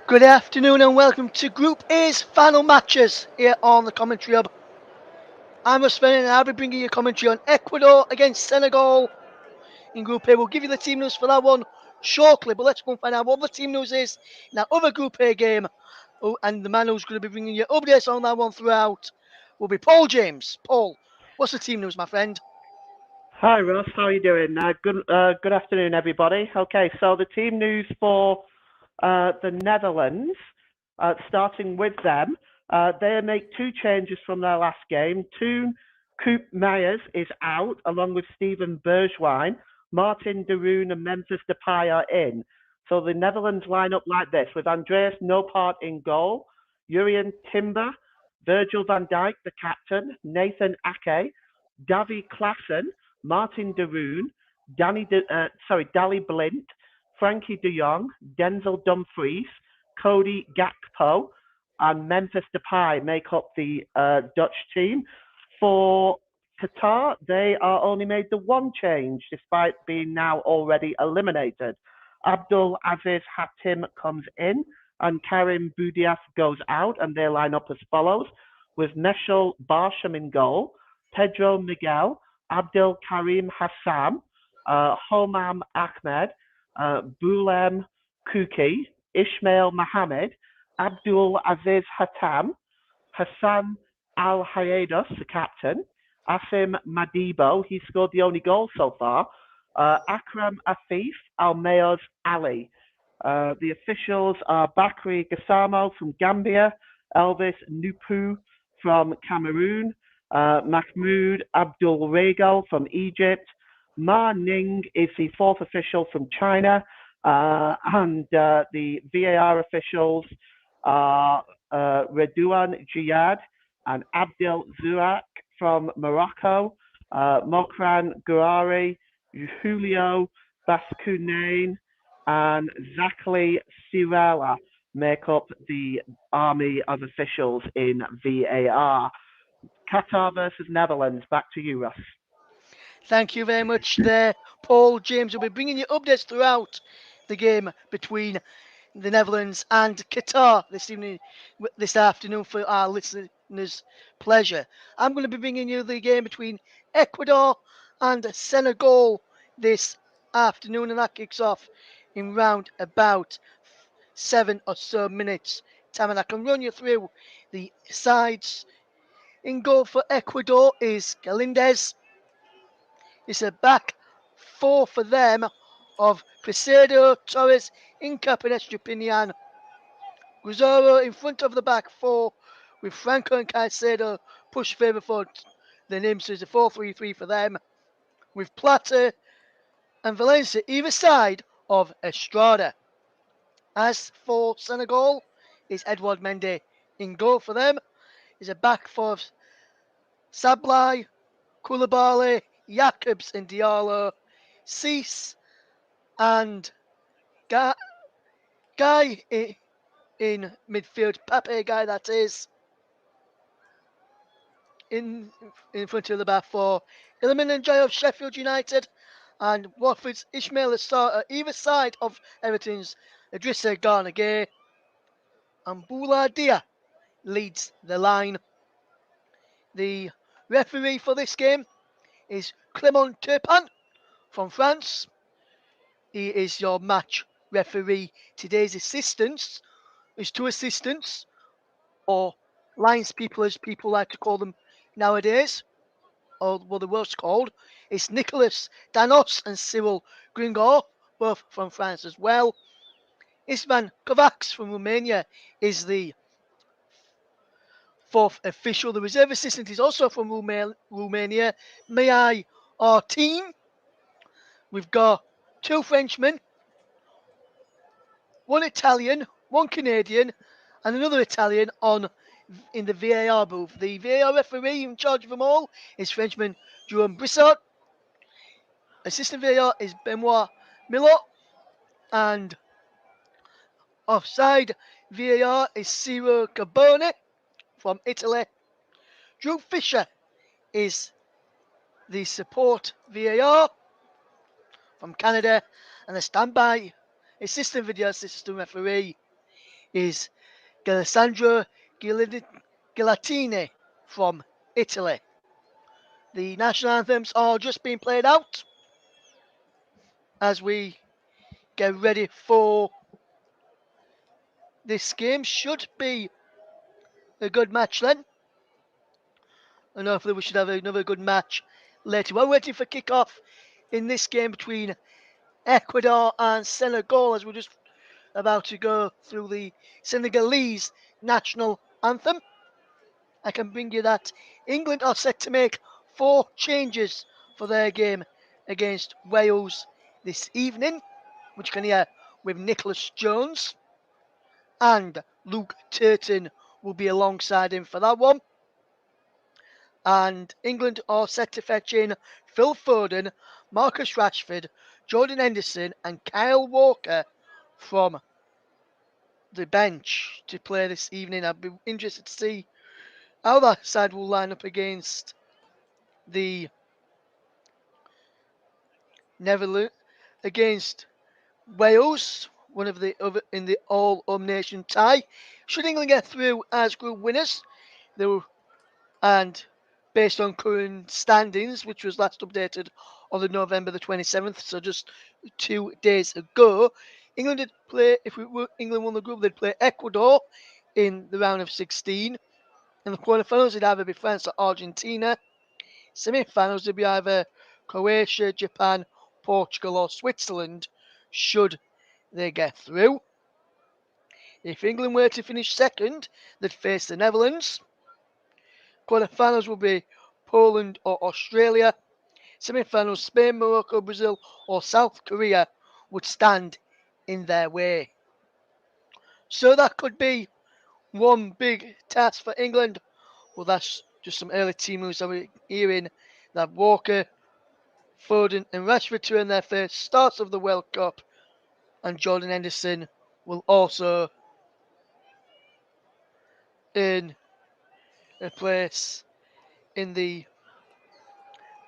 Good afternoon and welcome to Group A's final matches here on the Commentary Hub. I'm Russ Bennett and I'll be bringing you commentary on Ecuador against Senegal in Group A. We'll give you the team news for that one shortly, but let's go and find out what the team news is in that other Group A game. Oh, and the man who's going to be bringing you updates on that one throughout will be Paul James. Paul, what's the team news, my friend? Hi Ross, how are you doing? Good afternoon, everybody. Okay, so the team news for the Netherlands, starting with them, they make two changes from their last game. Toon Koop Meyers is out, along with Steven Bergwijn. Martin de Roon and Memphis Depay are in. So the Netherlands line up like this, with Andreas Noppert in goal, Jurien Timber, Virgil van Dijk, the captain, Nathan Ake, Davy Klaassen, Martin de Roon, Dali Blint, Frankie de Jong, Denzel Dumfries, Cody Gakpo, and Memphis Depay make up the Dutch team. For Qatar, they are only made the one change despite being now already eliminated. Abdul Aziz Hatim comes in and Karim Boudiaf goes out, and they line up as follows, with Meshel Barsham in goal, Pedro Miguel, Abdel Karim Hassan, Homam Ahmed, Boulem Kuki, Ismail Mohammed, Abdul Aziz Hatam, Hassan Al Hayados, the captain, Asim Madibo, he scored the only goal so far, Akram Afif, Almeo's Ali. The officials are Bakri Gassamo from Gambia, Elvis Nupu from Cameroon, Mahmoud Abdul Rego from Egypt. Ma Ning is the fourth official from China, and the VAR officials are Redouan Jihad and Abdel Zouak from Morocco, Mokran Gouari, Julio Baskunain, and Zakli Sirala make up the army of officials in VAR. Qatar versus Netherlands. Back to you, Russ. Thank you very much there, Paul James. Will be bringing you updates throughout the game between the Netherlands and Qatar this afternoon for our listeners' pleasure. I'm going to be bringing you the game between Ecuador and Senegal this afternoon, and that kicks off in round about 7 or so minutes time, and I can run you through the sides. In goal for Ecuador is Galindez. It's a back four for them of Caicedo, Torres, Incap and Estupiñán. Guzaro in front of the back four with Franco and Caicedo push further forward than him, so it's a 4-3-3 for them. With Plata and Valencia either side of Estrada. As for Senegal, is Edouard Mendy in goal for them. Is a back four of Sablai, Koulibaly, Jacobs and Diallo, Cease and Guy in midfield. Pape Guy, that is, in front of the back four. Iliman and Jay of Sheffield United and Watford's Ismail Assar either side of Everton's Idrissa Gana Gueye. And Boula Dia leads the line. The referee for this game is Clément Turpin from France. He is your match referee. Today's assistants is two assistants, or lines people as people like to call them nowadays, or what the world's called. It's Nicolas Danos and Cyril Gringor, both from France as well. Isman Kovacs from Romania is the fourth official. The reserve assistant is also from Romania. May our team. We've got two Frenchmen, one Italian, one Canadian, and another Italian in the VAR booth. The VAR referee in charge of them all is Frenchman Jerome Brissot. Assistant VAR is Benoit Milot, and offside VAR is Ciro Carbone from Italy. Drew Fisher is the support VAR from Canada, and the standby assistant video assistant referee is Alessandro Gelatini from Italy. The national anthems are just being played out as we get ready for this game. Should be a good match then. And hopefully we should have another good match later. We're waiting for kick-off in this game between Ecuador and Senegal as we're just about to go through the Senegalese national anthem. I can bring you that England are set to make 4 changes for their game against Wales this evening, which you can hear with Nicholas Jones, and Luke Turton will be alongside him for that one. And England are set to fetch in Phil Foden, Marcus Rashford, Jordan Henderson and Kyle Walker from the bench to play this evening. I'd be interested to see how that side will line up against the Netherlands, against Wales, one of the other in the all-home nation tie. Should England get through as group winners, they will, and based on current standings, which was last updated on the November the 27th, so just 2 days ago, England did play. If England won the group, they'd play Ecuador in the round of 16. In the quarterfinals, it'd either be France or Argentina. Semi-finals, it'd be either Croatia, Japan, Portugal, or Switzerland. Should they get through? If England were to finish second, they'd face the Netherlands. Quarterfinals will be Poland or Australia. Semi-finals, Spain, Morocco, Brazil, or South Korea would stand in their way. So that could be one big task for England. Well, that's just some early team moves that we're hearing that Walker, Foden, and Rashford to earn their first starts of the World Cup, and Jordan Henderson will also earn a place in the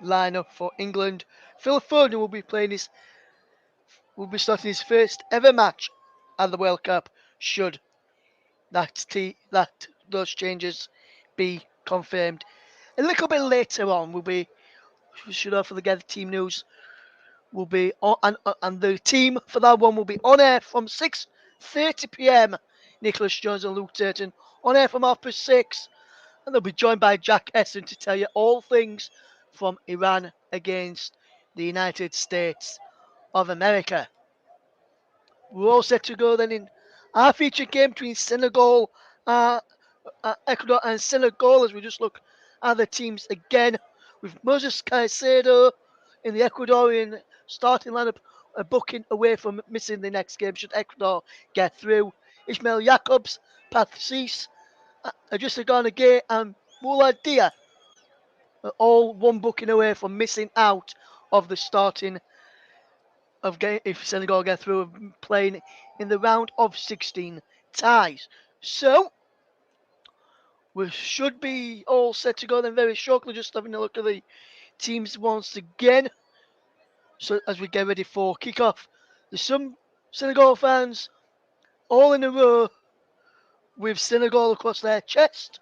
lineup for England. Phil Foden will be starting his first ever match at the World Cup. Should those changes be confirmed a little bit later on, we should hopefully get the team news. Will be on, and the team for that one will be on air from 6:30 p.m. Nicholas Jones and Luke Turton on air from 6:30. And they'll be joined by Jack Essen to tell you all things from Iran against the United States of America. We're all set to go then in our featured game between Ecuador and Senegal as we just look at the teams again with Moses Caicedo in the Ecuadorian starting lineup, a booking away from missing the next game should Ecuador get through. Ismail Jacobs, Pathis, Adrissa Garnagay and Moula Dia are all one booking away from missing out of the starting of game if Senegal get through playing in the round of 16 ties. So we should be all set to go then very shortly. Just having a look at the teams once again. So as we get ready for kickoff, there's some Senegal fans all in a row with Senegal across their chest.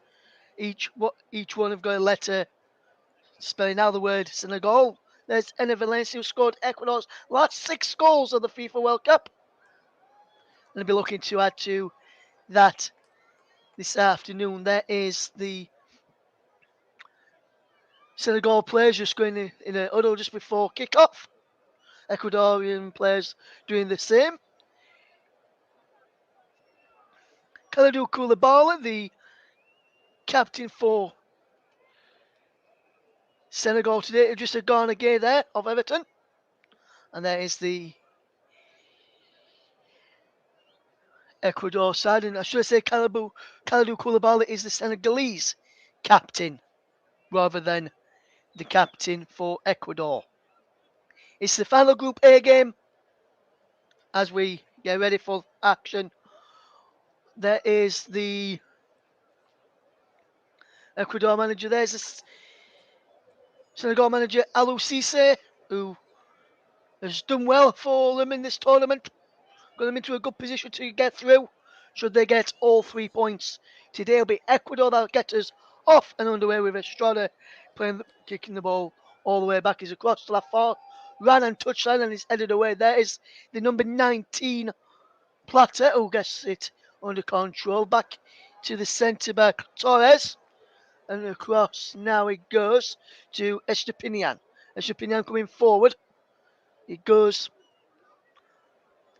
Each one have got a letter spelling out the word Senegal. There's Enner Valencia who scored Ecuador's last 6 goals of the FIFA World Cup. And I'll be looking to add to that this afternoon. There is the Senegal players just going in a huddle just before kick-off. Ecuadorian players doing the same. Kalidou Koulibaly, the captain for Senegal today, just a Garnagay there of Everton. And there is the Ecuador side. And I should say Kalidou Koulibaly is the Senegalese captain rather than the captain for Ecuador. It's the final Group A game as we get ready for action. There is the Ecuador manager. There's the Senegal manager Alou Cisse, who has done well for them in this tournament. Got them into a good position to get through. should they get all 3 points. Today it'll be Ecuador that'll get us off and underway with Estrada kicking the ball all the way back. He's across to that far, ran and touchline and he's headed away. There is the number 19 Plata who gets it under control. Back to the centre back Torres. And across now it goes to Estepinian. Estepinian coming forward. It goes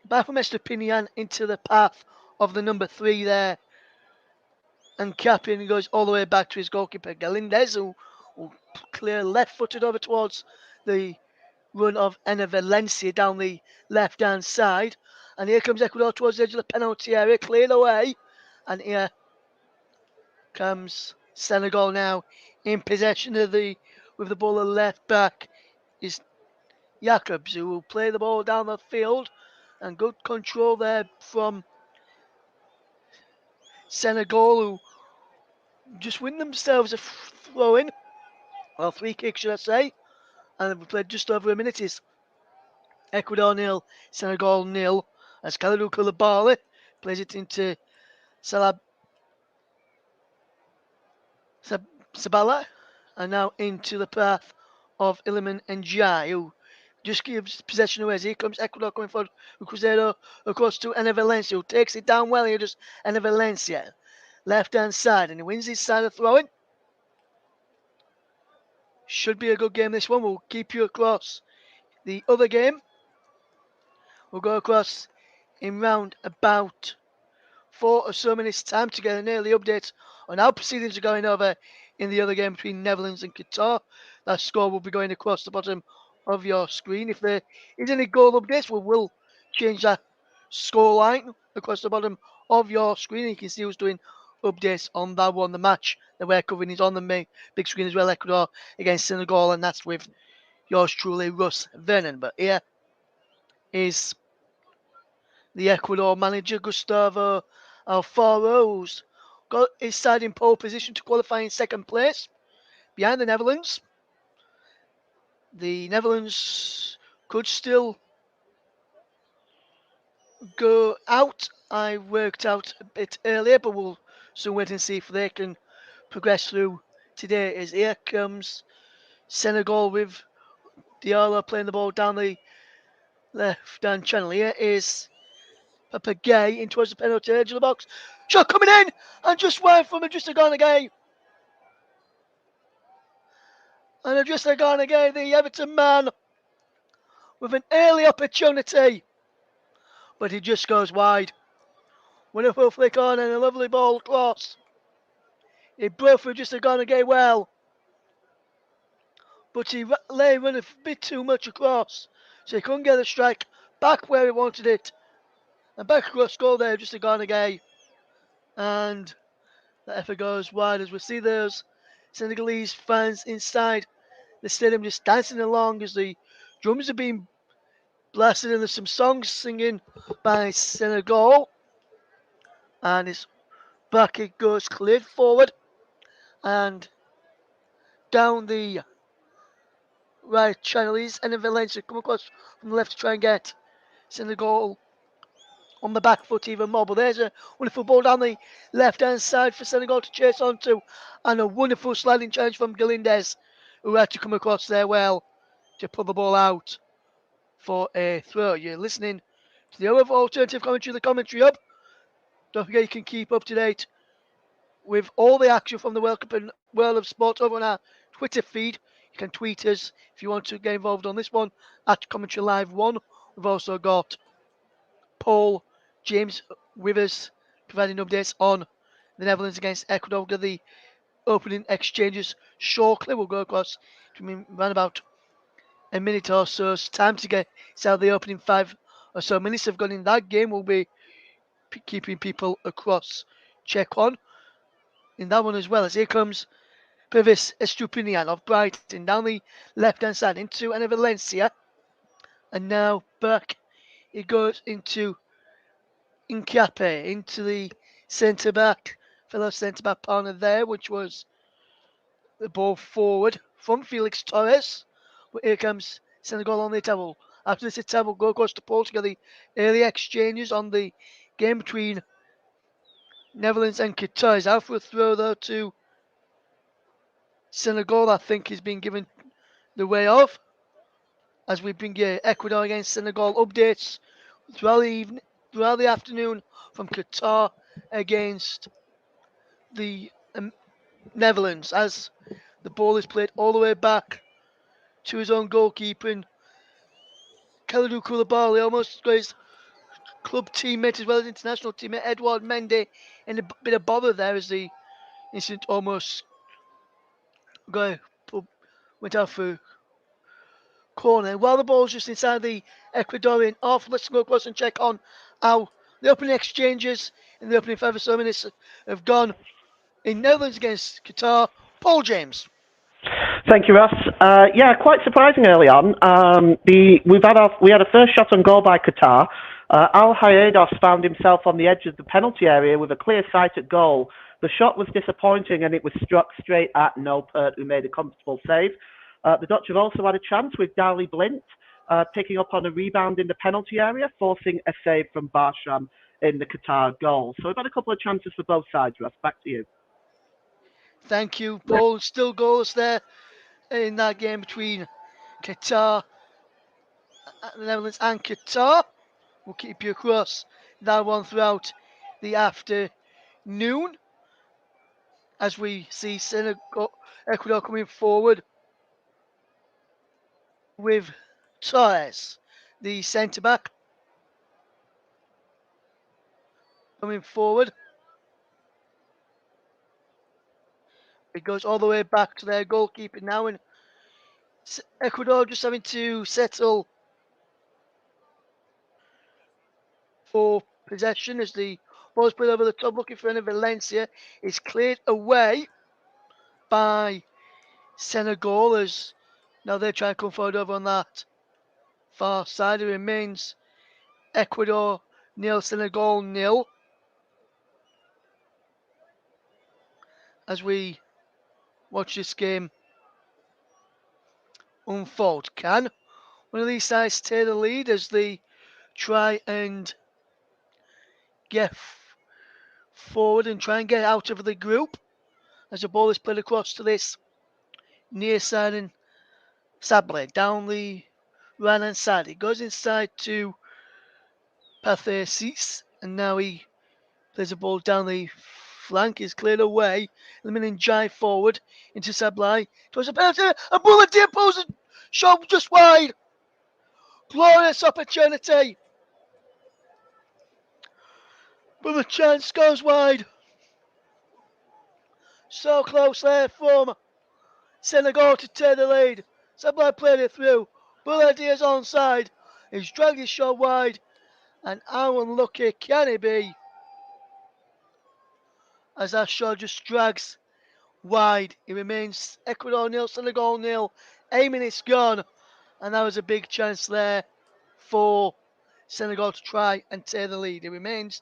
back from Estepinian into the path of the number 3 there. And Capin goes all the way back to his goalkeeper Galindez, who clear left-footed over towards the run of Ena Valencia down the left-hand side. And here comes Ecuador towards the edge of the penalty area, cleared away. And here comes Senegal now in possession of with the ball at left back is Jacobs, who will play the ball down the field, and good control there from Senegal, who just win themselves a throw-in, well, free kick should I say, and they've played just over a minute. Is Ecuador 0, Senegal 0, as Kalidou Koulibaly plays it into Sabala, and now into the path of Iliman Ndiaye, who just gives possession away. As here comes Ecuador coming forward with Cruzeiro across to Ena Valencia, who takes it down well here. Just Ena Valencia, left hand side, and he wins his side of throwing. Should be a good game, this one. We'll keep you across the other game. We'll go across in round about 4 or so minutes time to get an early update on how proceedings are going over in the other game between Netherlands and Qatar. That score will be going across the bottom of your screen. If there is any goal updates, we will change that score line across the bottom of your screen. You can see who's doing updates on that one. The match that we're covering is on the big screen as well, Ecuador against Senegal, and that's with yours truly, Russ Vernon. But here is the Ecuador manager, Gustavo Alfaro, who's got his side in pole position to qualify in second place behind the Netherlands. The Netherlands could still go out. I worked out a bit earlier, but we'll soon wait and see if they can progress through today. As here comes Senegal with Diallo playing the ball down the left-hand channel. Here is Papagay in towards the penalty edge of the box. Shot coming in, and just wide from Adrissa Gay. And Adrissa Gay, the Everton man, with an early opportunity, but he just goes wide. Wonderful flick on and a lovely ball across. He broke for Adrissa Gay well, but he lay run a bit too much across, so he couldn't get the strike back where he wanted it. And back across goal there, Adrissa Gay. And the effort goes wide as we see those Senegalese fans inside the stadium just dancing along as the drums are being blasted and there's some songs singing by Senegal. And it's back it goes, cleared forward and down the right channel. And then Valencia come across from the left to try and get Senegal on the back foot even more. But there's a wonderful ball down the left-hand side for Senegal to chase onto, and a wonderful sliding challenge from Galindez, who had to come across there well to pull the ball out for a throw. You're listening to the other alternative commentary, the Commentary Hub. Don't forget you can keep up to date with all the action from the World Cup and World of Sport over on our Twitter feed. You can tweet us if you want to get involved on this one at Commentary Live 1. We've also got Paul James with us providing updates on the Netherlands against Ecuador. We'll get the opening exchanges shortly. We'll go across to around about a minute or so. It's time to get out the opening 5 or so minutes have gone in that game. We'll be keeping people across check on in that one as well. As here comes Pervis Estupinian of Brighton down the left hand side into Ena Valencia, and now back it goes into Incape, into the centre back, fellow centre back partner there, which was the ball forward from Felix Torres. But here comes Senegal on the table. After this table, go across to Portugal. The early exchanges on the game between Netherlands and Qatar is out for a throw though to Senegal. I think he's been given the way of as we bring you Ecuador against Senegal updates throughout the evening, throughout the afternoon from Qatar against the Netherlands as the ball is played all the way back to his own goalkeeper. And Kalidou Koulibaly almost got his club teammate as well as international teammate Edouard Mendy in a bit of bother there as the incident almost went out for corner. While the ball's just inside the Ecuadorian half, let's go across and check on how the opening exchanges in the opening 5 or so minutes have gone in Netherlands against Qatar. Paul James. Thank you, Ross. Yeah, quite surprising early on. We had a first shot on goal by Qatar. Al Hayados found himself on the edge of the penalty area with a clear sight at goal. The shot was disappointing and it was struck straight at Nopert, who made a comfortable save. The Dutch have also had a chance with Dali Blint picking up on a rebound in the penalty area, forcing a save from Barsham in the Qatar goal. So we've had a couple of chances for both sides, Ross. Back to you. Thank you, Paul. Still goals there in that game between Qatar, the Netherlands and Qatar. We'll keep you across that one throughout the afternoon as we see Senegal, Ecuador coming forward with Torres, the centre back, coming forward. It goes all the way back to their goalkeeper now, and Ecuador just having to settle for possession as the ball's put over the top, looking for an Valencia. It's cleared away by Senegal as now they're trying to come forward over on that far side. It remains Ecuador nil, Senegal nil. As we watch this game unfold, can one of these sides take the lead as they try and get forward and try and get out of the group? As the ball is played across to this near side and Sablé down the right hand side. It goes inside to Pathesis, and now he plays the ball down the flank. Is cleared away. Limiting Jai forward into Sablé. Towards a penalty. A bullet deep post shot just wide. Glorious opportunity. But the chance goes wide. So close there from Senegal to take the lead. Sablé played it through. Bullet is onside. He's dragged his shot wide. And how unlucky can he be? As that shot just drags wide. It remains Ecuador nil, Senegal nil. 8 minutes gone. And that was a big chance there for Senegal to try and take the lead. It remains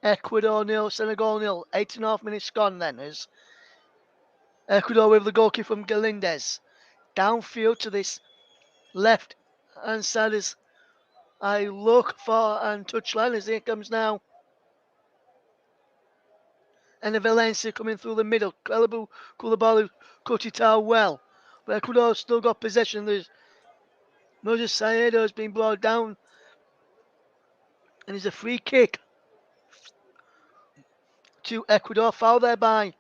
Ecuador nil, Senegal nil. 8.5 minutes gone then as Ecuador with the goalkeeper from Galindez. Downfield to this left hand side as I look for and touchline as here comes now. And the Valencia coming through the middle. Kalidou Koulibaly cut it out well. But Ecuador still got possession. There's Moses Saedo has been brought down. And it's a free kick to Ecuador. Foul there by.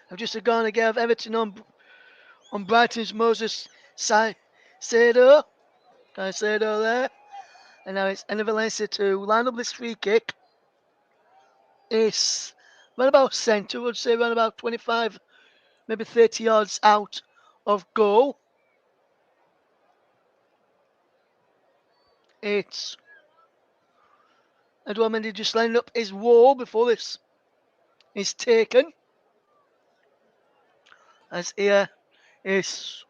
I've just gone again of Everton on Brighton's Moses Saedo. Caicedo there. And now it's Ender Valencia to line up this free kick. It's right about centre, I would say around about 25, maybe 30 yards out of goal. It's Edouard Mendy just lining up his wall before this is taken. As here is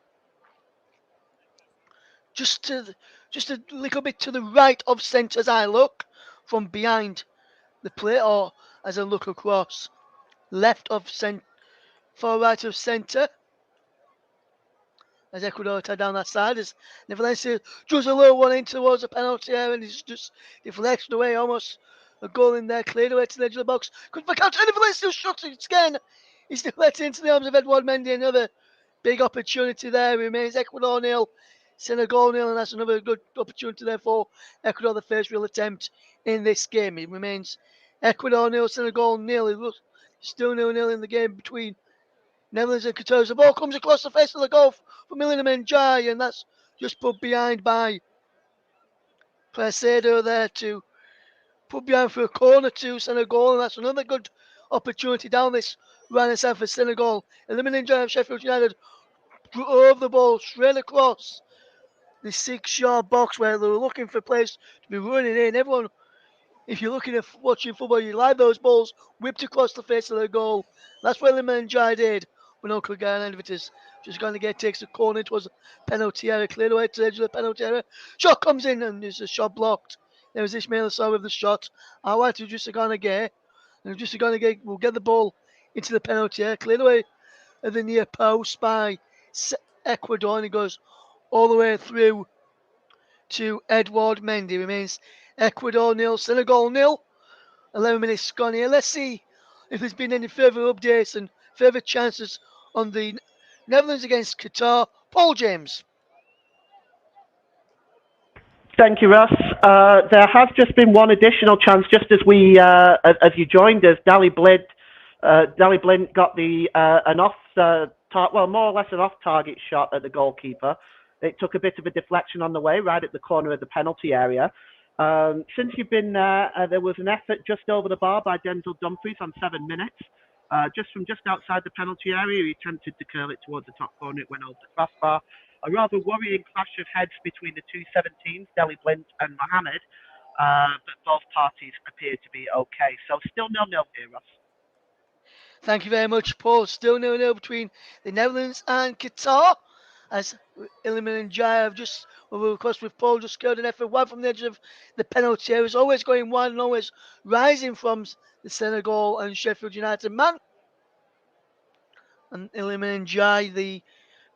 just a little bit to the right of centre as I look from behind the plate, or as I look across left of centre, far right of centre. As Ecuador tie down that side, as Valencia draws a low one in towards the penalty area and he's just deflected away almost A goal in there, cleared away to the edge of the box. Could back out, and the still shot it again. He's still let into the arms of Edouard Mendy. Another big opportunity there. Remains Ecuador nil, Senegal nil, and that's another good opportunity there for Ecuador. The first real attempt in this game. It remains Ecuador nil, Senegal nil. It looks still 0-0 in the game between Netherlands and Qatar. The ball comes across the face of the goal for Iliman Ndiaye, and that's just put behind by Presedo there to put behind for a corner to Senegal, and that's another good opportunity down this right side for Senegal. Iliman Ndiaye of Sheffield United drove the ball straight across the 6-yard box where they were looking for players to be running in. Everyone, if you're looking at watching football, you like those balls whipped across the face of the goal. That's what Iliman Ndiaye did. But no Kagana Invitas just going to takes the corner towards the penalty area, cleared away to the edge of the penalty area. Shot comes in and there's a shot blocked. There was Ismail Assar with the shot. Our white to just going to get, and just going to get will get the ball into the penalty area, cleared away at the near post by Ecuador, and it goes all the way through to Edouard Mendy. Remains Ecuador nil, Senegal nil. 11 minutes gone here. Let's see if there's been any further updates and further chances on the Netherlands against Qatar. Paul James. Thank you, Russ. There has just been one additional chance, just as you joined us. Dali Blind got an more or less an off-target shot at the goalkeeper. It took a bit of a deflection on the way, right at the corner of the penalty area. Since you've been there was an effort just over the bar by Denzel Dumfries on 7 minutes. Just outside the penalty area, he attempted to curl it towards the top corner. It went over the crossbar. A rather worrying clash of heads between the two 17s, Deli Blind and Mohammed, but both parties appear to be okay. So still 0-0 here, Ross. Thank you very much, Paul. Still 0-0 between the Netherlands and Qatar. As Iliman Ndiaye have just, of course, with Paul just scored an effort wide from the edge of the penalty area. It's always going wide and always rising from the Senegal and Sheffield United man. And Iliman Ndiaye, the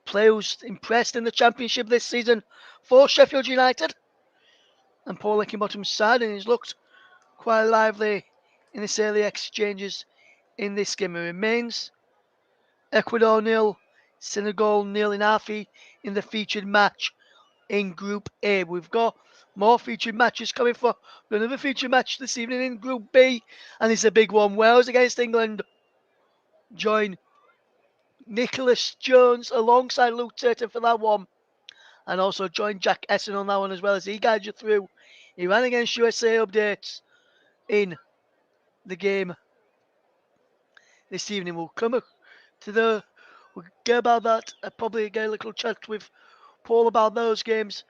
player who's impressed in the championship this season for Sheffield United. And Paul Lickingbottom's side, and he's looked quite lively in his early exchanges in this game. It remains Ecuador nil, Senegal nil in Afi in the featured match in Group A. We've got more featured matches coming for another featured match this evening in Group B, and it's a big one. Wales against England. Join Nicholas Jones alongside Luke Turton for that one, and also join Jack Essen on that one as well as he guides you through Iran against USA updates in the game this evening. We'll come to we'll get about that, probably get a little chat with Paul about those games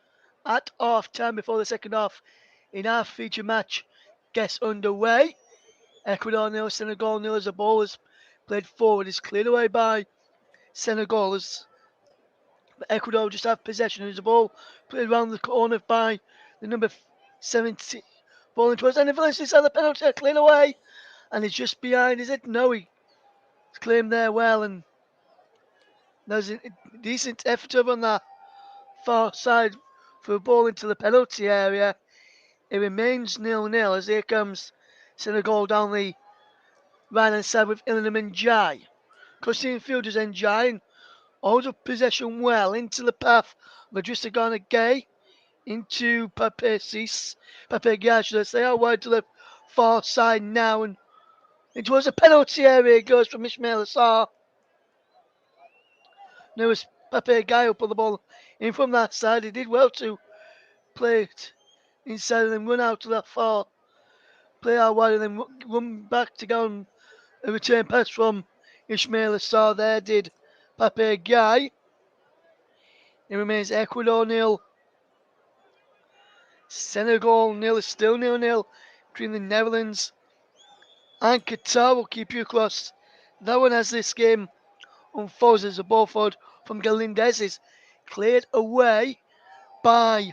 at half time before the second half in our feature match gets underway. Ecuador nil, Senegal nil as the ball is played forward, is cleared away by Senegal as Ecuador just have possession as the ball played around the corner by the number 70 ball into us, and Valencia inside the penalty cleared away, and it's just behind, is it? No, he's claimed there well, and there's a decent effort over on that far side for a ball into the penalty area. It remains 0-0 as here comes Senegal down the right hand side with Iliman Ndiaye. Custodian fielders Ndiaye and holds up possession well into the path of Idrissa Gana Gay into Pape Gueye, should I say, out wide to the far side now, and it towards a penalty area. It goes from Ismail Assar. There was Pape Gueye who put the ball in from that side. He did well to play it inside and then run out to that far, play out wide and then run back to go on a return pass from Ismail Assar. There did Pape Gueye. It remains Ecuador nil, Senegal nil. Is still 0-0 between the Netherlands and Qatar. Will keep you across that one as this game unfolds as the ball forward from Galindez is cleared away by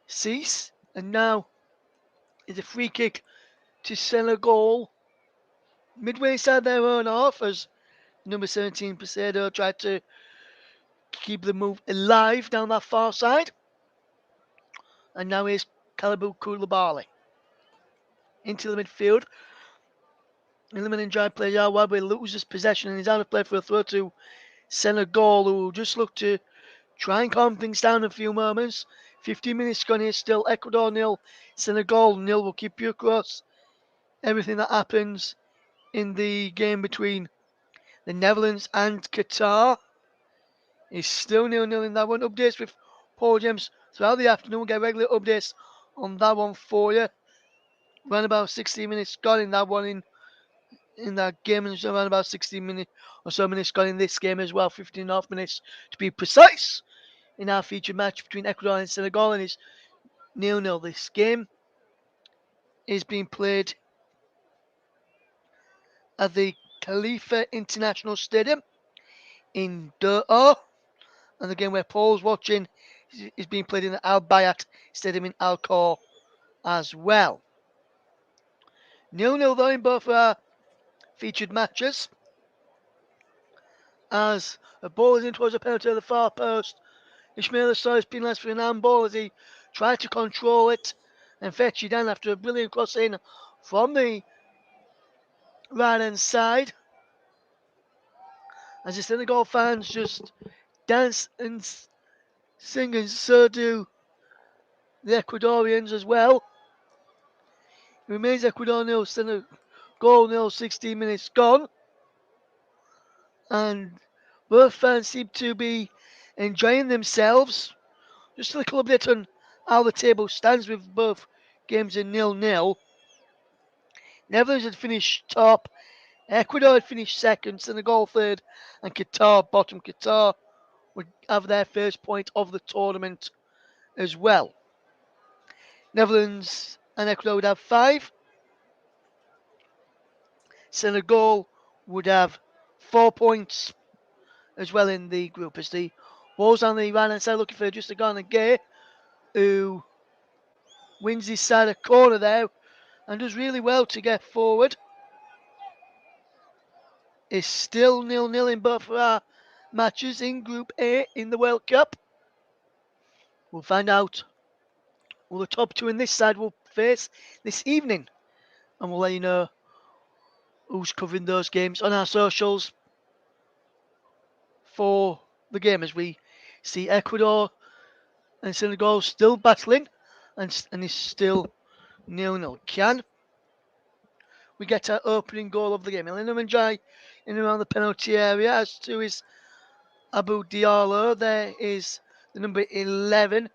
Cease, and now is a free kick to Senegal midway inside their own half as number 17 Pesedo tried to keep the move alive down that far side, and now here's Kalabou Koulibaly. into the midfield. Iliman Njai plays out wide, but loses possession and is out of play for a throw to Senegal, who just look to try and calm things down a few moments. 15 minutes gone here still. Ecuador nil, Senegal nil. We'll keep you across everything that happens in the game between the Netherlands and Qatar. It's still 0-0 in that one. Updates with Paul James throughout the afternoon. We'll get regular updates on that one for you. Around about 16 minutes gone in that one in that game, and around about 16 minutes or so minutes gone in this game as well. 15.5 minutes to be precise in our featured match between Ecuador and Senegal, and it's 0-0. This game is being played at the Khalifa International Stadium in Doha, and the game where Paul's watching is being played in the Al Bayat Stadium in Al Khor as well. 0-0 though in both our featured matches, as a ball is in towards the penalty of the far post. Ismail Assar is penalised for an handball as he tried to control it and fetch it down after a brilliant cross in from the right hand side. As the Senegal fans just dance and sing, and so do the Ecuadorians as well. It remains Ecuador 0, Senegal 0, 16 minutes gone. And both fans seem to be enjoying themselves. Just a little update on how the table stands with both games in 0-0. Netherlands had finished top, Ecuador had finished second, Senegal third, and Qatar bottom. Qatar would have their first point of the tournament as well. Netherlands and Ecuador would have 5. Senegal would have 4 points as well in the group, as the ball's on the right hand side looking for just a Ghana Gay, who wins his side a corner there and does really well to get forward. It's still 0-0 in both of our matches in Group A in the World Cup. We'll find out who the top 2 in this side will face this evening, and we'll let you know who's covering those games on our socials for the game, as we see Ecuador and Senegal still battling, and it's still 0-0. Can we get our opening goal of the game? Elena Manjai in around the penalty area, as to his Abu Diallo. There is the number 11,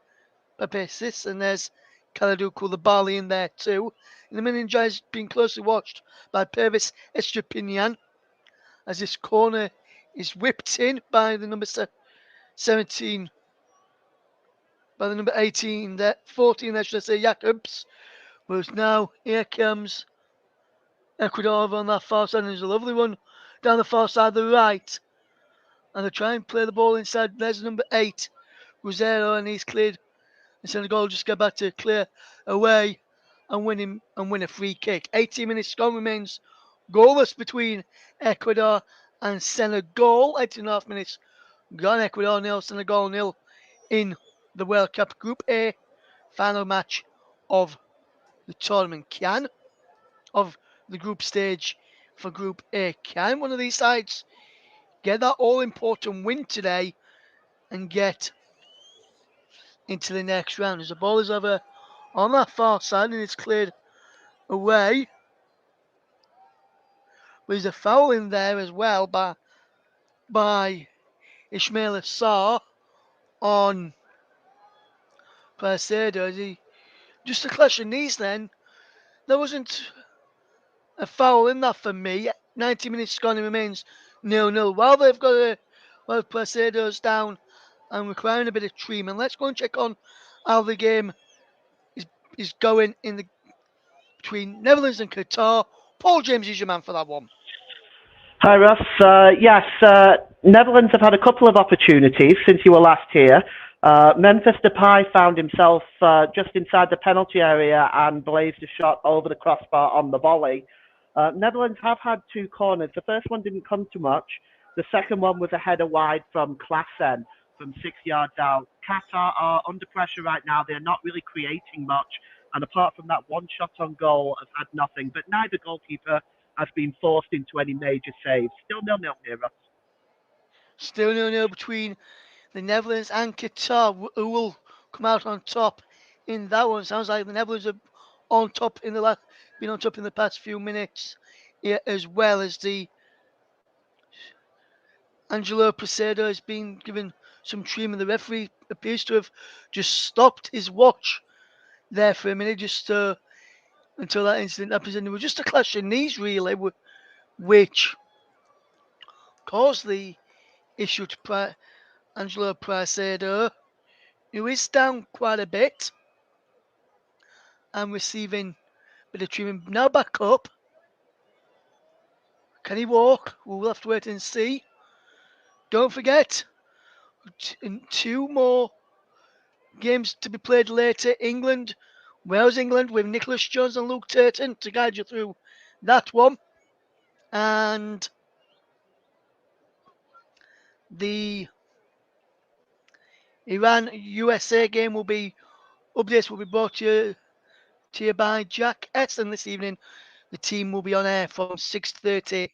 Papesis, and there's Kalidou Koulibaly in there too. And the Manjai is being closely watched by Pervis Estrapinian, as this corner is whipped in by the number 17, by the number 18, there, 14, there should I say, Jacobs. But now here comes Ecuador on that far side, and there's a lovely one down the far side, the right. And they try and play the ball inside. There's number 8, Rosero, and he's cleared. And Senegal just get back to clear away and win a free kick. 18 minutes gone, remains goalless between Ecuador and Senegal. 18.5 minutes gone. Ecuador 0, Senegal 0 in the World Cup Group A final match of the tournament. Of the group stage for Group A. Can one of these sides get that all-important win today and get into the next round? As the ball is over on that far side and it's cleared away. There's a foul in there as well by Ismail Assar on Placido. Just a clash of knees then. There wasn't a foul in that for me. 90 minutes gone, it remains 0-0. While Placido's down and requiring a bit of treatment, let's go and check on how the game is going in the between Netherlands and Qatar. Paul James is your man for that one. Hi, Ross. Yes, Netherlands have had a couple of opportunities since you were last here. Memphis Depay found himself just inside the penalty area and blazed a shot over the crossbar on the volley. Netherlands have had 2 corners. The first one didn't come to much. The second one was a header wide from Klaassen from 6 yards out. Qatar are under pressure right now. They're not really creating much. And apart from that one shot on goal, have had nothing. But neither goalkeeper has been forced into any major saves. Still 0-0 near us. Still 0-0 between the Netherlands and Qatar, who will come out on top in that one. Sounds like the Netherlands are on top in the last, been on top in the past few minutes, as well as the Angelo Presedo has been given some treatment. The referee appears to have just stopped his watch there for a minute, just until that incident happens. And it was just a clash of knees, really, which caused the issue to Angelo Presedo, who is down quite a bit and receiving a bit of treatment. Now back up. Can he walk? We'll have to wait and see. Don't forget, two more games to be played later. England, Wales, England, with Nicholas Jones and Luke Turton to guide you through that one. And the Iran USA game will be updates will be brought to you by Jack Etten this evening. The team will be on air from 6:30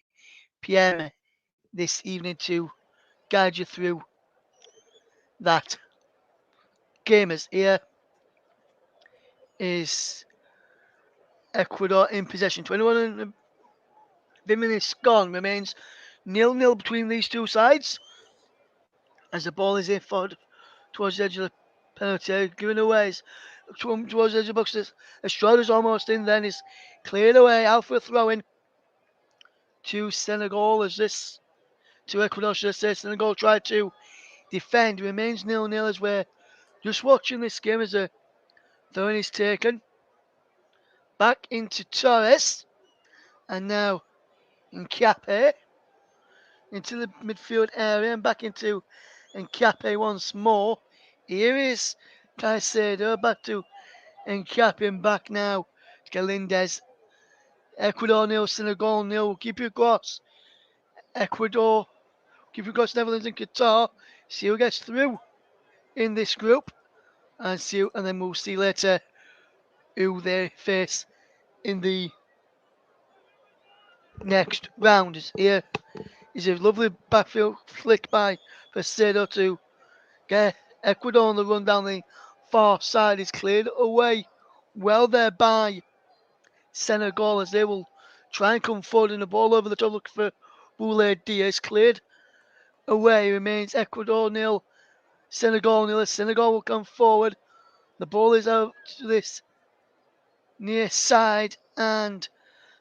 p.m. this evening to guide you through that. Gamers, here is Ecuador in possession. 21 minutes gone. Remains 0-0 between these two sides as the ball is in forward towards the edge of the penalty area, given away towards the edge of the box. Estrada's almost in, then is cleared away. Out for a throw in to Senegal as this to Ecuador, should I say. Senegal tried to defend. Remains 0-0 as we're just watching this game as a throw in is taken. Back into Torres. And now Nkape into the midfield area and back into Nkape once more. Here is Caicedo back to Nkape and back now to Galindez. Ecuador nil, Senegal nil. Keep your cross. Ecuador, keep your cross. Netherlands and Qatar. See who gets through in this group, and then we'll see later who they face in the next round. Here is a lovely backfield flick by Caicedo to get Ecuador on the run down the far side. Is cleared away well there by Senegal as they will try and come forward in the ball over the top looking for Boulaye Diaz. Cleared away, remains Ecuador nil, Senegal nil. Senegal will come forward. The ball is out to this near side and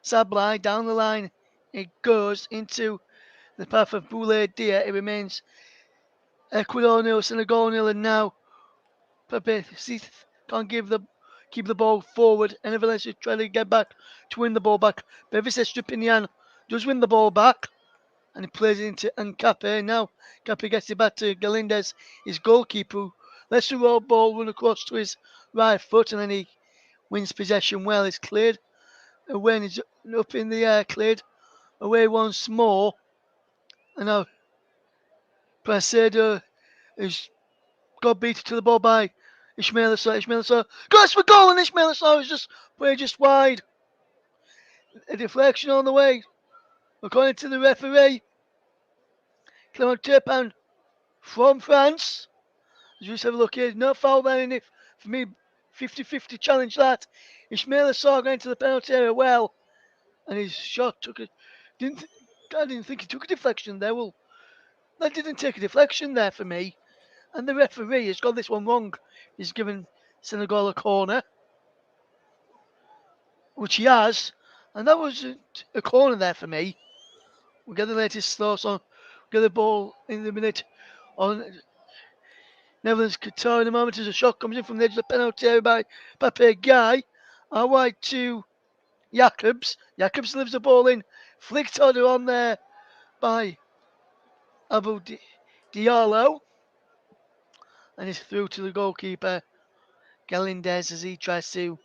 Sablai down the line. It goes into the path of Boulaye Diaz. It remains Ecuador nil, Senegal nil, and now Pepe can't keep the ball forward, and Valencia try to get back to win the ball back. Bevis Estupiñán does win the ball back, and he plays it into Nkape. Now Nkape gets it back to Galindez, his goalkeeper, who lets the raw ball run across to his right foot, and then he wins possession well. It's cleared away, and he's up in the air, cleared away once more. And now Presedo is got beaten to the ball by Ismail Assar. Ismail Assar goes for goal, and Ismail Assar is just wide. A deflection on the way, according to the referee. Clement Turpin from France. Just have a look here. No foul there, and if for me, 50-50 challenge that. Ismail Assar going to the penalty area well, and his shot took it. I didn't think he took a deflection there. Well, that didn't take a deflection there for me. And the referee has got this one wrong. He's given Senegal a corner, which he has, and that was a corner there for me. We'll get the latest thoughts on. We'll get the ball in the minute on Netherlands Qatar in a moment as a shot comes in from the edge of the penalty area by Pepe Guy. Out wide to Jacobs. Jacobs leaves the ball in. Flicked on there by Abu Diallo. And it's through to the goalkeeper, Galindez, as he tries to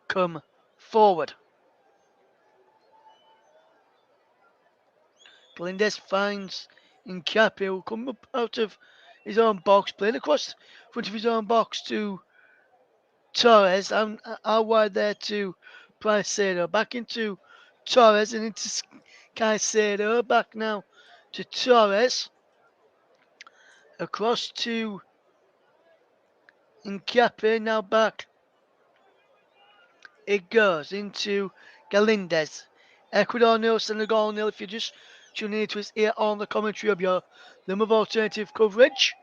come forward. Galindez finds Nkape, who will come up out of his own box, playing across front of his own box to Torres. Out wide there to Caicedo. Back into Torres and into Caicedo. Back now to Torres. Across to Nkape. Now back. It goes into Galindez. Ecuador nil, Senegal nil. If you're just tuning into us here on the commentary of your Limb of Alternative coverage,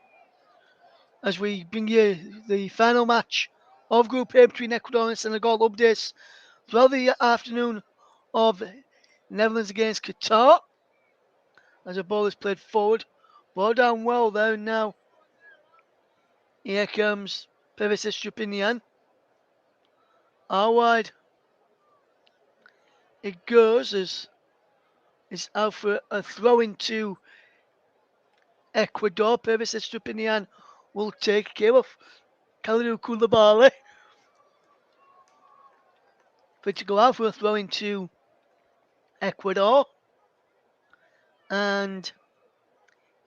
as we bring you the final match of Group A between Ecuador and Senegal, updates throughout the afternoon of Netherlands against Qatar. As the ball is played forward, ball down well there now. Here comes Pervis Estupinian. Out wide it goes as it's out for a throw into Ecuador. Pervis Estupinian will take care of Kalidou Koulibaly. For it to go out for a throw into Ecuador. And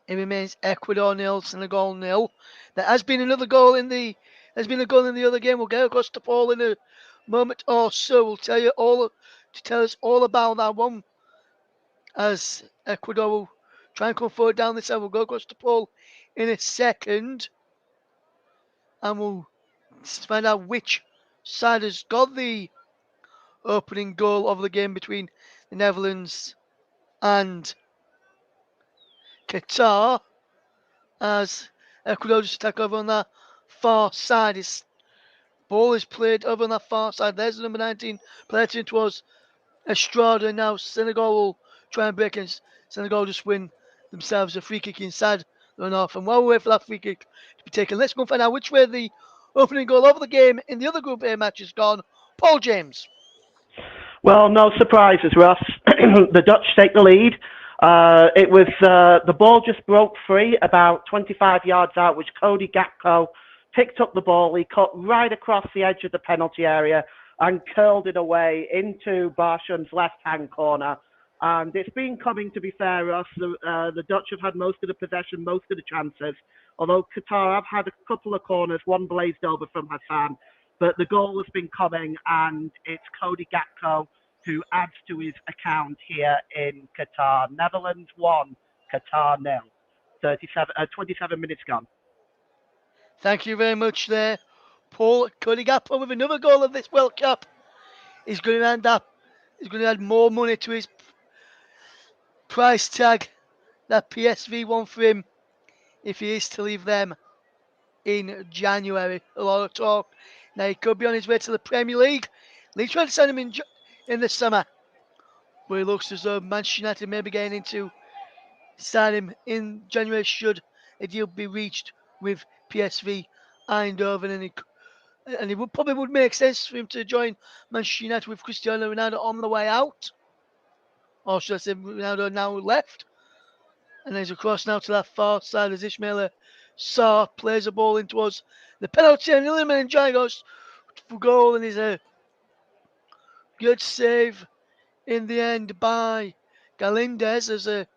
it remains Ecuador nil, Senegal nil. There has been another goal in the other game. We'll get across to Paul in a moment or so. We'll tell you all to tell us all about that one as Ecuador will try and come forward down this side. We'll go across to Paul in a second and we'll find out which side has got the opening goal of the game between the Netherlands and Qatar as Ecuador just attack over on that far side. His ball is played over on that far side. There's the number 19 player towards Estrada. Now Senegal will try and break and Senegal just win themselves a free kick inside the run-off. And while we wait for that free kick to be taken, let's go and find out which way the opening goal of the game in the other Group A match has gone. Paul James. Well, no surprises, Ross. The Dutch take the lead. It was the ball just broke free about 25 yards out, which Cody Gakpo picked up the ball. He cut right across the edge of the penalty area and curled it away into Barshun's left-hand corner. And it's been coming, to be fair, Ross. The Dutch have had most of the possession, most of the chances. Although Qatar have had a couple of corners, one blazed over from Hassan. But the goal has been coming, and it's Cody Gakpo who adds to his account here in Qatar. Netherlands 1, Qatar 0. 27 minutes gone. Thank you very much there, Paul. Cody Gakpo with another goal of this World Cup. He's going to add more money to his price tag that PSV won for him if he is to leave them in January. A lot of talk. Now he could be on his way to the Premier League. Leeds trying to sign him in the summer. But it looks as though Manchester United may be getting into sign him in January should a deal be reached with PSV Eindhoven. And it probably would make sense for him to join Manchester United with Cristiano Ronaldo on the way out. Or should I say Ronaldo now left. And there's a cross now to that far side as Ismaila Sarr plays a ball in towards the penalty and Iliman Ndiaye goes for goal and is a good save in the end by Galindez as a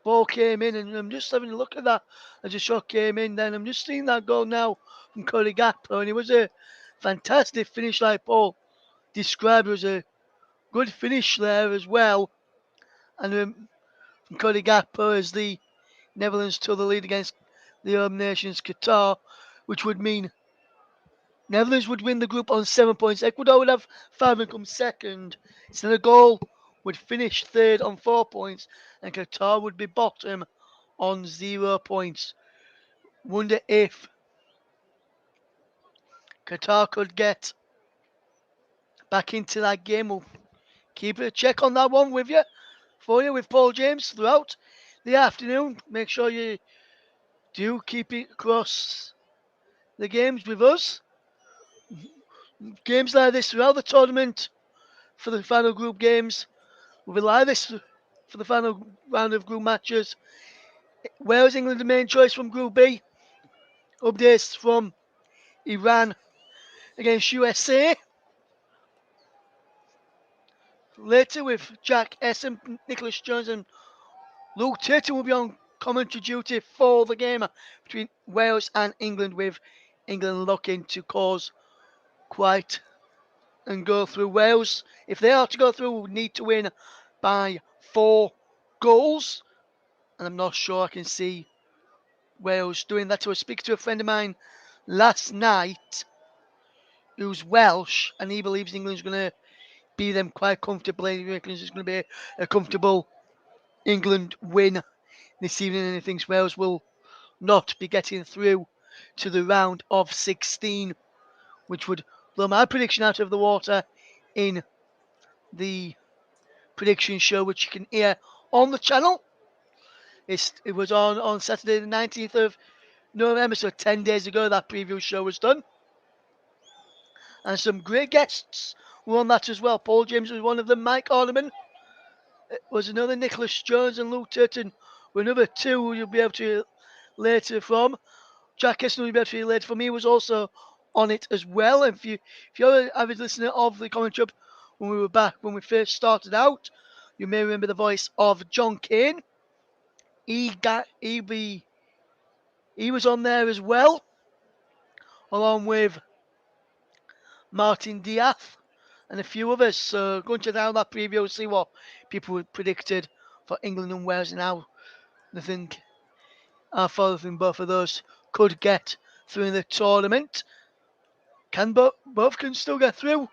ball came in. And I'm just having a look at that as a shot came in then. I'm just seeing that goal now from Cody Gakpo and it was a fantastic finish like Paul described. It was a good finish there as well. And from Cody Gakpo as the Netherlands took the lead against the home nations Qatar, which would mean Netherlands would win the group on 7 points. Ecuador would have 5 and come second. Senegal would finish third on 4 points, and Qatar would be bottom on 0 points. Wonder if Qatar could get back into that game. We'll keep a check on that one with you, for you, with Paul James throughout the afternoon. Make sure you do keep it across the games with us. Games like this throughout the tournament for the final group games. We'll be like this for the final round of group matches. Wales, England, the main choice from Group B. Updates from Iran against USA. Later with Jack Essen, Nicholas Jones and Luke Tatum will be on commentary duty for the game between Wales and England, with England looking to cause quite and go through. Wales, if they are to go through, would need to win by 4 goals. And I'm not sure I can see Wales doing that. I was speaking to a friend of mine last night who's Welsh, and he believes England's going to beat them quite comfortably. He reckons it's going to be a comfortable England win this evening, and he thinks Wales will not be getting through to the round of 16, which would blow my prediction out of the water in the prediction show, which you can hear on the channel. It was on Saturday the 19th of November, so 10 days ago that preview show was done. And some great guests were on that as well. Paul James was one of them, Mike Orderman was another, Nicholas Jones and Luke Turton were another two you'll be able to hear later from. Jack Kessler will be able to hear later from. He was also on it as well. And if you're an avid listener of the commentary when we were back, when we first started out, you may remember the voice of John Kane. He was on there as well, along with Martin Diaz and a few others. So go and check out that preview, see what people predicted for England and Wales and how they think how far they think both of those could get through the tournament. Can both can still get through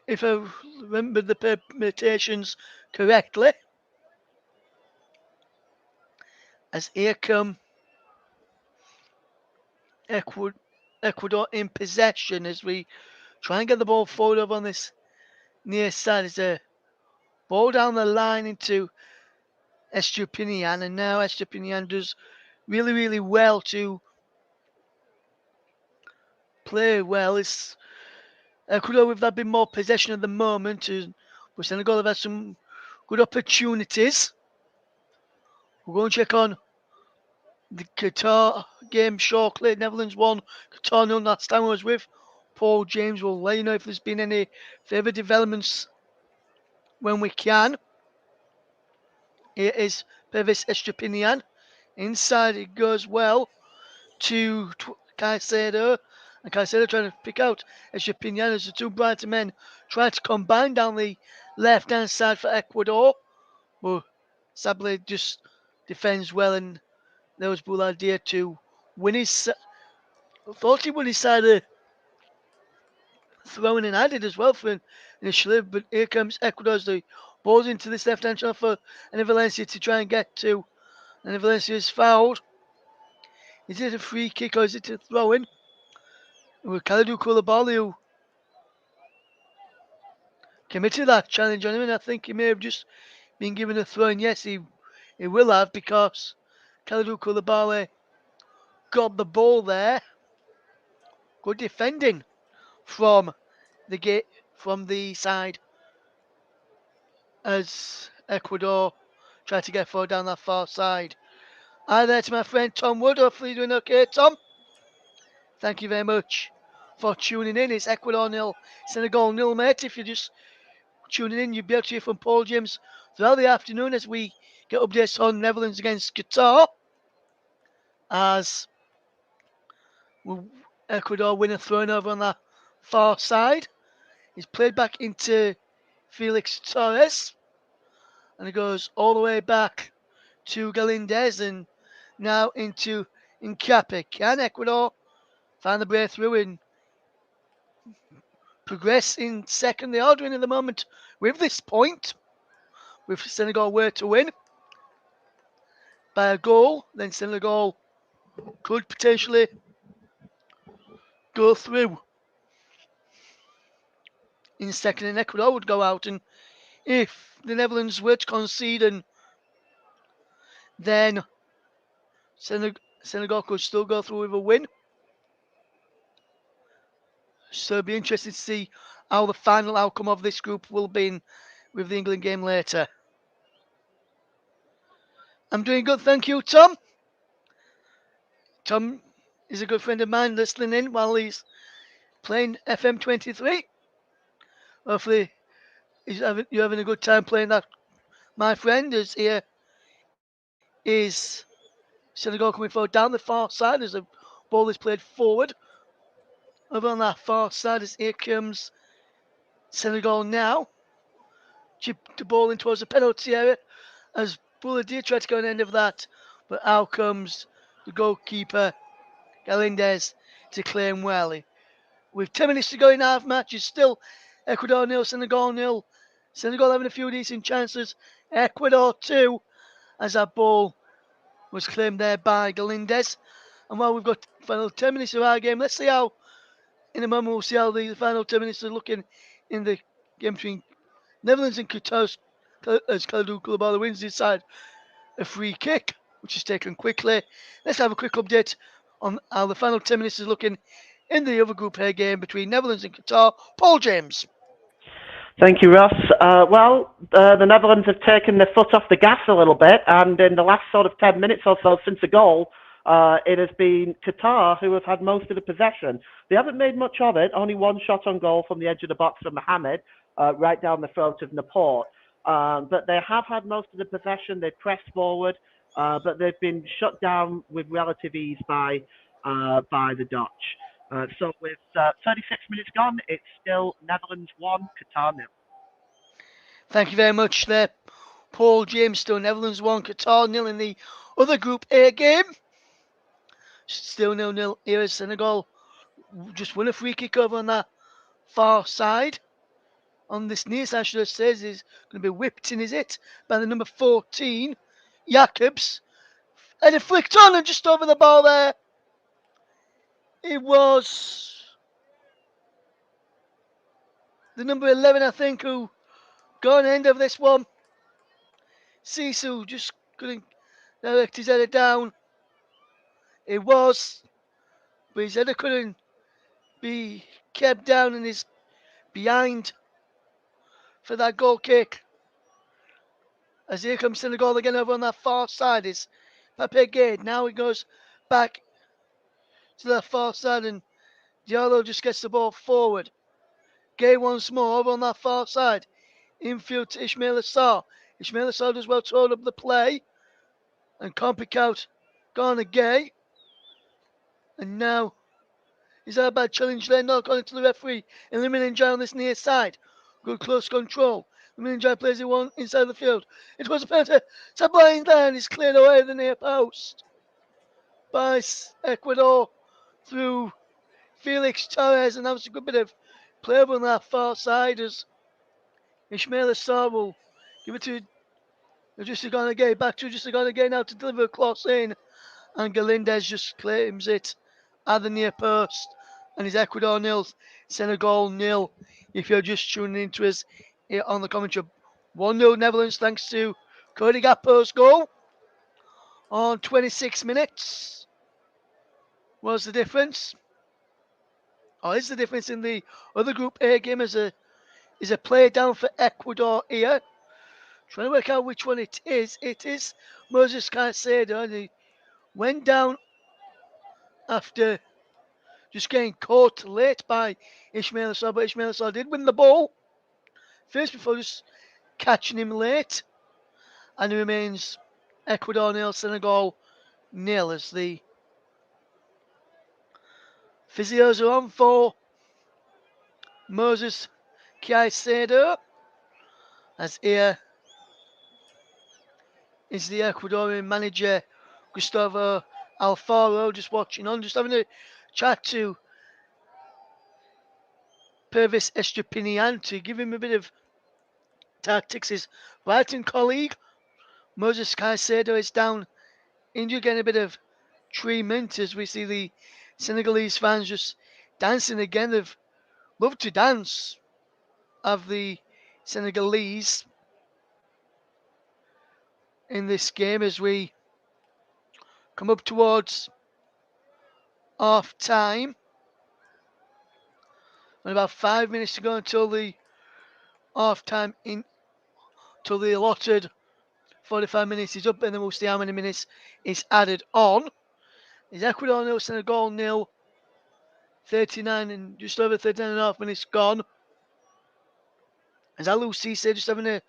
if I remember the permutations correctly. As here come Ecuador in possession as we try and get the ball forward over on this near side. It's a ball down the line into Estupinian, and now Estupinian does really, really well to play well. It's Ecuador with that bit more possession at the moment, but Senegal have had some good opportunities. We'll go and check on the Qatar game shortly. Netherlands won, Qatar none. That's time I was with Paul James. We'll let you know if there's been any further developments when we can. Here is Pervis Estupinian. Inside it goes well to Caicedo. And Caicedo trying to pick out Estupinian as the two brighter men try to combine down the left-hand side for Ecuador. But Sablé just defends well, and there was Bouladia to win his. Thought he won his side of throwing and added as well for initially, but here comes Ecuador as the ball's into this left-hand channel for Valencia to try and get to. And Valencia is fouled. Is it a free kick or is it a throw-in? With Kalidou Koulibaly who committed that challenge on him, and I think he may have just been given a throw-in. Yes, he will have, because Kalidou Koulibaly got the ball there. Good defending from the side as Ecuador try to get forward down that far side. Hi there to my friend Tom Wood. Hopefully you're doing okay, Tom. Thank you very much for tuning in. It's Ecuador 0, Senegal 0, mate. If you're just tuning in, you'll be able to hear from Paul James throughout the afternoon as we get updates on Netherlands against Qatar. As Ecuador win a thrown over on the far side. He's played back into Felix Torres. And it goes all the way back to Galindez and now into Nkape. Can Ecuador find the breakthrough and progress in second? They are doing at the moment with this point. If Senegal were to win by a goal, then Senegal could potentially go through in second, and Ecuador would go out. And if the Netherlands were to concede, and then Senegal could still go through with a win. So it'll be interesting to see how the final outcome of this group will be with the England game later. I'm doing good, thank you, Tom. Tom is a good friend of mine listening in while he's playing FM23. Hopefully you're having a good time playing that, my friend. As here is Senegal coming forward down the far side as the ball is played forward Over on that far side as here comes Senegal now. Chip the ball in towards the penalty area as Bouladir tried to go on the end of that, but out comes the goalkeeper Galindez to claim well. With 10 minutes to go in half match, it's still Ecuador nil, Senegal nil. Senegal having a few decent chances. Ecuador 2, as that ball was claimed there by Galindez. And while we've got final 10 minutes of our game, let's see how, in a moment, we'll see how the final 10 minutes are looking in the game between Netherlands and Qatar as Kalidou Koulibaly wins inside a free kick, which is taken quickly. Let's have a quick update on how the final 10 minutes is looking in the other Group A game between Netherlands and Qatar. Paul James. Thank you, Ross. The Netherlands have taken their foot off the gas a little bit, and in the last sort of 10 minutes or so since the goal, it has been Qatar who have had most of the possession. They haven't made much of it, only one shot on goal from the edge of the box from Mohamed, right down the throat of Laporte. But they have had most of the possession. They've pressed forward, but they've been shut down with relative ease by the Dutch. So with 36 minutes gone, it's still Netherlands 1, Qatar 0. Thank you very much there, Paul James. Still Netherlands 1, Qatar 0 in the other Group A game. Still 0-0 here as Senegal just won a free kick over on that far side. On this near side, should I say, is going to be whipped in, is it? By the number 14, Jacobs. And it flicked on and just over the bar there. It was the number 11, I think, who got on the end of this one. Sisu just couldn't direct his header down. It was, but his header couldn't be kept down and is behind for that goal kick. As here comes Senegal again over on that far side is Pape Gueye. Now he goes back to that far side and Diallo just gets the ball forward. Gueye once more over on that far side. Infield to Ismail Assar. Ismail Assar does well to hold up the play. And can't pick out Garner Gueye. And now is that a bad challenge there? Not according to the referee. And Limon Njai on this near side. Good close control. Limon Njai plays it one inside the field. It was a penalty. It's a blind there and it's cleared away the near post by Ecuador through Felix Torres. And that was a good bit of play over on that far side as Ismail Assar will give it to Just Garner Gueye. Back to Just Garner Gueye now to deliver a cross in. And Galindez just claims it at the near post. And it's Ecuador 0, Senegal 0. If you're just tuning into us here on the commentary, 1-0 Netherlands thanks to Cody Gakpo's goal on 26 minutes. What's the difference? Oh, is the difference in the other Group A game is a play down for Ecuador here. Trying to work out which one it is. It is Moses Caicedo, and he went down after just getting caught late by Ismail Assar, but Ismail Assar did win the ball first before just catching him late. And it remains Ecuador 0, Senegal 0 as the physios are on for Moses Caicedo. As here is the Ecuadorian manager Gustavo Alfaro just watching on, just having a chat to Pervis Estupiñán to give him a bit of tactics. His Brighton colleague Moses Caicedo is down injured, getting a bit of treatment as we see the Senegalese fans just dancing again. They've loved to dance of the Senegalese in this game as we come up towards half time. And about 5 minutes to go until the half time until the allotted 45 minutes is up, and then we'll see how many minutes is added on. Is Ecuador 0, Senegal 0, 39 and just over 39 and a half minutes gone. As Alou Cisse just having a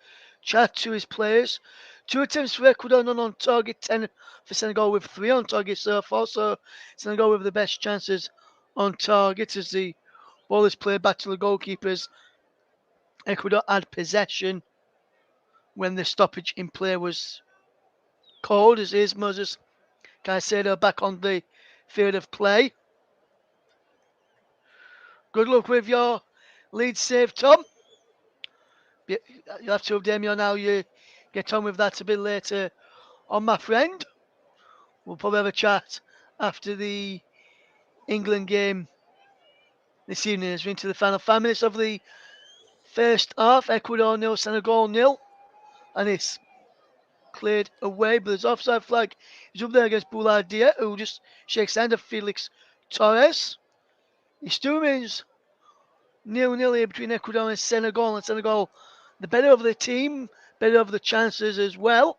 chat to his players. 2 attempts for Ecuador, none on target, 10 for Senegal with 3 on target so far. So Senegal with the best chances on target as the ball is played back to the goalkeepers. Ecuador had possession when the stoppage in play was called, as is Moses Caicedo back on the field of play. Good luck with your lead save, Tom. You'll have to update me on how you get on with that a bit later on, my friend. We'll probably have a chat after the England game this evening as we're into the final 5 minutes of the first half. Ecuador 0, Senegal 0. And it's cleared away, but there's offside flag. He's up there against Bouladia, who just shakes hand of Felix Torres. It still remains 0-0 here between Ecuador and Senegal. And Senegal, the better of the team, better of the chances as well.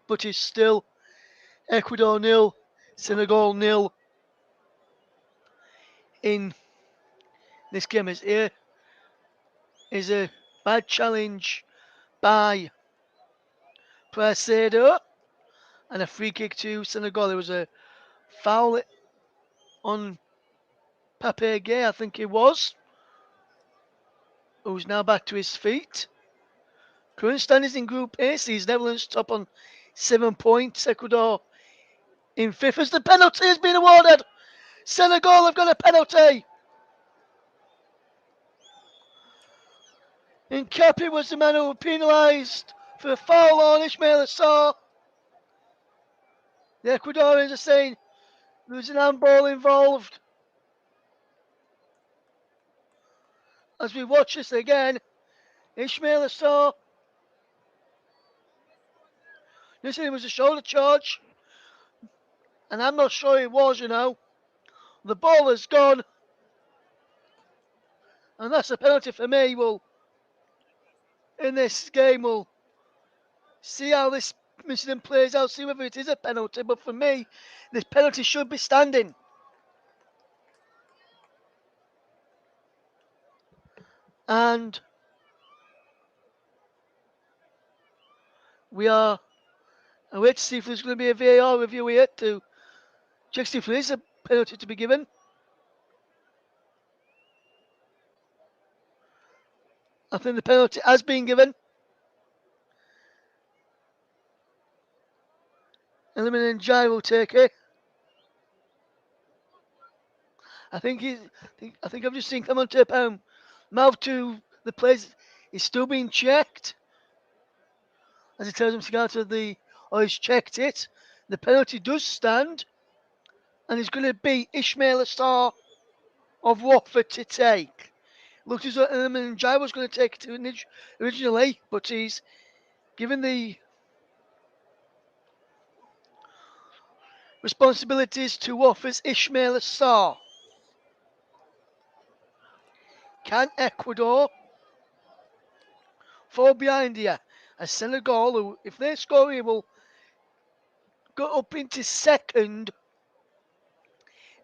But it's still Ecuador 0, Senegal 0 in this game. As here is a bad challenge by Precedo and a free kick to Senegal. There was a foul on Pape Gay, I think it was, who's now back to his feet. Current standings in Group A sees Netherlands top on 7 points. Ecuador in fifth as the penalty has been awarded. Senegal have got a penalty. And Capi was the man who was penalised for a foul on Ismail Assar. The Ecuadorians are saying there was an handball involved. As we watch this again, Ismail Assar. They said it was a shoulder charge. And I'm not sure it was, The ball has gone. And that's a penalty for me. In this game, we'll see how this incident plays out, see whether it is a penalty. But for me, this penalty should be standing. And we are away to see if there's going to be a VAR review here to check if there is a penalty to be given. I think the penalty has been given. Eliminating Jai will take it. I think I've just seen Clement tape mouth to the players. He's still being checked. As he tells him to go to he's checked it. The penalty does stand. And it's going to be Ismail Assar of Watford to take. Looked as though Jai was going to take it originally, but he's given the responsibilities to Watford's Ismail Assar. Can Ecuador fall behind here? As Senegal, who, if they score here, will go up into second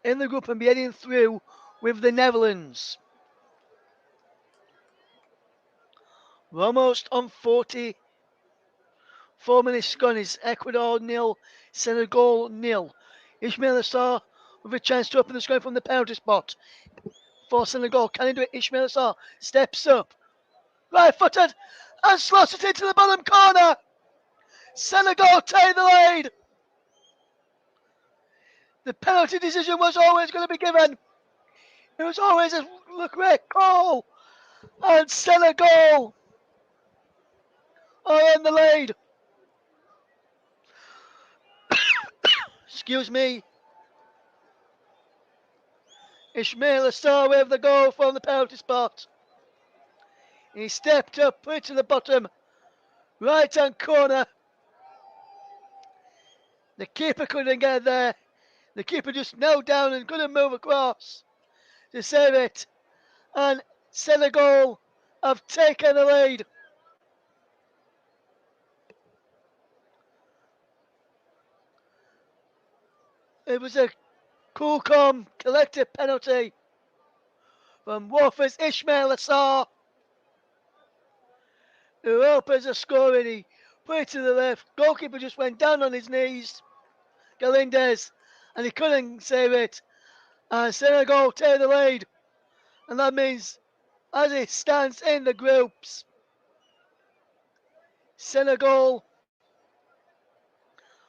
in the group and be heading through with the Netherlands. We're almost on 44 minutes gone. It's Ecuador 0, Senegal 0. Ismail Assar with a chance to open the scoring from the penalty spot for Senegal. Can he do it? Ismail Assar steps up. Right-footed and slots it into the bottom corner. Senegal take the lead. The penalty decision was always going to be given. It was always a great call. And Senegal are in the lead. Excuse me. Ismail Assar with the goal from the penalty spot. He stepped up, put it to the bottom right hand corner. The keeper couldn't get there. The keeper just knelt down and couldn't move across to save it. And Senegal have taken the lead. It was a cool, calm, collective penalty from Watford's Ismail Assar, who opens the scoring. He put it to the left. Goalkeeper just went down on his knees, Galindez, and he couldn't save it. And Senegal take the lead. And that means, as it stands in the groups, Senegal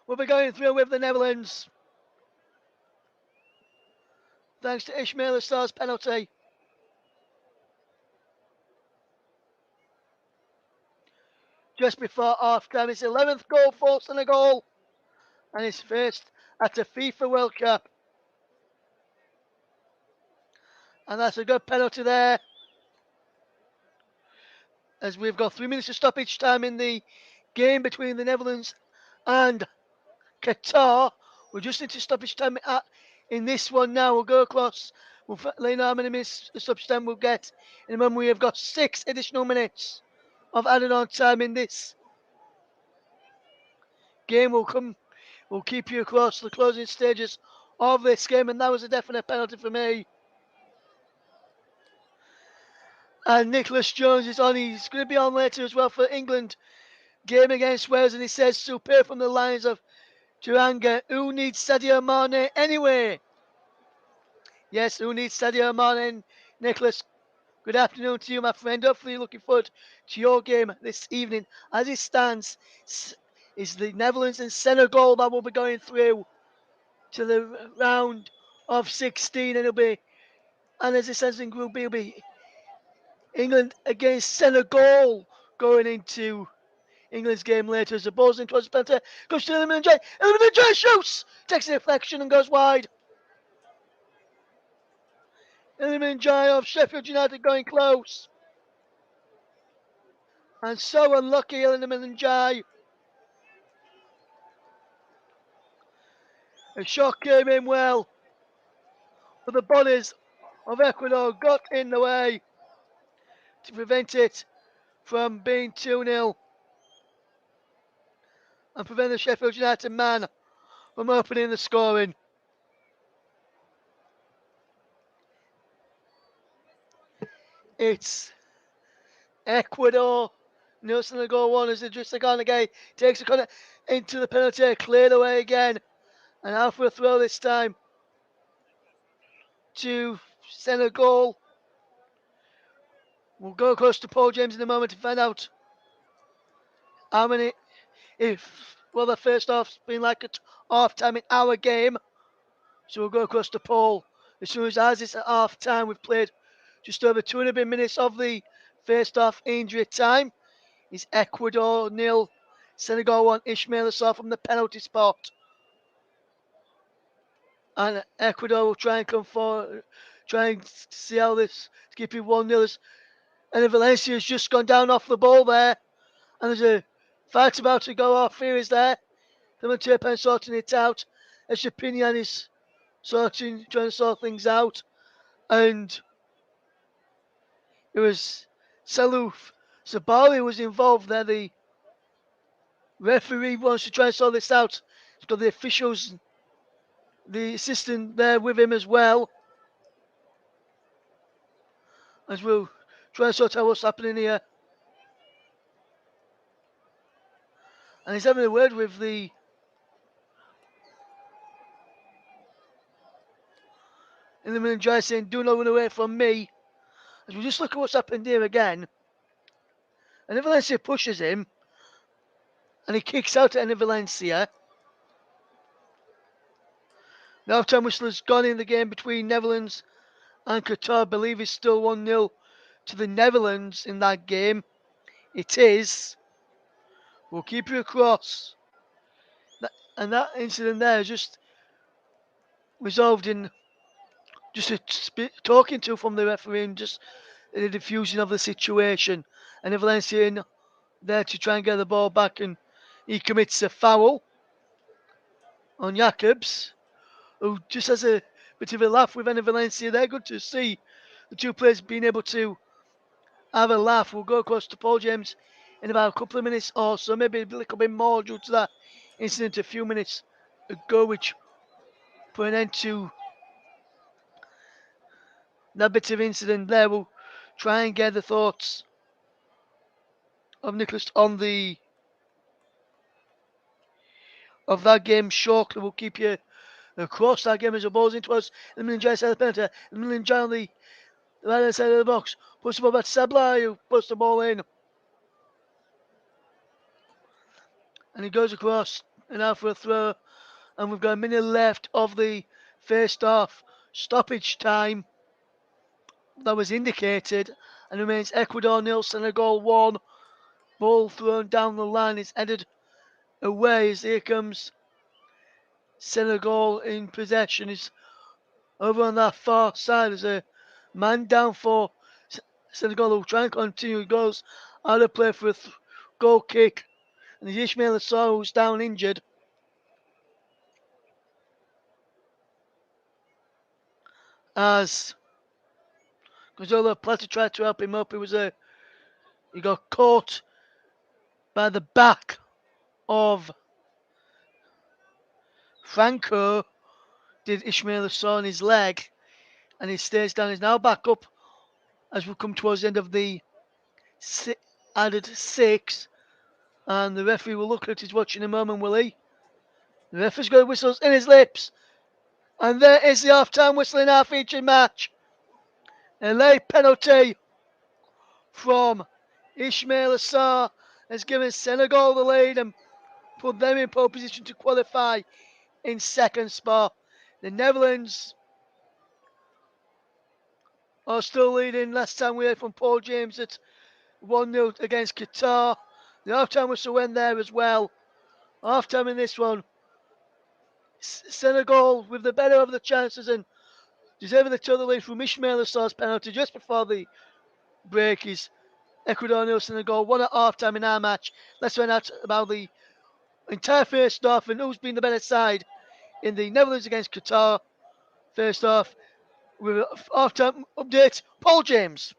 will be going through with the Netherlands, thanks to Ismail Assar's penalty. Just before half time, it's 11th goal for Senegal, and it's first at the FIFA World Cup. And that's a good penalty there, as we've got 3 minutes of stoppage time in the game between the Netherlands and Qatar. We just need to stoppage time in this one now. We'll go across. We'll let you know how many minutes of stoppage time we'll get. In a moment, we have got 6 additional minutes of added on time in this game. We'll keep you across the closing stages of this game, and that was a definite penalty for me. And Nicholas Jones is on. He's going to be on later as well for England game against Wales, and he says superb from the lines of Duranga. Who needs Sadio Mane anyway? Yes, who needs Sadio Mane? Nicholas, good afternoon to you, my friend. Hopefully, you're looking forward to your game this evening. As it stands, is the Netherlands and Senegal that will be going through to the round of 16, and as it stands in Group B, it'll be England against Senegal going into England's game later as the ball's in towards the penalty. Goes to Iliman J. Iliman J shoots! Takes a deflection and goes wide. Iliman J of Sheffield United going close. And so unlucky, Iliman J. A shot came in well, but the bodies of Ecuador got in the way to prevent it from being 2-0 and prevent the Sheffield United man from opening the scoring. It's Ecuador. Nelson the goal one as Idrissa Gana Gueye takes a corner into the penalty, cleared away again. And out for a throw this time to Senegal. We'll go across to Paul James in a moment to find out how many, the first half's been like at half time in our game. So we'll go across to Paul as soon as it's at half time. We've played just over 200 minutes of the first half injury time. It's Ecuador 0, Senegal 1, Ismail Assar from the penalty spot. And Ecuador will try and come forward, try and see how this keep it 1-0. And Valencia's just gone down off the ball there. And there's a fight about to go off. Here is there. Them and Turpin sorting it out. Eshapinian is trying to sort things out. And it was Saluf Sabali was involved there. The referee wants to try and sort this out. He's got the officials, the assistant there with him as well. As we'll try and sort out what's happening here. And he's having a word with the Iliman J saying, do not run away from me. As we just look at what's happened here again. And Valencia pushes him. And he kicks out at Valencia. The half-time whistle has gone in the game between Netherlands and Qatar. I believe it's still 1-0 to the Netherlands in that game. It is. We'll keep you across. And that incident there is just resolved in just a talking to from the referee and just the diffusion of the situation. And Valencia in there to try and get the ball back, and he commits a foul on Jacobs, who just has a bit of a laugh with Valencia there. Good to see the two players being able to have a laugh. We'll go across to Paul James in about a couple of minutes or so, maybe a little bit more due to that incident a few minutes ago, which put an end to that bit of incident there. We'll try and get the thoughts of Nicholas on of that game shortly. We'll keep you Across that game as the ball's into us. The million giant side of the penalty. The million giant on the right hand side of the box. Puts the ball back to Sablai, who puts the ball in. And he goes across and out for a throw. And we've got a minute left of the first half stoppage time that was indicated. And remains Ecuador 0, Senegal 1. Ball thrown down the line. It's headed away as here comes Senegal in possession. Is over on that far side. There's a man down for Senegal who try and continue. He goes out of play for a goal kick. And it's Ishmael Assar who's down injured. As Gonzalo Plata tried to help him up, he got caught by the back of Franco. Did Ishmael Assar on his leg, and he stays down. He's now back up as we come towards the end of the added 6. And the referee will look at his watch in a moment, will he? The referee's got whistles in his lips. And there is the half-time whistle in our featured match. A late penalty from Ishmael Assar has given Senegal the lead and put them in pole position to qualify in second spot. The Netherlands are still leading. Last time we heard from Paul James at 1-0 against Qatar. The half-time whistle went there as well. Half-time in this one. Senegal with the better of the chances and deserving the total lead from Ishmael Assar's penalty just before the break is Ecuador 0, Senegal 1 at half-time in our match. Let's find out about the entire first half and who's been the better side in the Netherlands against Qatar. First half with half-time update. Paul James.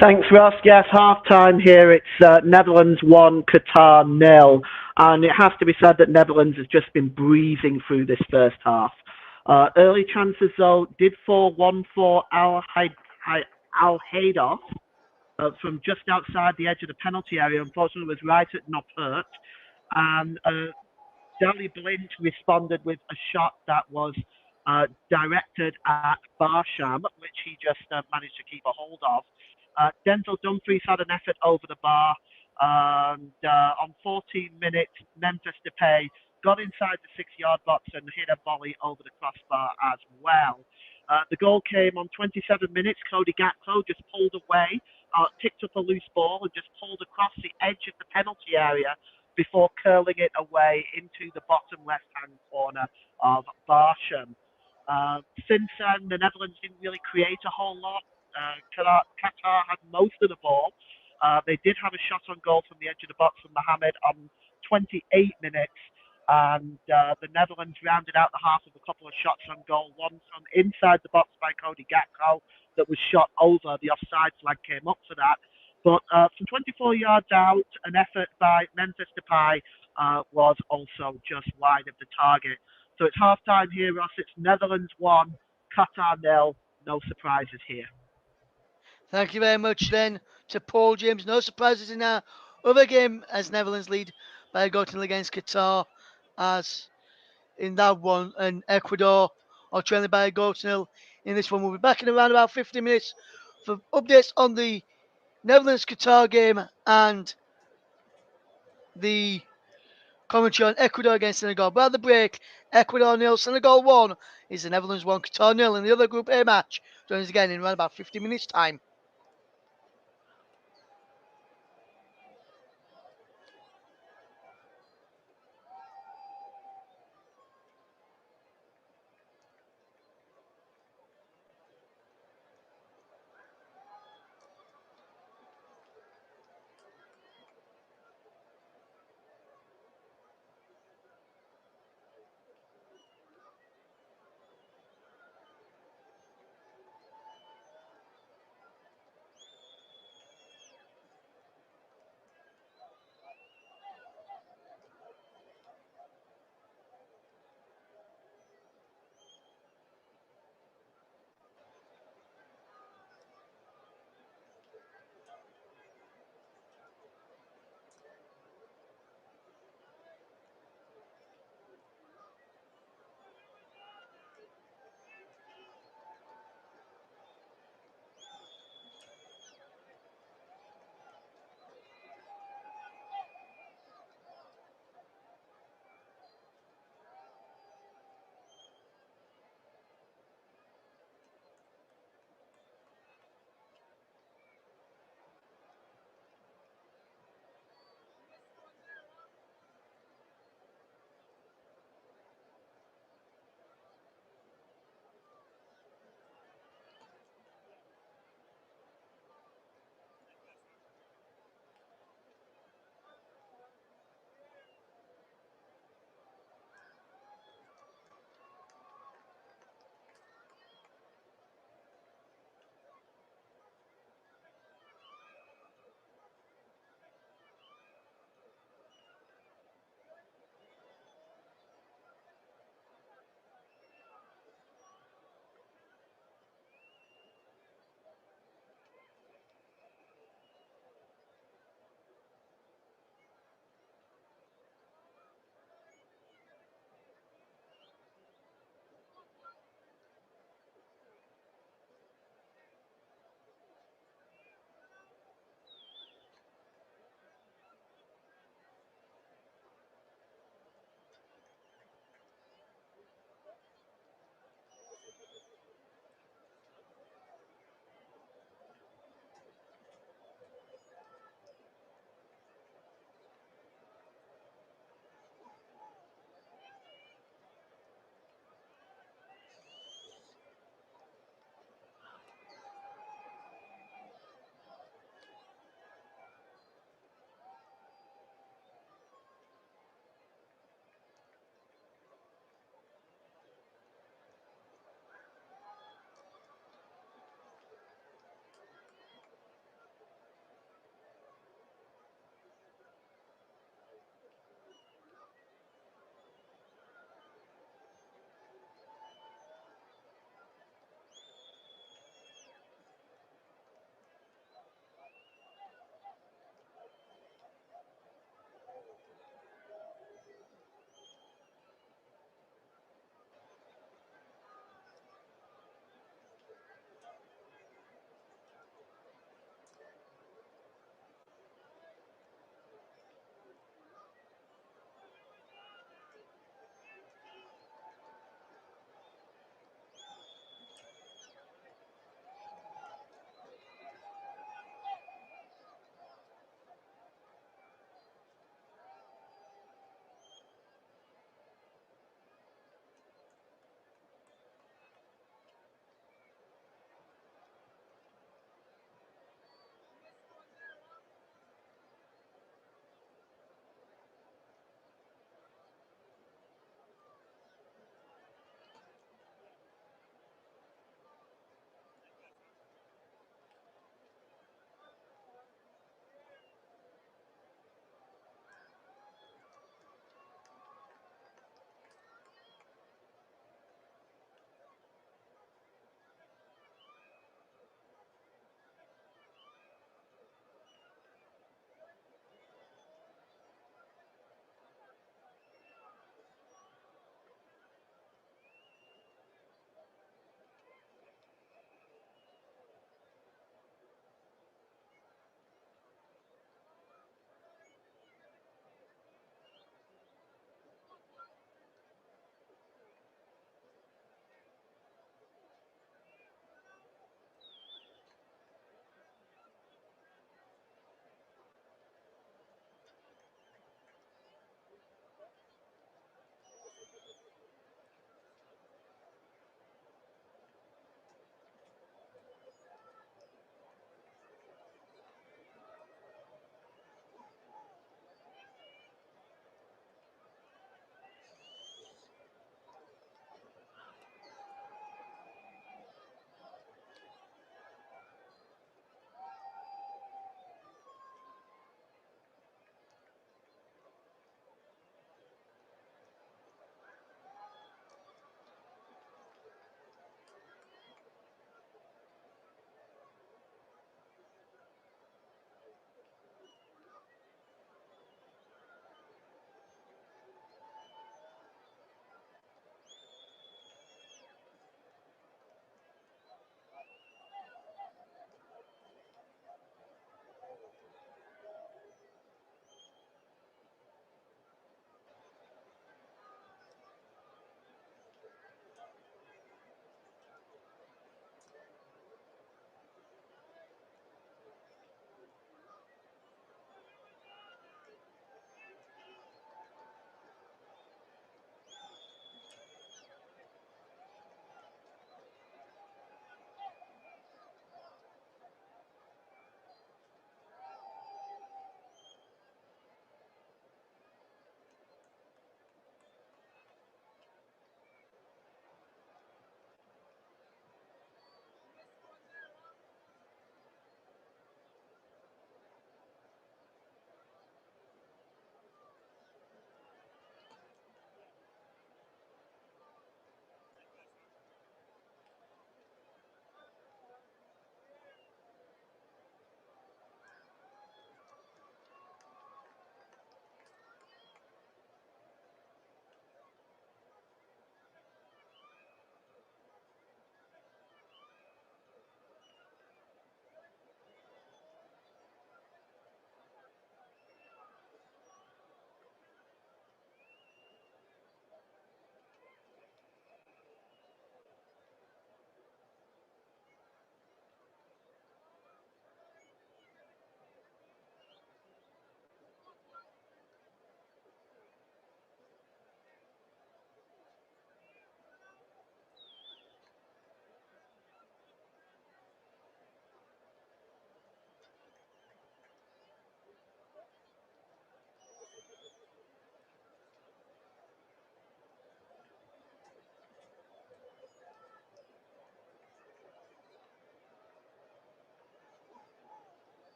Thanks, Ross. Yes, half-time here. It's Netherlands 1, Qatar 0. And it has to be said that Netherlands has just been breezing through this first half. Early chances, though, did fall 1 for Al Haydoff from just outside the edge of the penalty area. Unfortunately, it was right at Noppert. And Dali Blind responded with a shot that was directed at Barsham, which he just managed to keep a hold of. Denzel Dumfries had an effort over the bar, and on 14 minutes, Memphis Depay got inside the 6-yard box and hit a volley over the crossbar as well. The goal came on 27 minutes. Cody Gakpo just pulled away, picked up a loose ball and just pulled across the edge of the penalty area before curling it away into the bottom left-hand corner of Barsham. Since then, the Netherlands didn't really create a whole lot. Qatar had most of the ball. They did have a shot on goal from the edge of the box from Mohamed on 28 minutes. And the Netherlands rounded out the half with a couple of shots on goal. One from inside the box by Cody Gakpo that was shot over. The offside flag came up for that. But from 24 yards out, an effort by Memphis Depay was also just wide of the target. So it's half-time here, Ross. It's Netherlands 1, Qatar 0. No surprises here. Thank you very much then to Paul James. No surprises in our other game as Netherlands lead by a goal to nil against Qatar, as in that one, and Ecuador are trailing by a goal to nil in this one. We'll be back in around about 50 minutes for updates on the Netherlands-Qatar game and the commentary on Ecuador against Senegal. But at the break, Ecuador 0, Senegal 1 is the Netherlands 1, Qatar 0 in the other Group A match. Join us again in around about 50 minutes' time.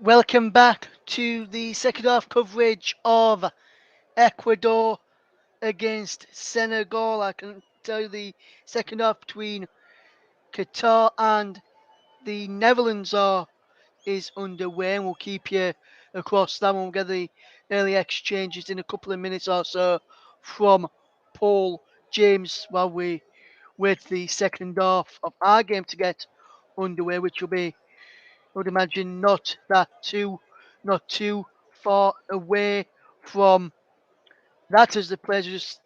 Welcome back to the second half coverage of Ecuador against Senegal. I can tell you the second half between Qatar and the Netherlands is underway, and we'll keep you across that one. We'll get the early exchanges in a couple of minutes or so from Paul James while we wait the second half of our game to get underway, which will be, I would imagine, not too far away from that, as the players just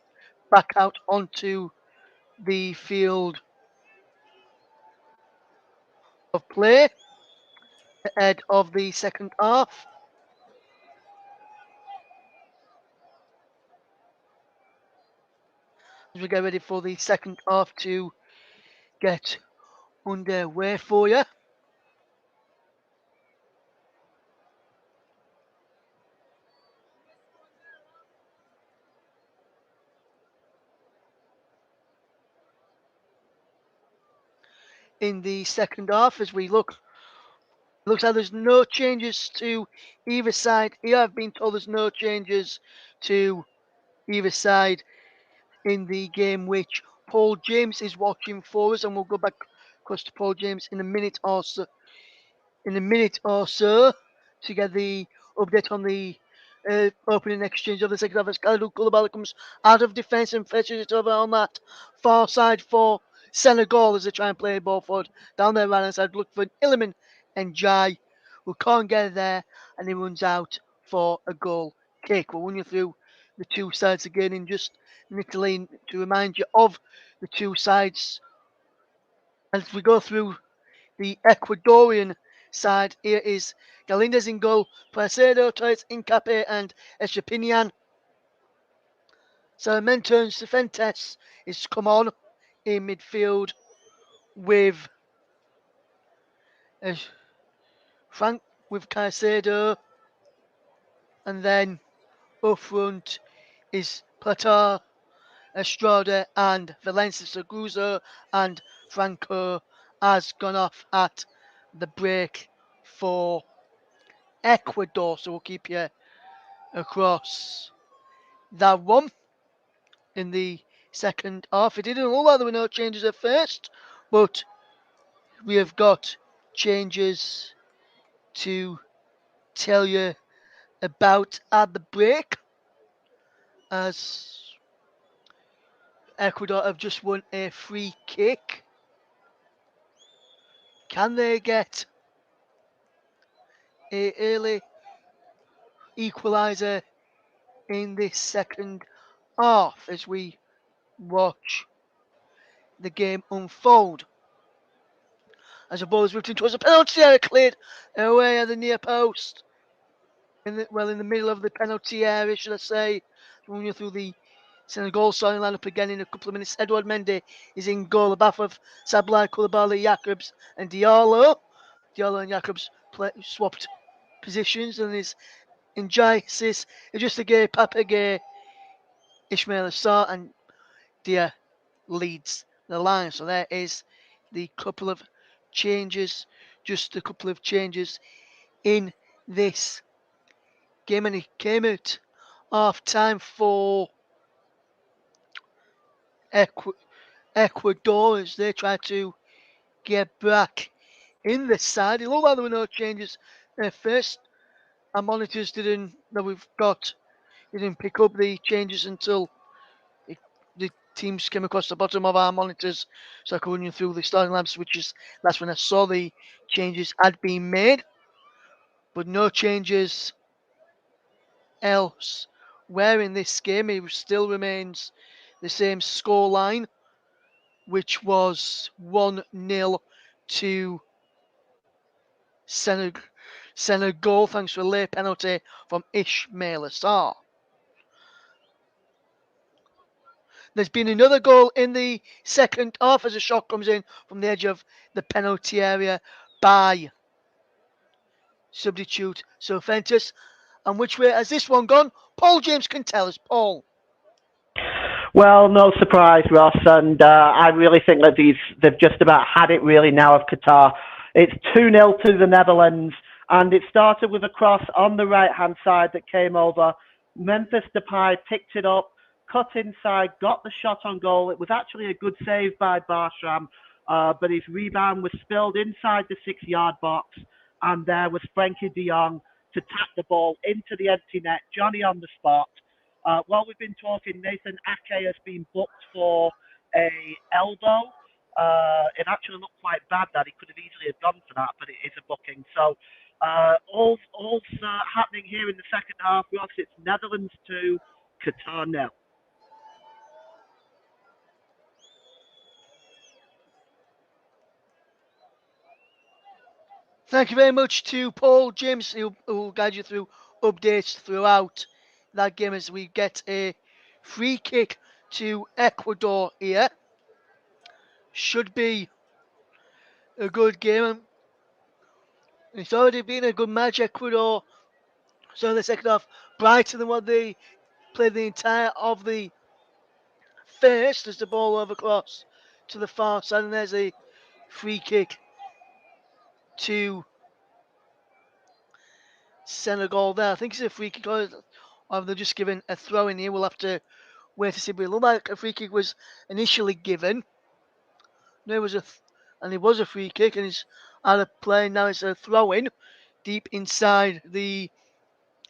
back out onto the field of play ahead of the second half. As we get ready for the second half to get underway for you. In the second half, as we look, looks like there's no changes to either side. Here I've been told there's no changes to either side in the game which Paul James is watching for us, and we'll go back across to Paul James in a minute or so. To get the update on the opening exchange of the second half as Khalidou Koulibaly comes out of defence and fetches it over on that far side for Senegal as they try and play the ball forward down their right hand side. Look for Iliman and Jai, who can't get there, and he runs out for a goal kick. We'll run you through the two sides again in just Italy to remind you of the two sides as we go through the Ecuadorian side. Here is Galindez in goal, Placido, Torres, Incape, and Echepinian. Sarmiento Cifuentes is come on in midfield with Frank with Caicedo, and then up front is Plata, Estrada, and Valencia. Seguzo and Franco has gone off at the break for Ecuador, so we'll keep you across that one in the second half. It didn't look like there were no changes at first, but we have got changes to tell you about at the break, as Ecuador have just won a free kick. Can they get a early equaliser in this second half as we watch the game unfold? As the ball is whipped towards the penalty area, cleared away at the near post. In the middle of the penalty area, should I say. Run you through the Senegal starting lineup again in a couple of minutes. Edouard Mendy is in goal, above of Sablai, Koulibaly, Jacobs, and Diallo. Diallo and Jacobs swapped positions, and is Njai, Idrissa Pape, Ismail Assar, and Dia leads the line. So there is the couple of changes, just a couple of changes in this game, and it came at half time for Ecuador as they try to get back in the side. It looked like there were no changes at first. Our monitors didn't pick up the changes until the teams came across the bottom of our monitors, so I could run you through the starting lineups, that's when I saw the changes had been made, but no changes else. Where in this game it still remains the same score line, which was 1-0 to Senegal, thanks to a late penalty from Ismail Assar. There's been another goal in the second half as a shot comes in from the edge of the penalty area by substitute Cifuentes. And which way has this one gone? Paul James can tell us. Paul. Well, no surprise, Ross, and I really think that they've just about had it really now of Qatar. It's 2-0 to the Netherlands, And it started with a cross on the right-hand side that came over. Memphis Depay picked it up, cut inside, got the shot on goal. It was actually a good save by Bartram, but his rebound was spilled inside the 6-yard box, and there was Frankie de Jong to tap the ball into the empty net. Johnny on the spot. While we've been talking, Nathan Ake has been booked for a elbow. It actually looked quite bad that he could have easily have gone for that, but it is a booking. So all's happening here in the second half. Ross, it's Netherlands 2, Qatar 0. Thank you very much to Paul James, who will guide you through updates throughout that game as we get a free kick to Ecuador here. Should be a good game. It's already been a good match. Ecuador, so in the second half, brighter than what they played the entire of the first as the ball over across to the far side, and there's a free kick to Senegal there. I think it's a free kick, or have they just given a throw in here? We'll have to wait to see. But it looked like a free kick was initially given. There was and it was a free kick, and it's out of play. Now it's a throw in deep inside the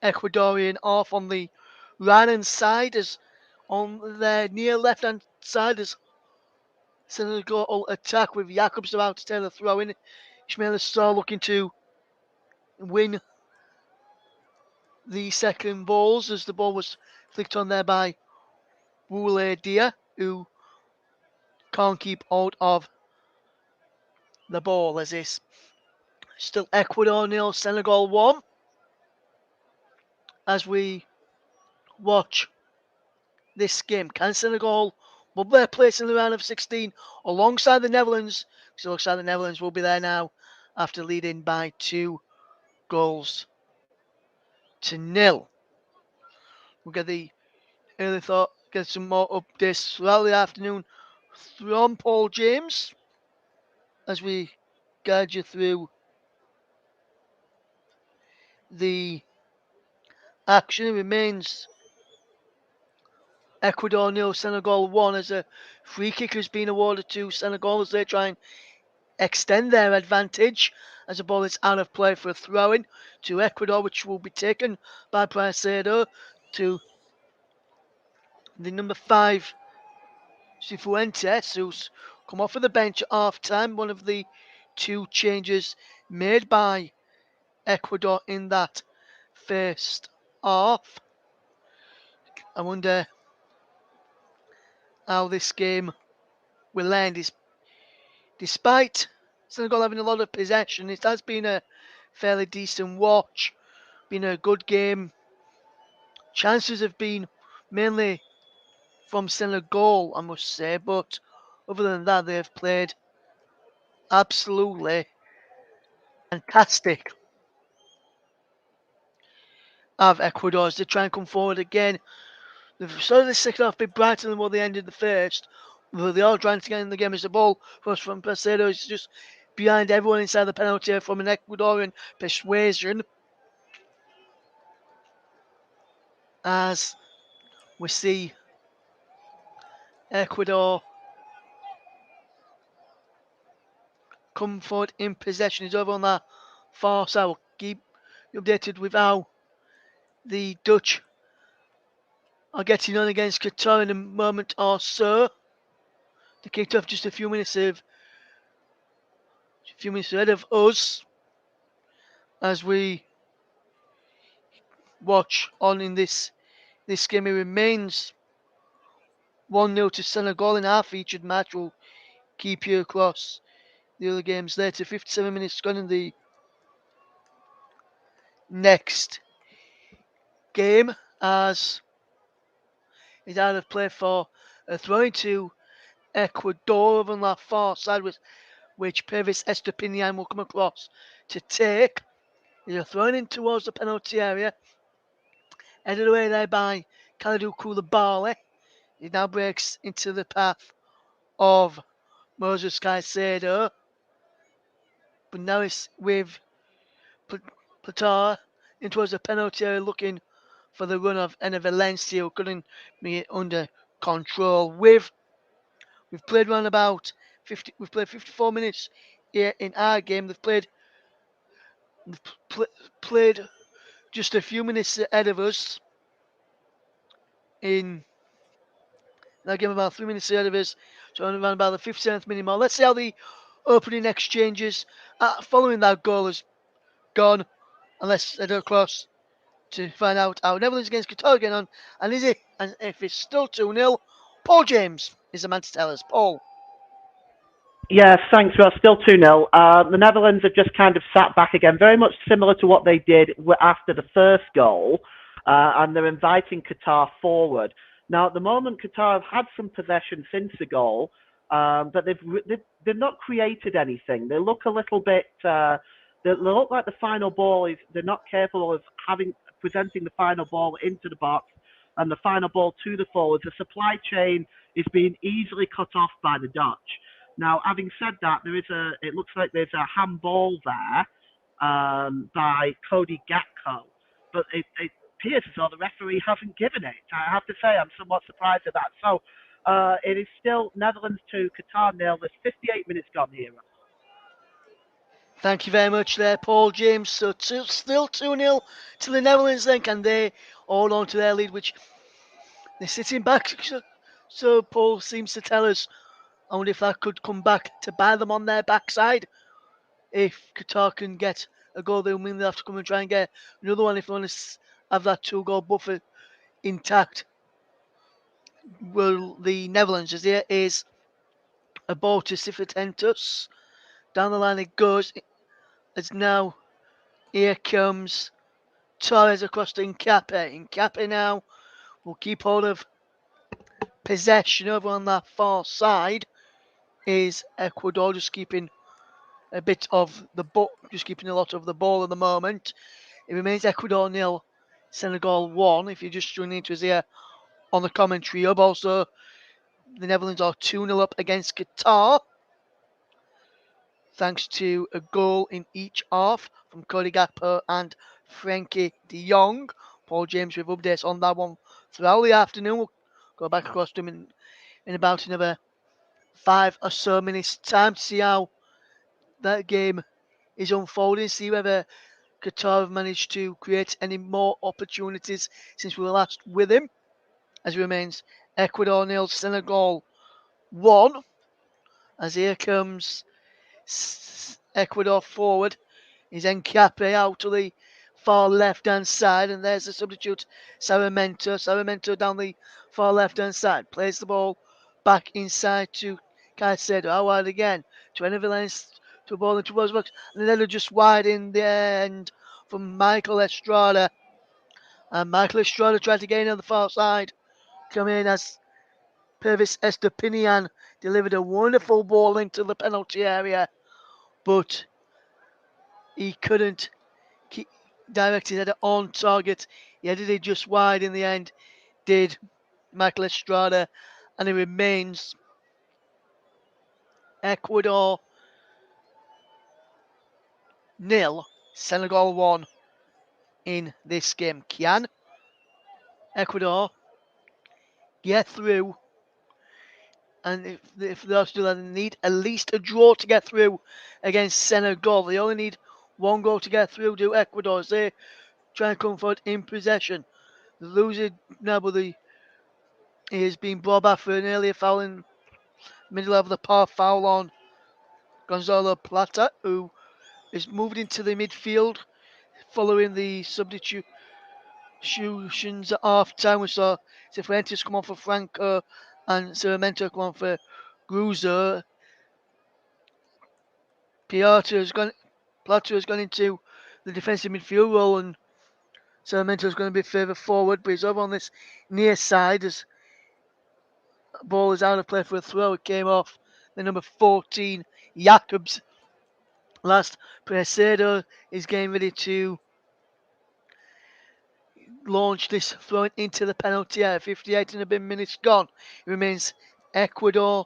Ecuadorian off on the right hand side, as on their near left hand side as Senegal attack with Jacobs about to take the throw in. Ismail Assar looking to win the second balls as the ball was flicked on there by Wule Dia, who can't keep hold of the ball as it's still Ecuador 0, Senegal 1 as we watch this game. Can Senegal will their place in the round of 16 alongside the Netherlands? Because it looks like the Netherlands will be there now after leading by 2-0. We'll get the early thought, get some more updates throughout the afternoon from Paul James as we guide you through the action. It remains Ecuador 0, Senegal 1 as a free kick has been awarded to Senegal as they try and extend their advantage as the ball is out of play for a throw-in to Ecuador, which will be taken by Praicedo to the number 5 Cifuentes, who's come off of the bench at half-time. One of the two changes made by Ecuador in that first half. I wonder how this game will end. Despite Senegal having a lot of possession, it has been a fairly decent watch, been a good game. Chances have been mainly from Senegal, I must say, but other than that, they've played absolutely fantastic of Ecuador as they try and come forward again. They've started the second half a bit brighter than what they ended the first, but they are trying to get in the game as the ball from Praicedo is just behind everyone inside the penalty area from an Ecuadorian persuasion. As we see Ecuador come forward in possession. Is over on that far side. We'll keep you updated with how the Dutch are getting on against Qatar in a moment or so. They kicked off just a few minutes ahead of us as we watch on in this game. It remains 1-0 to Senegal in our featured match. We'll keep you across the other games there to 57 minutes gone in the next game as it's out of play for a throw to Ecuador over on that far side, which Pervis Estepinian will come across to take. He's thrown in towards the penalty area, headed away there by Kalidou Koulibaly. He now breaks into the path of Moses Caicedo, but now it's with Qatar into a penalty area looking for the run of Enna Valencia, who couldn't be under control. We've played around about 50. We've played 54 minutes here in our game. They've played just a few minutes ahead of us in that game, about 3 minutes ahead of us. So around about the 57th minute mark. Let's see how the opening exchanges following that goal has gone. And let's head across to find out how Netherlands against Qatar getting on. And is it? And if it's still 2-0, Paul James is the man to tell us. Paul. Yes, thanks, Ross. Still 2-0. The Netherlands have just kind of sat back again, very much similar to what they did after the first goal, and they're inviting Qatar forward. Now, at the moment, Qatar have had some possession since the goal, but they've not created anything. They look a little bit. They look like the final ball is. They're not careful of presenting the final ball into the box and the final ball to the forwards. The supply chain is being easily cut off by the Dutch. Now, having said that, it looks like there's a handball there by Cody Gakpo, but it appears as though the referee hasn't given it. I have to say, I'm somewhat surprised at that. So it is still Netherlands 2, Qatar 0. There's 58 minutes gone here. Thank you very much there, Paul James. So still 2-0 to the Netherlands then. Can they hold on to their lead, which they're sitting back? So Paul seems to tell us. I wonder if that could come back to bite them on their backside. If Qatar can get a goal, they'll mean they'll have to come and try and get another one if they want to have that 2-goal buffer intact. Well, the Netherlands, as there is a ball to Sifatentus. Down the line it goes. As now, here comes Torres across to Nkape. Nkape now will keep hold of possession over on that far side. Is Ecuador just keeping a bit of the just keeping a lot of the ball at the moment. It remains Ecuador 0, Senegal 1. If you're just tuning into us here on the commentary hub, also the Netherlands are 2-0 up against Qatar, thanks to a goal in each half from Cody Gakpo and Frankie de Jong. Paul James with updates on that one throughout the afternoon. We'll go back across to him in about another 5 or so minutes time to see how that game is unfolding, see whether Qatar have managed to create any more opportunities since we were last with him, as it remains Ecuador 0, Senegal 1. As here comes Ecuador forward, is Nkape out to the far left-hand side, and there's the substitute Sarmiento. Sarmiento down the far left-hand side, plays the ball back inside to Caicedo. Out wide again to Enna to a ball into Rosebox, and then just wide in the end from Michael Estrada. And Michael Estrada tried to get in on the far side. Come in as Pervis Estepinian delivered a wonderful ball into the penalty area, but he couldn't direct his header on target. He headed it just wide in the end, did Michael Estrada, and it remains Ecuador 0, Senegal 1 in this game. Can Ecuador get through? And if they are still, they need at least a draw to get through against Senegal. They only need one goal to get through to Ecuador as they try and come forward in possession. The loser now, but he is being brought back for an earlier foul in middle of the park, foul on Gonzalo Plata, who is moved into the midfield following the substitutions at half time. We saw Cifuentes come on for Franco and Sarmiento come on for Gruzo. Plata has gone into the defensive midfield role, and Sarmiento is going to be further forward, but he's over on this near side as ball is out of play for a throw. It came off the number 14, Jacobs. Last, Presedo is getting ready to launch this throw into the penalty area. 58 and a bit minutes gone. It remains Ecuador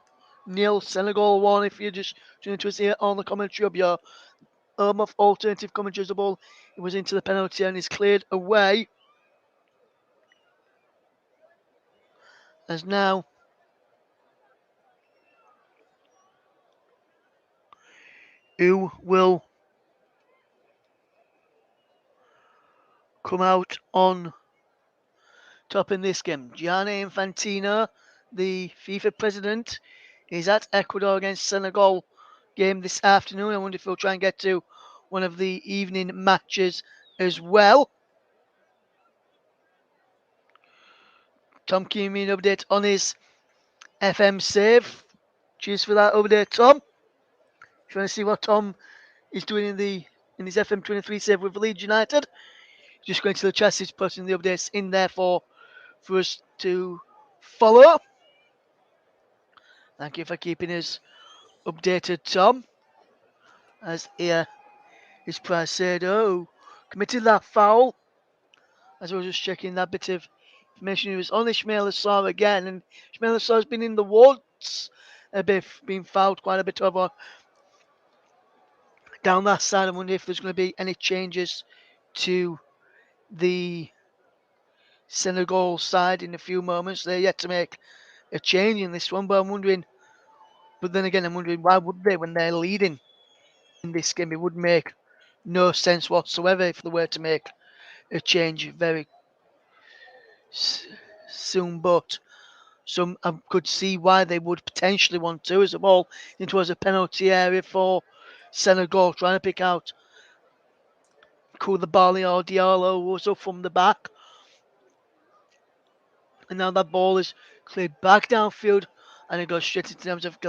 0, Senegal 1. If you're just tuning to us here on the commentary of your of alternative commentaries, the ball It was into the penalty and is cleared away. As now who will come out on top in this game? Gianni Infantino, the FIFA president, is at Ecuador against Senegal game this afternoon. I wonder if he'll try and get to one of the evening matches as well. Tom giving me an update on his FM save. Cheers for that update, Tom. If you want to see what Tom is doing in his FM23 save with Leeds United, just going to the chat, he's putting the updates in there for us to follow. Thank you for keeping us updated, Tom. As here is Pracedo committed that foul. As I was just checking that bit of information, it was on Ismail Assar again, and Ismail Assar has been in the woods a bit, being fouled quite a bit over down that side. I wonder if there's going to be any changes to the Senegal side in a few moments. They're yet to make a change in this one, but I'm wondering. But then again, I'm wondering why would they when they're leading in this game? It would make no sense whatsoever if they were to make a change very soon. But some I could see why they would potentially want to, as the ball into a penalty area for Senegal, trying to pick out Koulibaly or Diallo was up from the back. And now that ball is cleared back downfield and it goes straight into the arms of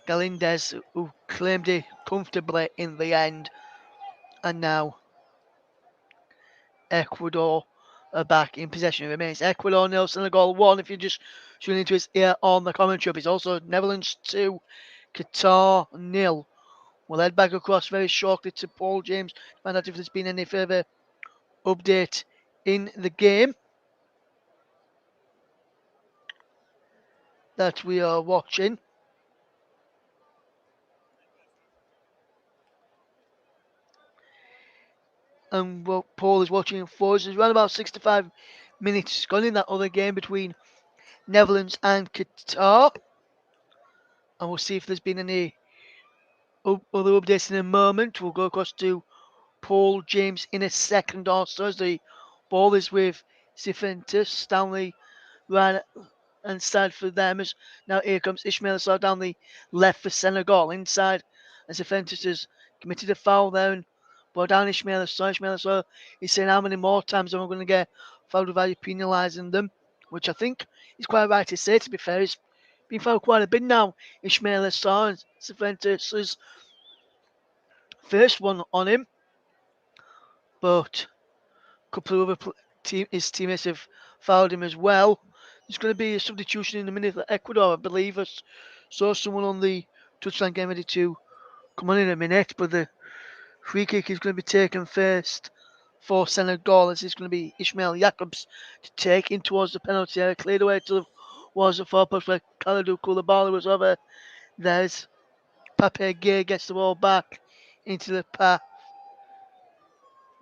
Galindez, who claimed it comfortably in the end. And now Ecuador are back in possession. It remains Ecuador 0, Senegal 1. If you're just tuning into his ear on the commentary, it's also Netherlands 2, Qatar 0. We'll head back across very shortly to Paul James to find out if there's been any further update in the game that we are watching. And what Paul is watching for us is around about 65 minutes gone in that other game between Netherlands and Qatar. And we'll see if there's been any other updates in a moment. We'll go across to Paul James in a second or so as the ball is with Cifuentes. Stanley right and side for them. As now here comes Ismail Assar down the left for Senegal. Inside as Cifuentes has committed a foul there and ball down Ismail Assar. Ismail Assar is saying how many more times am I going to get fouled without you penalising them, which I think is quite right to say, to be fair. He's been fouled quite a bit now, Ismail Assar, and Cifuentes' first one on him. But a couple of other his teammates have fouled him as well. There's going to be a substitution in a minute for Ecuador, I believe. I saw someone on the touchline getting ready to come on in a minute, but the free kick is going to be taken first for Senegal, as it's going to be Ismail Jacobs to take in towards the penalty area, cleared away towards the far post where Kalidou Koulibaly was over. There's Pape Gueye gets the ball back into the path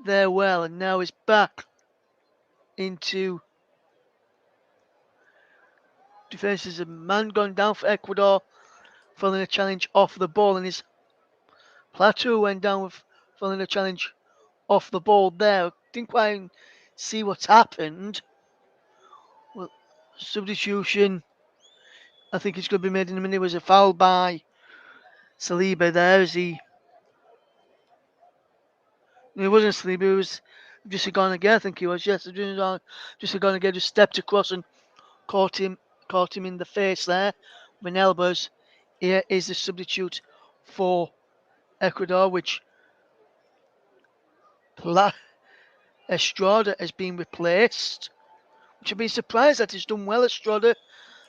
there well, and now is back into defence. There's a man gone down for Ecuador following a challenge off the ball, and his Plateau went down with following a challenge off the ball there. Didn't quite see what's happened. Well, substitution, I think it's going to be made in a minute. It was a foul by Saliba there as he. It wasn't Saliba, it was just a gone again, I think he was. Yes, just a gone again, just stepped across and caught him in the face there with elbows. Here is the substitute for Ecuador, which Estrada has been replaced, which I've been surprised that he's done well, Estrada,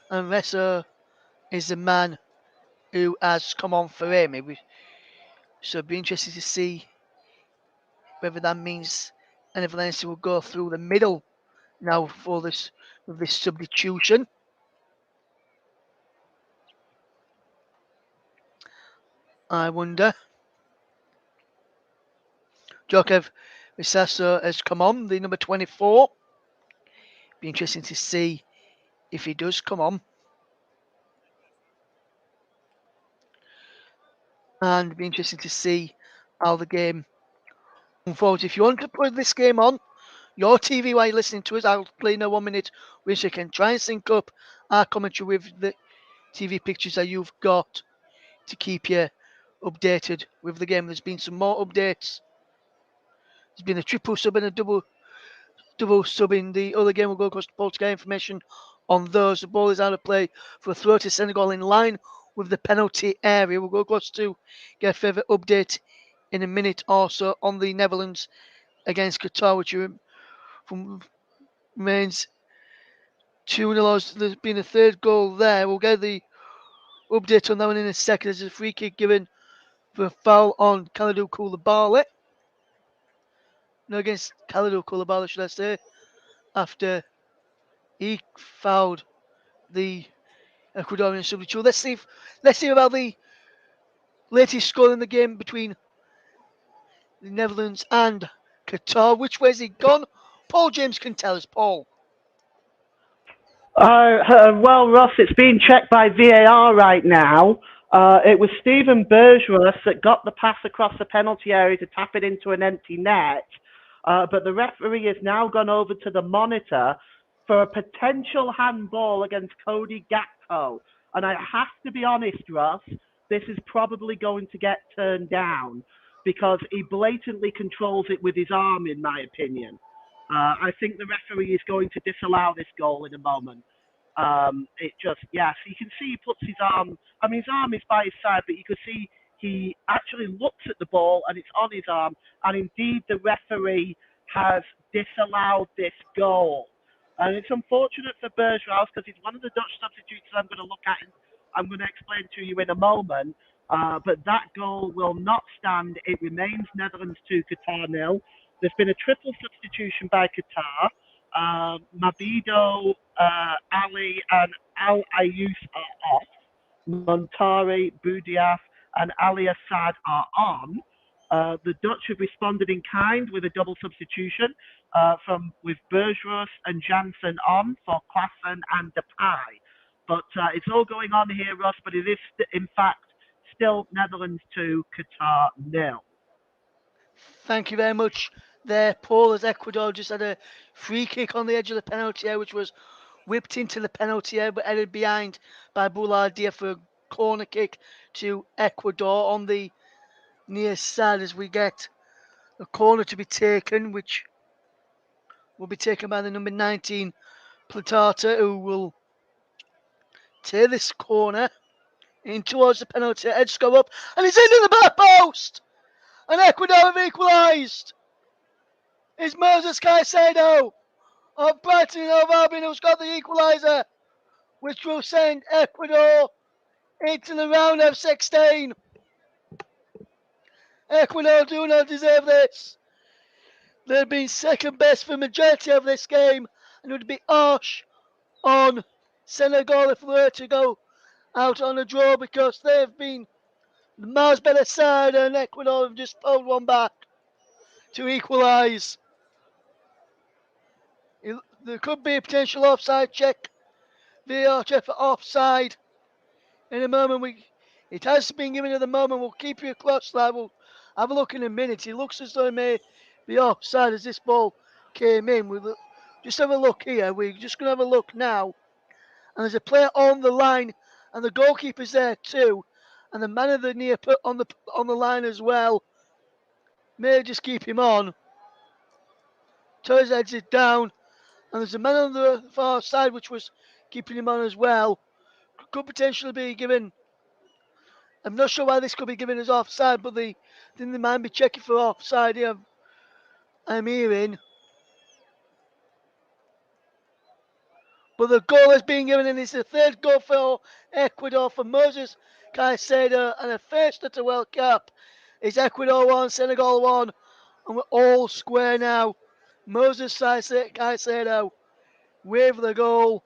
and Ressa is the man who has come on for him. So it'd be interesting to see whether that means any Valencia will go through the middle now for this with this substitution. I wonder. Jokev Misaso has come on, the number 24. Be interesting to see if he does come on. And be interesting to see how the game unfolds. If you want to put this game on your TV while you're listening to us, I'll play in a 1 minute, which you can try and sync up our commentary with the TV pictures that you've got to keep you updated with the game. There's been some more updates. There's been a triple sub and a double sub in the other game. We'll go across the ball to get information on those. The ball is out of play for a throw to Senegal in line with the penalty area. We'll go across to get a further update in a minute or so on the Netherlands against Qatar, which remains 2-0. There's been a third goal there. We'll get the update on that one in a second. There's a free kick given for a foul on Kalidou Koulibaly. No, against Kalidou Koulibaly, should I say, after he fouled the Ecuadorian substitute. Let's see about the latest score in the game between the Netherlands and Qatar. Which way has it gone? Paul James can tell us. Paul. Well, Ross, it's being checked by VAR right now. It was Steven Bergeron that got the pass across the penalty area to tap it into an empty net. But the referee has now gone over to the monitor for a potential handball against Cody Gakpo. And I have to be honest, Ross, this is probably going to get turned down because he blatantly controls it with his arm, in my opinion. I think the referee is going to disallow this goal in a moment. So you can see he puts his arm, his arm is by his side, but you can see he actually looks at the ball and it's on his arm. And indeed, the referee has disallowed this goal. And it's unfortunate for Bergeron because he's one of the Dutch substitutes I'm going to look at and I'm going to explain to you in a moment. But that goal will not stand. It remains Netherlands 2, Qatar 0. There's been a triple substitution by Qatar. Mabido, Ali, and Al Ayous are off. Montari, Boudiaf, and Ali Assad are on. The Dutch have responded in kind with a double substitution with Bergeron and Janssen on for Klaassen and Depay. But it's all going on here, Ross, but it is, in fact, still Netherlands 2, Qatar 0. Thank you very much there, Paul, as Ecuador just had a free kick on the edge of the penalty area, which was whipped into the penalty area but headed behind by Boulardia for a corner kick to Ecuador on the near side as we get a corner to be taken, which will be taken by the number 19, Platata, who will take this corner in towards the penalty. Edge go up, and he's into the back post! And Ecuador have equalised! It's Moses Caicedo of Brighton and Hove Albion who's got the equaliser, which will send Ecuador into the round of 16. Ecuador do not deserve this. They've been second best for the majority of this game, and it would be harsh on Senegal if they were to go out on a draw because they've been the miles better side, and Ecuador have just pulled one back to equalise. There could be a potential offside check. VAR check for offside. In a moment, it has been given at the moment. We'll keep you close, lad. We'll have a look in a minute. It looks as though it may be offside as this ball came in. We'll just have a look here. We're just going to have a look now. And there's a player on the line, and the goalkeeper's there too. And the man of the near put on the line as well. May just keep him on. Turns heads it down. And there's a man on the far side which was keeping him on as well. Could potentially be given. I'm not sure why this could be given as offside, but they might be checking for offside here. I'm hearing. But the goal is being given, and it's the third goal for Ecuador for Moses Caicedo, and a first at the World Cup. It's Ecuador 1, Senegal 1, and we're all square now. Moses Caicedo with the goal,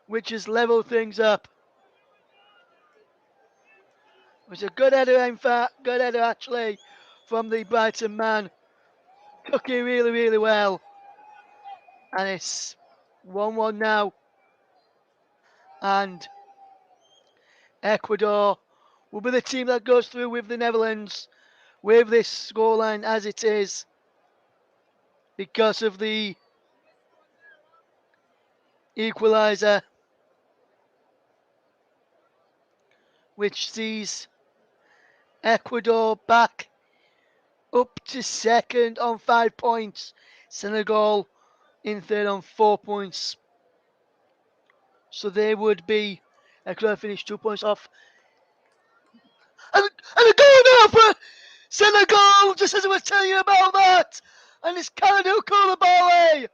which has leveled things up. It was a good header, in fact, good header actually, from the Brighton man. Took it really, really well. And it's 1-1 now. And Ecuador will be the team that goes through with the Netherlands with this scoreline as it is because of the equaliser, which sees Ecuador back up to second on 5 points. Senegal in third on 4 points. So they would be Ecuador finished 2 points off. And a goal now for Senegal, just as I was telling you about that. And it's Kalidou Koulibaly,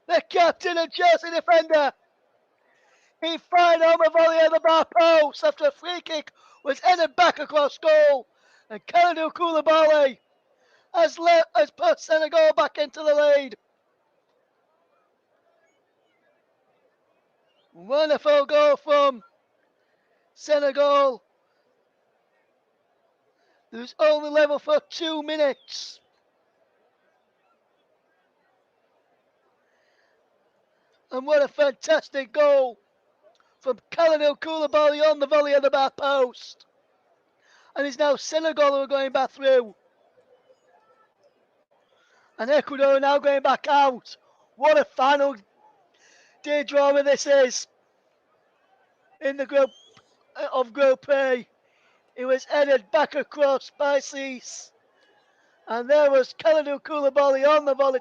the captain and Chelsea defender. He fired home a volley at the bar post after a free kick was headed back across goal. And Kalidou Koulibaly has put Senegal back into the lead. Wonderful goal from Senegal. It was only level for 2 minutes. And what a fantastic goal from Kalidou Koulibaly on the volley at the back post. And it's now Senegal who are going back through. And Ecuador are now going back out. What a final day drama this is in the group of Group A. It was headed back across by Cease. And there was Kalidou Koulibaly on the volley,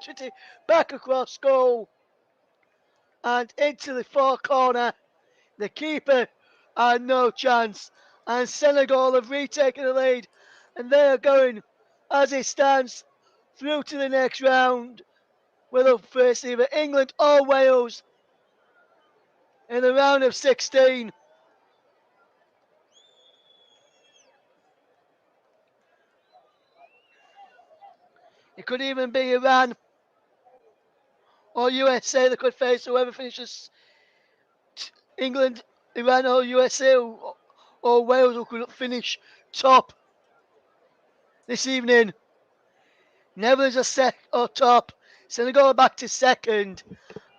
back across goal. And into the far corner. The keeper had no chance. And Senegal have retaken the lead. And they are going, as it stands, through to the next round. Where they'll face either England or Wales in the round of 16. It could even be Iran or USA that could face whoever finishes England, Iran or USA or Wales who could finish top this evening. Netherlands are set or top. Senegal are back to second.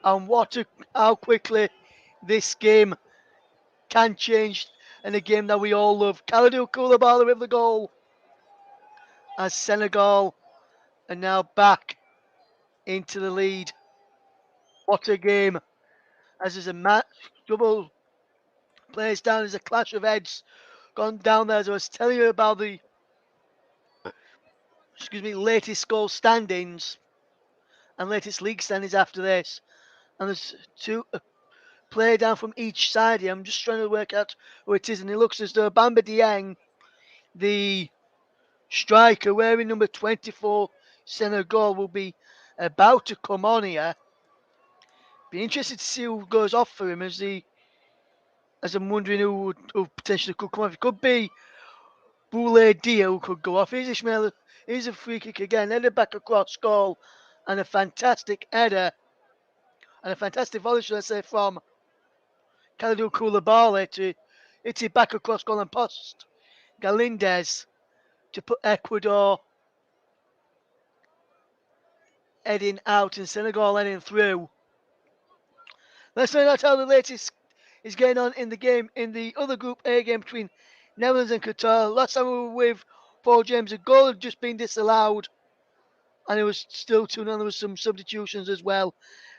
And how quickly this game can change in a game that we all love. Kalidou Koulibaly with the goal as Senegal are now back into the lead. What a game. As there's a match, double plays down, there's a clash of heads gone down there. As I was telling you about the latest goal standings and latest league standings after this. And there's two play down from each side here. I'm just trying to work out who it is, and it looks as though Bamba Dieng, the striker wearing number 24, Senegal, will be about to come on here. Be interested to see who goes off for him as I'm wondering who potentially could come off. It could be Boule Dia who could go off. Here's Ishmael. Here's a free kick again, headed back across goal, and a fantastic header and a fantastic volley, should I say, from Kalidou Koulibaly to hit it back across goal and post Galindez to put Ecuador heading out and Senegal heading through. Let's find out how the latest is going on in the game in the other Group A game between Netherlands and Qatar. Last time we were with Paul James, a goal had just been disallowed, and it was still 2-0. There was some substitutions as well.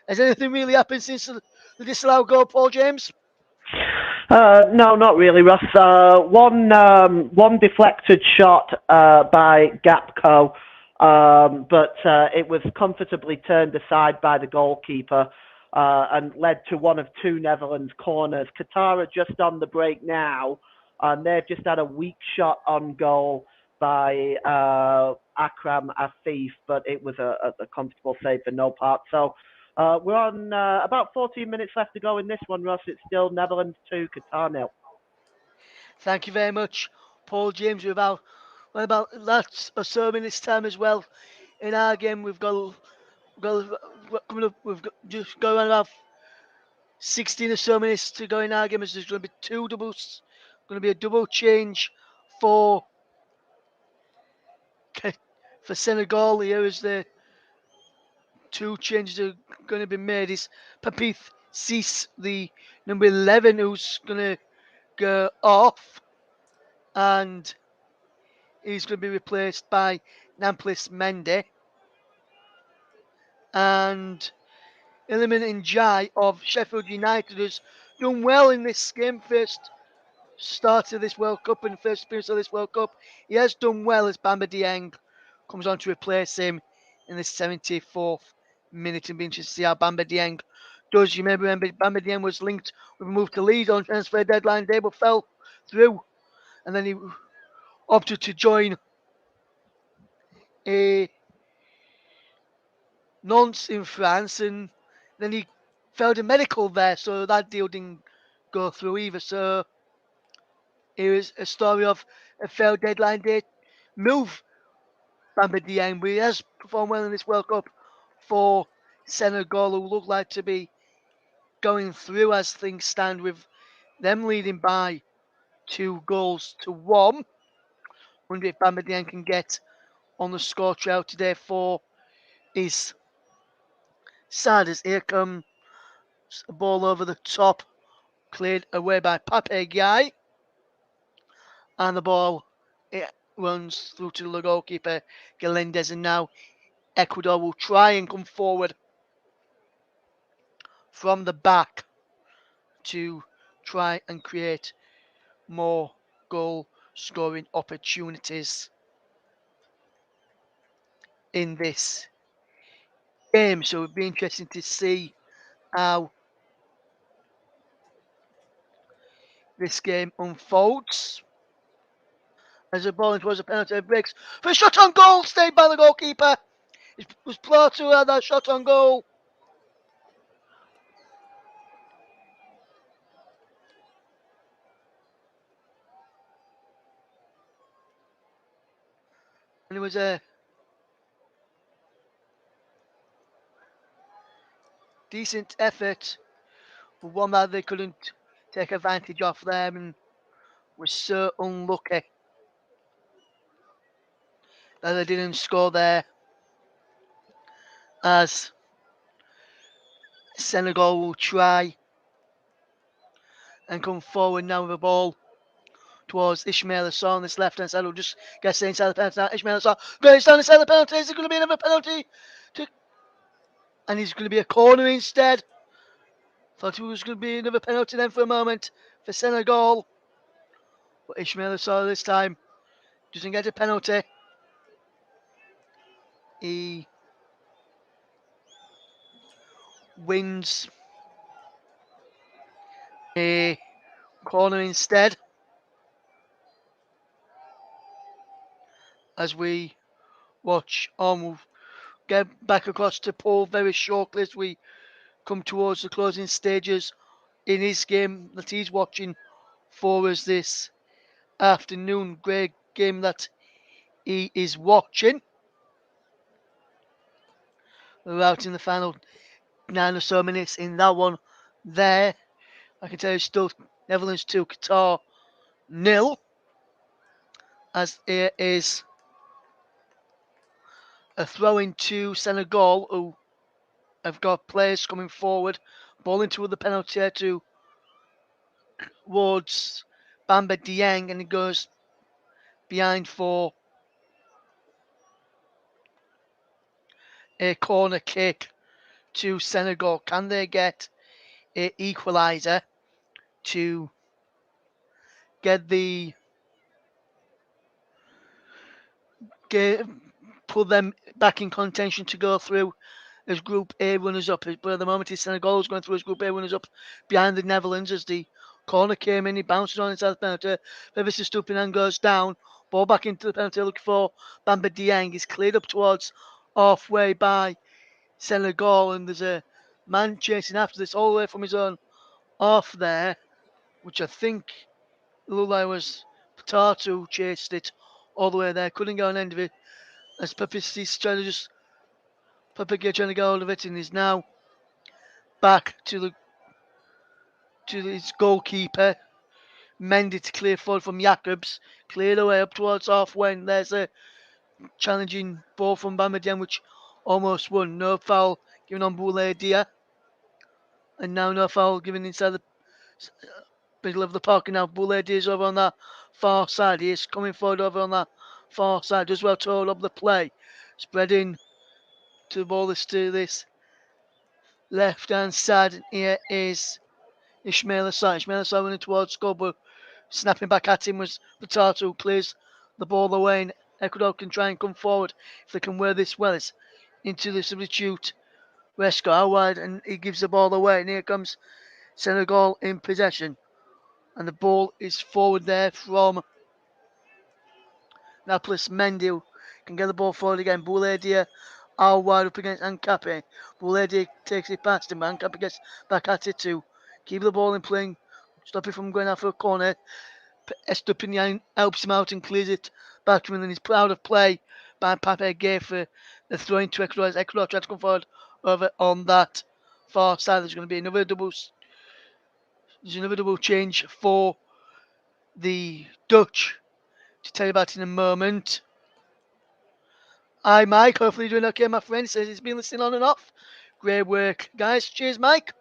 Has anything really happened since the disallowed goal, Paul James? No, not really, Ross. One deflected shot by Gapco, but it was comfortably turned aside by the goalkeeper and led to one of two Netherlands corners. Qatar are just on the break now, and they've just had a weak shot on goal by Akram Afif, but it was a comfortable save for no part. So we're on about 14 minutes left to go in this one, Ross. It's still Netherlands 2, Qatar 0. Thank you very much, Paul James. We're about that's or so minutes time as well. In our game, we've got coming up. We've got just going around about 16 or so minutes to go in our game. There's going to be two doubles. Going to be a double change for for Senegal here is the two changes are going to be made. Is Papith Cis, the number 11, who's going to go off, and he's going to be replaced by Namplis Mendy. And eliminating Jai of Sheffield United, who's done well in this game, first start of this World Cup and first appearance of this World Cup. He has done well as Bamba Dieng comes on to replace him in the 74th minute, and be interested to see how Bamba Dieng does. You may remember Bamba Dieng was linked with a move to Leeds on transfer deadline day, but fell through, and then he opted to join a nonce in France, and then he failed a medical there, so that deal didn't go through either. So here is a story of a failed deadline day move. Bamba Dieng, but he has performed well in this World Cup for Senegal, who look like to be going through as things stand, with them leading by 2-1. Wonder if Bamba Dieng can get on the score trail today for his side, as here comes a ball over the top, cleared away by Pape Guy, and the ball it runs through to the goalkeeper Galindez, and now Ecuador will try and come forward from the back to try and create more goal scoring opportunities in this game. So it'd be interesting to see how this game unfolds. As the ball towards the penalty breaks for a shot on goal, stayed by the goalkeeper. It was Plato who had that shot on goal. And it was a decent effort, but one that they couldn't take advantage of there, and was so unlucky that they didn't score there, as Senegal will try and come forward now with the ball towards Ismail Assar on this left hand side. Will just get inside the penalty now. Ismail Assar goes down inside the penalty. Is it going to be another penalty? And he's going to be a corner instead. Thought it was going to be another penalty then for a moment for Senegal. But Ismail Assar this time doesn't get a penalty. He wins a corner instead, as we watch on. We'll get back across to Paul very shortly as we come towards the closing stages in his game that he's watching for us this afternoon. Great game that he is watching. We're out in the final 9 or so minutes in that one there. I can tell you still Netherlands 2, Qatar 0. As it is a throw into Senegal, who have got players coming forward. Ball into the penalty area towards Bamba Dieng, and it goes behind for a corner kick to Senegal. Can they get an equaliser to get the put them back in contention to go through as Group A runners up? But at the moment, Senegal is going through as Group A runners up behind the Netherlands, as the corner came in. He bounces on inside the penalty. Bevis Stupinan goes down. Ball back into the penalty, looking for Bamba Dieng. He's cleared up towards halfway by Senegal, and there's a man chasing after this all the way from his own half there, which I think looked like was Potato chased it all the way there. Couldn't get an end of it, as Papissi's trying to just Papagay trying to get hold of it, and is now back to his goalkeeper. Mendy to clear forward from Jacobs. Cleared away up towards halfway, and there's a challenging ball from Bamadian, which almost won. No foul given on Bouladia. And now no foul given inside the middle of the park. And now Bouladia is over on that far side. He is coming forward over on that far side. Does well to hold up the play. Spreading to the ball to this left hand side. And here is Ismail Assar. Ismail Assar running towards goal, but snapping back at him was Potato, who clears the ball away. And Ecuador can try and come forward if they can wear this well. It's into the substitute Resco out wide, and he gives the ball away. And here comes Senegal in possession. And the ball is forward there from Naples Mendy, who can get the ball forward again. Bouladia out wide up against Ancape. Bouladia takes it past him. Ancape gets back at it too. Keep the ball in playing. Stop it from going out for a corner. Estupinian helps him out and clears it back to him. And he's proud of play by Pape Gay for the throw into Ecuador. As Ecuador tries to come forward over on that far side. There's going to be another double change for the Dutch to tell you about in a moment. Hi, Mike. Hopefully, you're doing okay, my friend. Says he's been listening on and off. Great work, guys. Cheers, Mike.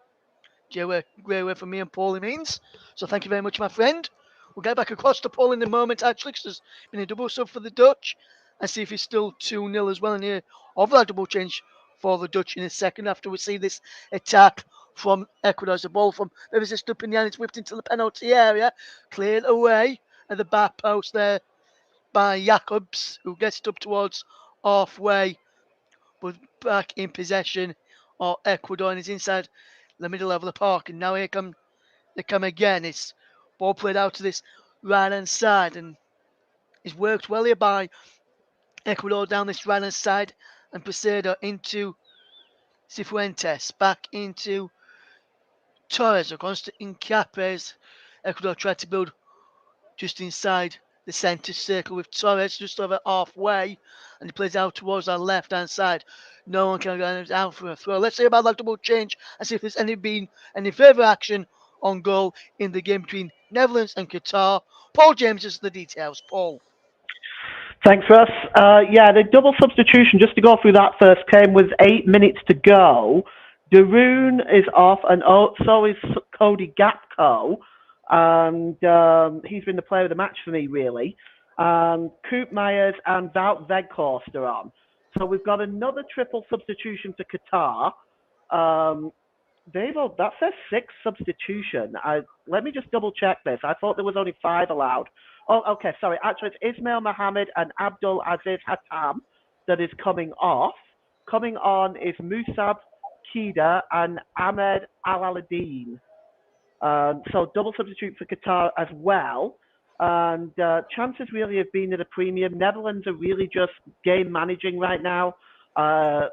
Great work from me and Paul, it means. So, thank you very much, my friend. We'll get back across to Paul in a moment, actually, because there's been a double sub for the Dutch and see if it's still 2-0 as well. And here, of that double change for the Dutch in a second after we see this attack from Ecuador. The ball from Davis Estupinian is whipped into the penalty area, cleared away at the back post there by Jacobs, who gets it up towards halfway, but back in possession of Ecuador and is inside the middle of the park. And now they come again. It's ball played out to this right hand side, and it's worked well here by Ecuador down this right hand side, and Pesedo into Cifuentes, back into Torres, across to Incapes. Ecuador tried to build just inside the centre circle with Torres just over halfway, and he plays out towards our left hand side. No one can get out for a throw. Let's see about that double change and see if there's been any further action on goal in the game between Netherlands and Qatar. Paul James has the details. Paul. Thanks, Russ. Yeah, the double substitution, just to go through that first, came with 8 minutes to go. Darun is off, and so is Cody Gapco. And he's been the player of the match for me, really. Coop Myers and Wout Weghorst are on. So we've got another triple substitution for Qatar. Dave, that says 6 substitution. Let me just double check this. I thought there was only 5 allowed. Oh, okay, sorry. Actually, it's Ismail Mohammed and Abdul Aziz Hatam that is coming off. Coming on is Musab Kida and Ahmed Al-Aladeen. So double substitute for Qatar as well. And chances really have been at a premium. Netherlands are really just game managing right now,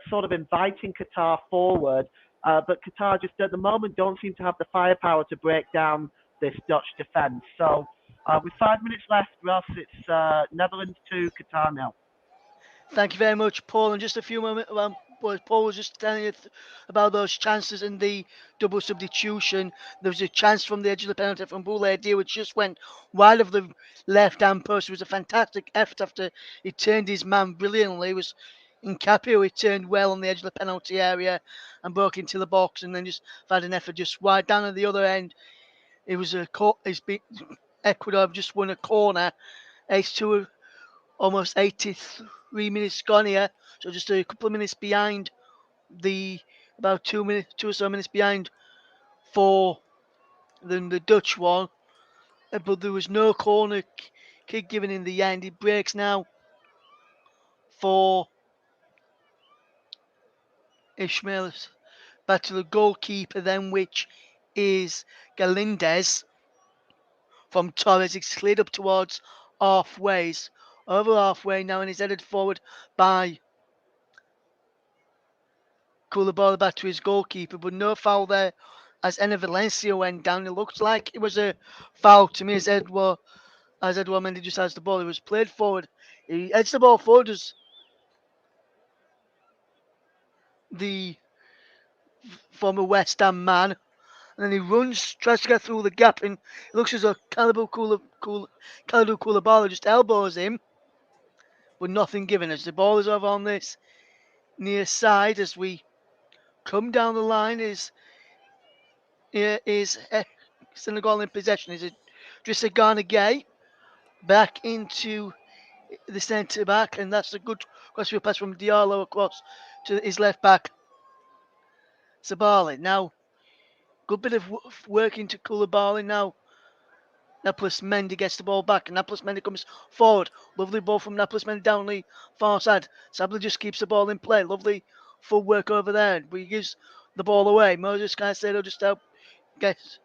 sort of inviting Qatar forward. But Qatar just at the moment don't seem to have the firepower to break down this Dutch defence. So with 5 minutes left, Ross, it's Netherlands 2, Qatar 0. Thank you very much, Paul. And just a few moments, Paul was just telling you about those chances in the double substitution. There was a chance from the edge of the penalty from Bouladia, which just went wide of the left-hand post. It was a fantastic effort after he turned his man brilliantly. It was Incapio, he turned well on the edge of the penalty area and broke into the box, and then just had an effort just wide down at the other end. It was Ecuador have just won a corner. Ace 2 almost 83 minutes gone here, so just a couple of minutes behind about 2 or so minutes behind for the Dutch one. But there was no corner kick given in the end. It breaks now for Ishmael back to the goalkeeper then, which is Galindez from Torres. It's cleared up towards halfways, over halfway now, and he's headed forward by Koulibaly back to his goalkeeper, but no foul there as Enner Valencia went down. It looked like it was a foul to me as Edouard Mendy just has the ball. It was played forward. He heads the ball forward as the former West Ham man, and then he runs, tries to get through the gap, and it looks as though Kalidou Koulibaly just elbows him. but nothing given as the ball is over on this near side as we come down the line is Senegal in possession. Is it Drissa Gana Gay back into the centre back, and that's a good crossfield pass from Diallo across to his left back Sabali. Now, good bit of work into Koulibaly now. Naples Mendy gets the ball back, and Naples Mendy comes forward. Lovely ball from Naples Mendy down the far side. Sabali just keeps the ball in play. Lovely full work over there, but he gives the ball away. Moses Caicedo just out gets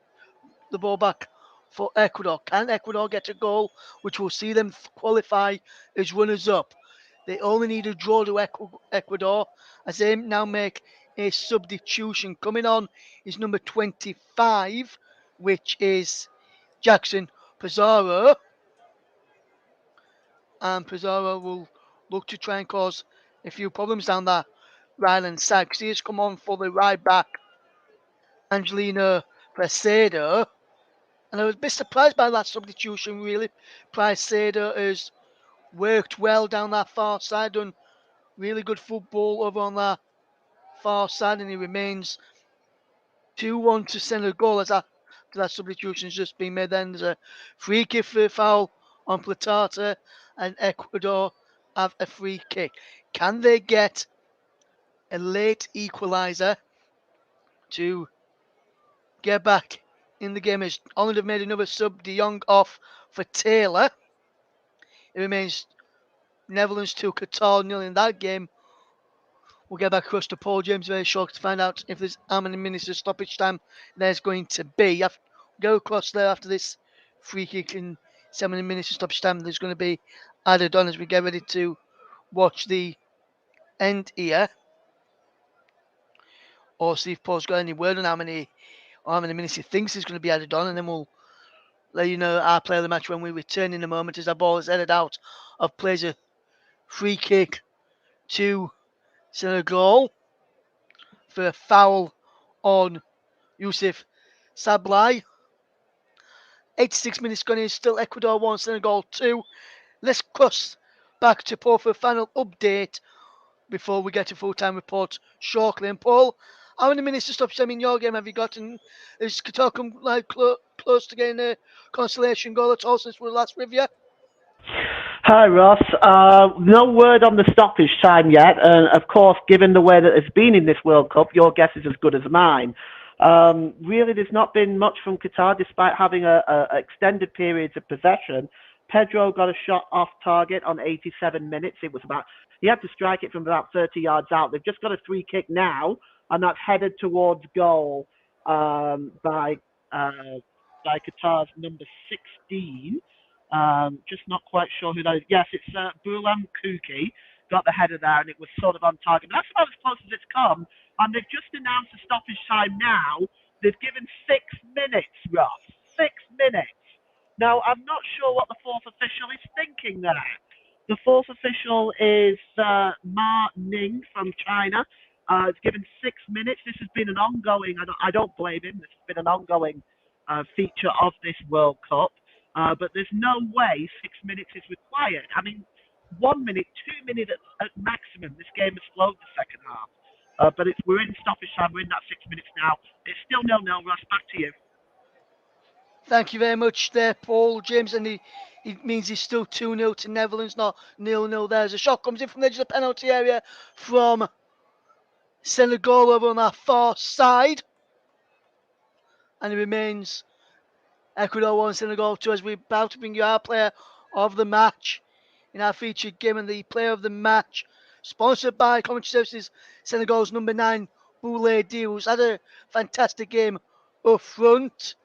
the ball back for Ecuador. Can Ecuador get a goal, which will see them qualify as runners-up? They only need a draw to Ecuador as they now make a substitution. Coming on is number 25, which is Jackson Pizarro. And Pizarro will look to try and cause a few problems down that right hand side. He has come on for the right back, Angelino Presedo. And I was a bit surprised by that substitution, really. Presedo has worked well down that far side, done really good football over on that far side, and he remains 2-1 to Senegal as that substitution has just been made. Then there's a free kick for a foul on Platata, and Ecuador have a free kick. Can they get a late equaliser to get back in the game? As Holland have made another sub, De Jong off for Taylor. It remains Netherlands 2, Qatar 0 in that game. We'll get back across to Paul James very short to find out if there's how many minutes of stoppage time there's going to be. Go across there after this free kick and 7 minutes of stoppage time there's going to be added on as we get ready to watch the end here. Or see if Paul's got any word on how many minutes he thinks is going to be added on, and then we'll let you know our play of the match when we return in a moment as our ball is headed out of plays a free kick to Senegal for a foul on Yusuf Sablai. 86 minutes gone in, still Ecuador 1, Senegal 2. Let's cross back to Paul for a final update before we get to full-time report shortly. And Paul, how many minutes to stop time in your game have you got? And is Qatar come like close to getting a consolation goal at all since we last review? Hi, Ross. No word on the stoppage time yet. And of course, given the way that it's been in this World Cup, your guess is as good as mine. Really, there's not been much from Qatar despite having a extended periods of possession. Pedro got a shot off target on 87 minutes. He had to strike it from about 30 yards out. They've just got a free kick now, and that's headed towards goal by Qatar's number 16. Just not quite sure who that is. Yes, it's Boulam Kouki got the header there, and it was sort of on target. But that's about as close as it's come. And they've just announced a stoppage time now. They've given 6 minutes, Ross. 6 minutes. Now, I'm not sure what the fourth official is thinking there. The fourth official is Ma Ning from China. It's given 6 minutes. This has been an ongoing, I don't blame him, this has been an ongoing feature of this World Cup. But there's no way 6 minutes is required. I mean, 1 minute, 2 minutes at maximum. This game has slowed the second half. But we're in stoppage time. We're in that 6 minutes now. It's still 0-0. Ross, back to you. Thank you very much there, Paul James. And it means he's still 2-0 to Netherlands, not 0-0. There's a shot comes in from the edge of the penalty area from Senegal over on our far side. And it remains Ecuador 1, Senegal 2 as we're about to bring you our player of the match in our featured game. And the player of the match, sponsored by Commentary Services, Senegal's number 9, Boulay Dios, had a fantastic game up front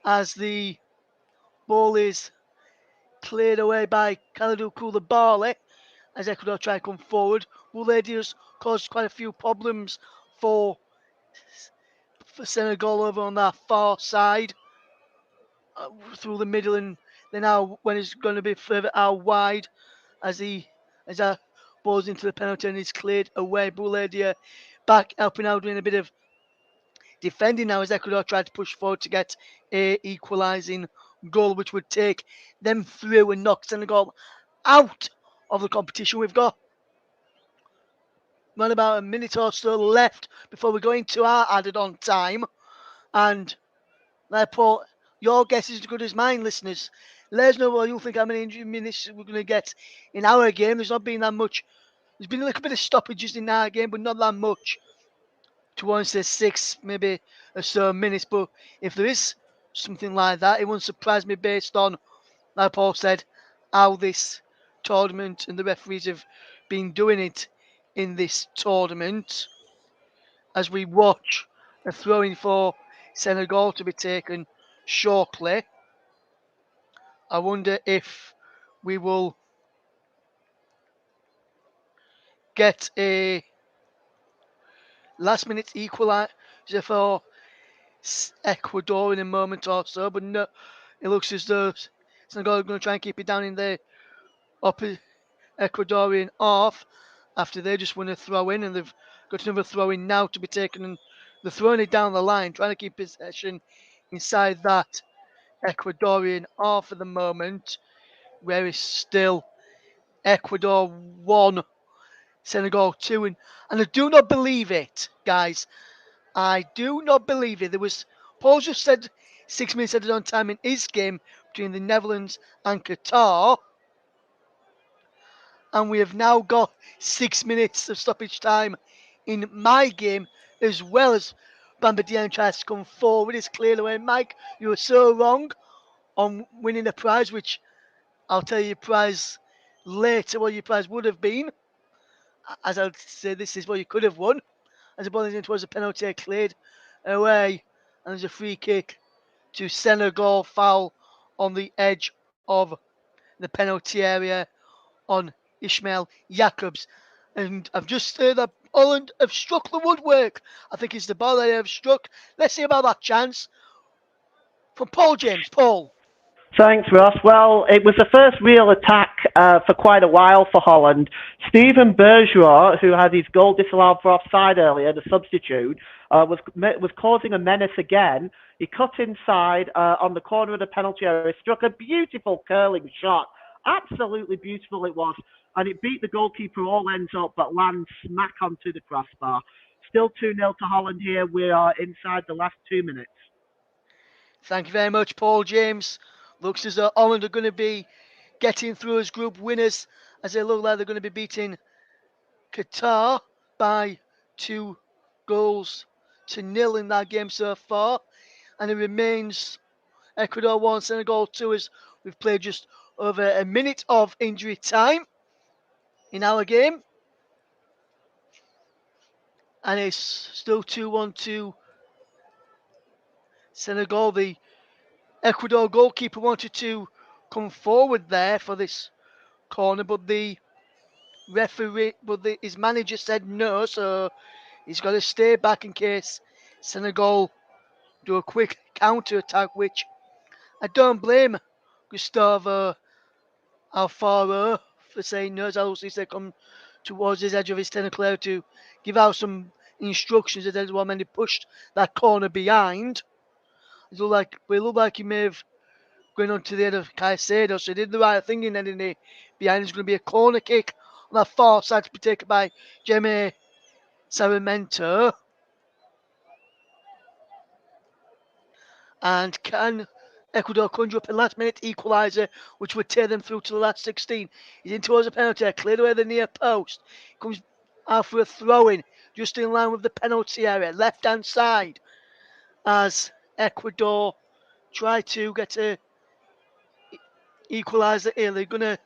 as the ball is cleared away by Kalidou Koulibaly as Ecuador try to come forward. Boulay Dios caused quite a few problems for Senegal over on that far side. Through the middle, and then now when it's going to be further out wide as that balls into the penalty and is cleared away. Bouladia back helping out doing a bit of defending now as Ecuador tried to push forward to get a equalising goal which would take them through and knock Senegal out of the competition. We've got around about a minute or so left before we go into our added on time. And therefore, your guess is as good as mine, listeners. Let us know what you think, how many minutes we're going to get in our game. There's not been that much. There's been a little bit of stoppages in our game, but not that much. To want to say 6, maybe or so minutes. But if there is something like that, it won't surprise me based on, like Paul said, how this tournament and the referees have been doing it in this tournament. As we watch a throw-in for Senegal to be taken shortly, I wonder if we will get a last-minute equaliser for Ecuador in a moment or so. But no, it looks as though Senegal are going to try and keep it down in the upper Ecuadorian half after they just won a throw-in, and they've got another throw-in now to be taken, and they're throwing it down the line, trying to keep possession inside that Ecuadorian half at the moment, where it's still Ecuador 1, Senegal 2. And I do not believe it, guys. I do not believe it. There was, Paul just said 6 minutes added on time in his game between the Netherlands and Qatar. And we have now got 6 minutes of stoppage time in my game, as well as Bamba Dieng tries to come forward. It's cleared away. Mike, you were so wrong on winning a prize, which I'll tell you your prize later, what your prize would have been. As I'll say, this is what you could have won. As a bowling towards a penalty cleared away, and there's a free kick to Senegal, foul on the edge of the penalty area on Ishmael Jacobs. And I've just heard that Holland have struck the woodwork. I think it's the ball they have struck. Let's see about that chance from Paul James. Paul. Thanks, Ross. Well, it was the first real attack for quite a while for Holland. Steven Bergeron, who had his goal disallowed for offside earlier, the substitute, was causing a menace again. He cut inside on the corner of the penalty area, struck a beautiful curling shot. Absolutely beautiful it was. And it beat the goalkeeper all ends up, but lands smack onto the crossbar. Still 2-0 to Holland here. We are inside the last 2 minutes. Thank you very much, Paul James. Looks as though Holland are going to be getting through as group winners, as they look like they're going to be beating Qatar by 2-0 in that game so far. And it remains Ecuador 1, Senegal 2, as we've played just over a minute of injury time in our game. And it's still 2-1 to Senegal. The Ecuador goalkeeper wanted to come forward there for this corner, but the referee, his manager said no, so he's got to stay back in case Senegal do a quick counter attack, which I don't blame Gustavo Alfaro for saying no. As obviously they come towards his edge of his technical area to give out some instructions as well, and he pushed that corner behind. It looked like he may have going on to the head of Caicedo, so he did the right thing in ending it behind. It's going to be a corner kick on that far side to be taken by Jaime Sarmiento. And can Ecuador conjure up a last minute equaliser, which would tear them through to the last 16? He's in towards the penalty, cleared away the near post. Comes out for a throw in, just in line with the penalty area, left hand side, as Ecuador try to get a equaliser here. They're going to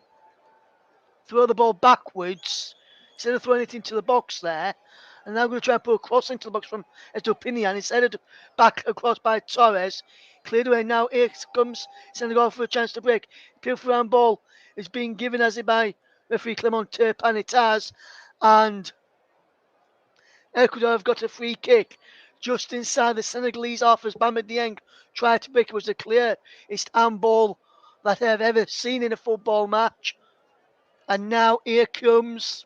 throw the ball backwards instead of throwing it into the box there. And now going to try and put a cross into the box from Estopinian instead of back across by Torres. Cleared away now. Here comes Senegal for a chance to break. Beautiful round ball is being given as it by referee Clement Turpin. It has. And Ecuador have got a free kick just inside the Senegalese half as Bamba Dieng tried to break. It was the clearest handball that I've ever seen in a football match. And now here comes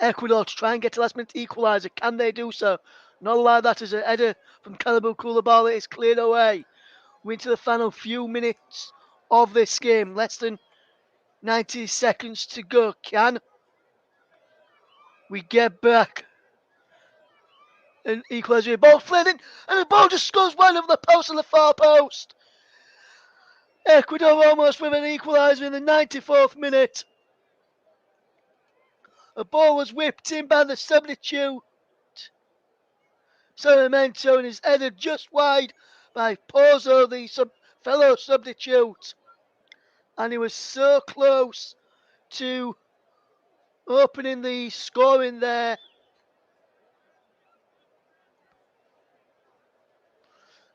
Ecuador to try and get a last minute equaliser. Can they do so? Not like that as a header from Kalidou Koulibaly is cleared away. We're into the final few minutes of this game. Less than 90 seconds to go. Can we get back an equaliser? Ball flared in, and the ball just goes wide over the post on the far post. Ecuador almost with an equaliser in the 94th minute. A ball was whipped in by the substitute Sarmiento and is headed just wide by Pozo, the fellow substitute. And he was so close to opening the scoring there.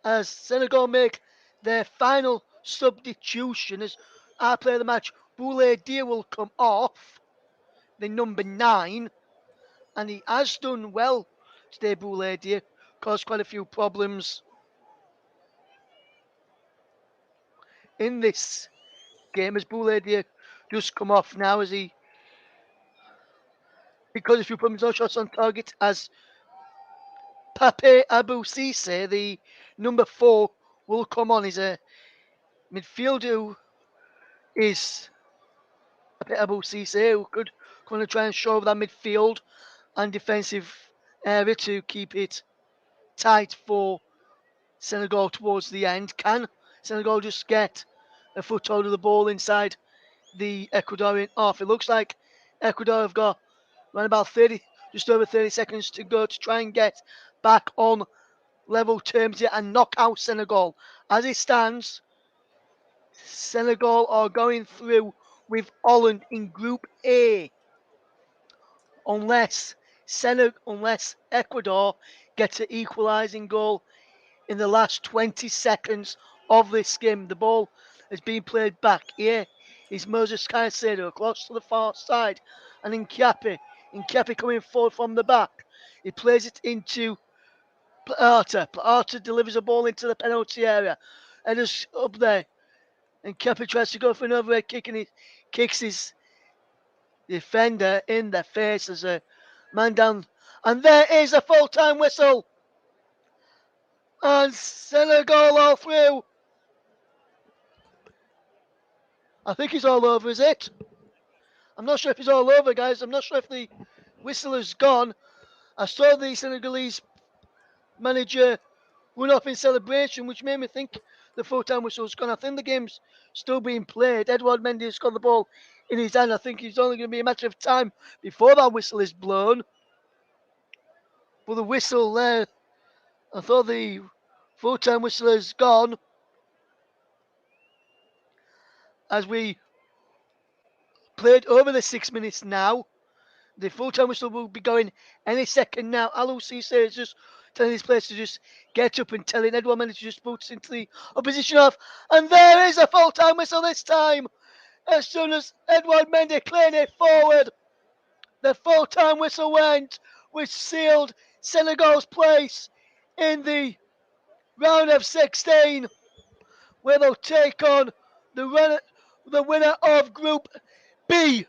As Senegal make their final substitution, as our player of the match, Boulaye Dia, will come off, the number 9. And he has done well today, Boulaye Dia, caused quite a few problems in this game as Boulaye Dia just come off now as he because a few problems, no shots on target, as Pape Abou Cisse, the number 4, will come on. He's a midfielder who is Pape Abou Cisse, who could come and try and show over that midfield and defensive area to keep it tight for Senegal towards the end. Can Senegal just get a foothold of the ball inside the Ecuadorian half? It looks like Ecuador have got around about just over 30 seconds to go to try and get back on level terms here and knock out Senegal. As it stands, Senegal are going through with Holland in Group A, unless Ecuador gets an equalising goal in the last 20 seconds of this game. The ball is being played back. Here is Moses Caicedo close to the far side, and Nkiape coming forward from the back. He plays it into Plata. Plata delivers a ball into the penalty area. And is up there. And Nkiape tries to go for an overhead kick, and he kicks his defender in the face as a man down. And there is a full-time whistle. And Senegal all through. I think he's all over, is it? I'm not sure if he's all over, guys. I'm not sure if the whistle is gone. I saw the Senegalese manager run off in celebration, which made me think the full-time whistle was gone. I think the game's still being played. Edouard Mendy has got the ball in his hand. I think it's only going to be a matter of time before that whistle is blown. But the whistle there, I thought the full-time whistle is gone. As we played over the 6 minutes now, the full-time whistle will be going any second now. Alou Cisse is just telling his players to just get up and telling Edouard Mendy to just boots into the opposition half. And there is a full-time whistle this time. As soon as Edouard Mendy cleared it forward, the full-time whistle went, which sealed Senegal's place in the round of 16, where they'll take on the winner of Group B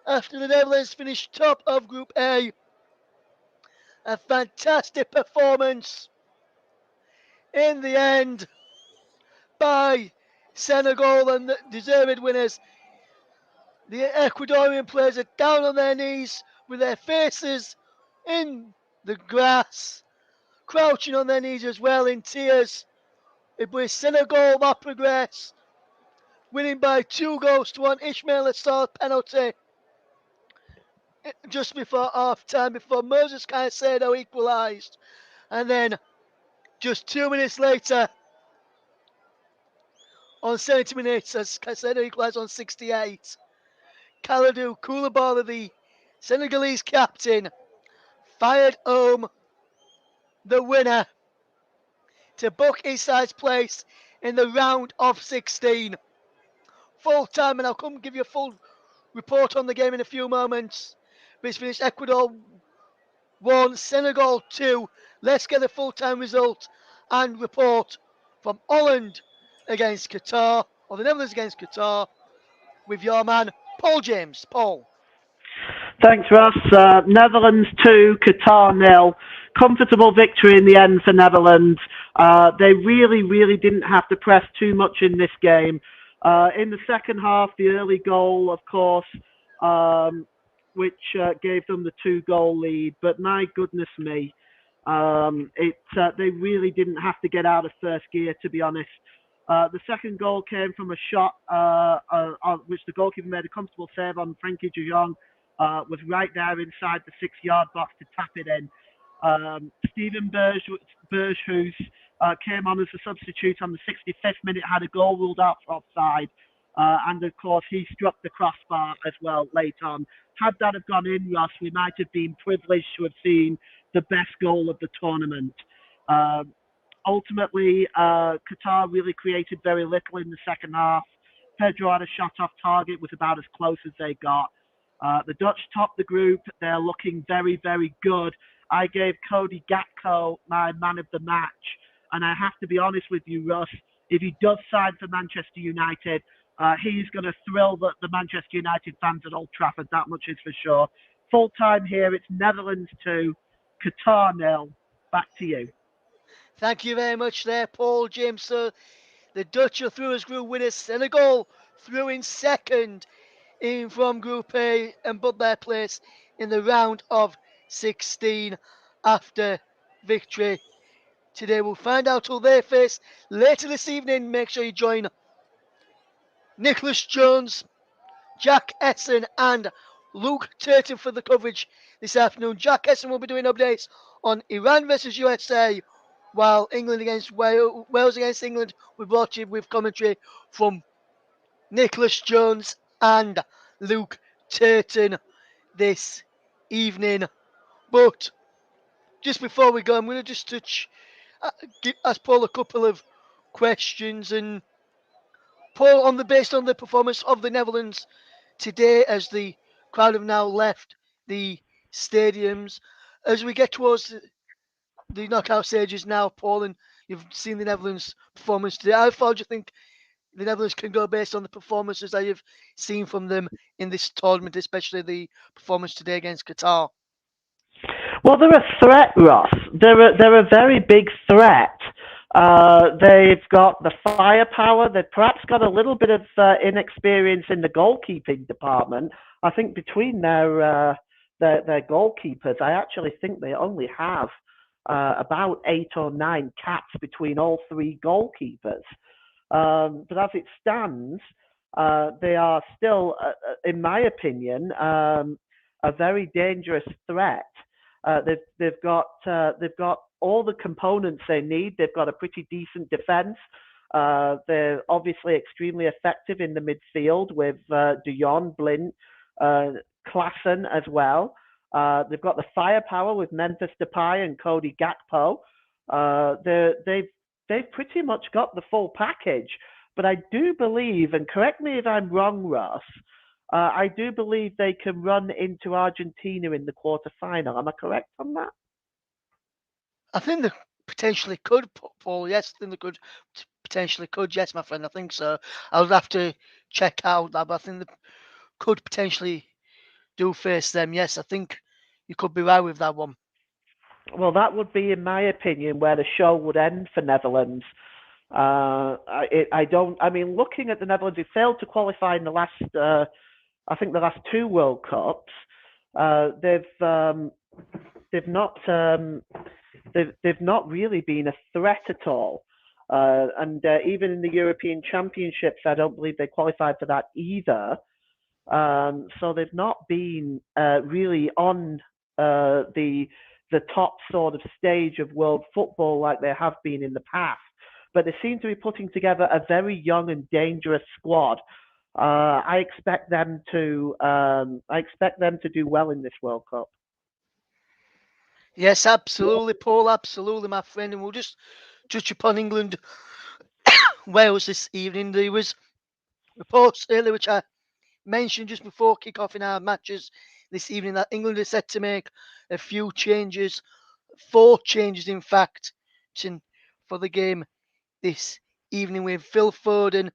after the Netherlands finished top of Group A. A fantastic performance in the end by Senegal, and the deserved winners. The Ecuadorian players are down on their knees with their faces in the grass, crouching on their knees as well in tears. It was Senegal that progressed, winning by 2-1. Ismail Assar penalty just before half time, before Moses Caicedo equalised. And then just 2 minutes later, on 70 minutes, as Caicedo equalised on 68, Kalidou Koulibaly, the Senegalese captain, fired home the winner to book his side's place in the round of 16. Full time, and I'll come give you a full report on the game in a few moments. But it's finished Ecuador 1, Senegal 2. Let's get a full-time result and report from Holland against Qatar, or the Netherlands against Qatar, with your man, Paul James. Paul. Thanks, Ross. Netherlands 2, Qatar 0. Comfortable victory in the end for Netherlands. They really didn't have to press too much in this game. In the second half, the early goal, of course, um, which gave them the 2-goal lead. But my goodness me, they really didn't have to get out of first gear, to be honest. The second goal came from a shot which the goalkeeper made a comfortable save on. Frankie de Jong was right there inside the 6-yard box to tap it in. Stephen Berge, who's came on as a substitute on the 65th minute, had a goal ruled out for offside. And of course, he struck the crossbar as well late on. Had that have gone in, Ross, we might have been privileged to have seen the best goal of the tournament. Ultimately, Qatar really created very little in the second half. Pedro had a shot off target, was about as close as they got. The Dutch topped the group. They're looking very, very good. I gave Cody Gakpo my man of the match. And I have to be honest with you, Russ, if he does sign for Manchester United, he's going to thrill the Manchester United fans at Old Trafford, that much is for sure. Full time here, it's Netherlands 2, Qatar 0. Back to you. Thank you very much there, Paul James. So the Dutch are through as group winners. Senegal through in second in from Group A and booked their place in the round of 16 after victory today. We'll find out who they face later this evening. Make sure you join Nicholas Jones, Jack Essen, and Luke Turton for the coverage this afternoon. Jack Essen will be doing updates on Iran versus USA, while England against Wales against England will be watching with commentary from Nicholas Jones and Luke Turton this evening. But just before we go, I'm going to just ask Paul a couple of questions. And Paul, based on the performance of the Netherlands today, as the crowd have now left the stadiums, as we get towards the knockout stages now, Paul, and you've seen the Netherlands' performance today, how far do you think the Netherlands can go based on the performances that you've seen from them in this tournament, especially the performance today against Qatar? Well, they're a threat, Ross. They're a very big threat. They've got the firepower. They've perhaps got a little bit of inexperience in the goalkeeping department. I think between their goalkeepers, I actually think they only have about 8 or 9 caps between all 3 goalkeepers. But as it stands, they are still, in my opinion, a very dangerous threat. They've got all the components they need. They've got a pretty decent defense. They're obviously extremely effective in the midfield with De Jong, Blind, Klaassen as well. They've got the firepower with Memphis Depay and Cody Gakpo. They've pretty much got the full package. But I do believe, and correct me if I'm wrong, Ross, I do believe they can run into Argentina in the quarterfinal. Am I correct on that? I think they potentially could, Paul. Yes, I think they potentially could. Yes, my friend, I think so. I would have to check out that, but I think they could potentially do face them. Yes, I think you could be right with that one. Well, that would be, in my opinion, where the show would end for Netherlands. I don't. I mean, looking at the Netherlands, they failed to qualify in the last. I think the last 2 World Cups. They've not. They've not really been a threat at all. And even in the European Championships, I don't believe they qualified for that either. So they've not been really on the top sort of stage of world football like they have been in the past. But they seem to be putting together a very young and dangerous squad. I expect them to do well in this World Cup. Yes, absolutely, Paul. Absolutely, my friend. And we'll just touch upon England, Wales this evening. There was reports earlier, which I mentioned just before kick-off in our matches this evening, that England is set to make a few changes, 4 changes in fact, for the game this evening, with Phil Foden,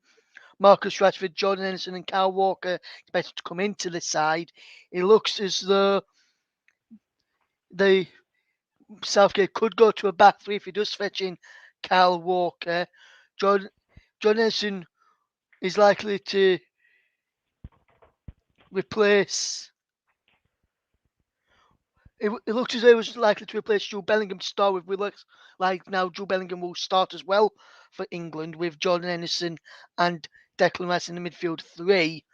Marcus Rashford, Jordan Henderson and Kyle Walker expected to come into the side. It looks as though the Southgate could go to a back 3 if he does fetch in Kyle Walker. Jordan Henderson is likely to replace. It looks as though it was likely to replace Jude Bellingham to start with. We looks like now Jude Bellingham will start as well for England with Jordan Henderson and Declan Rice in the midfield three,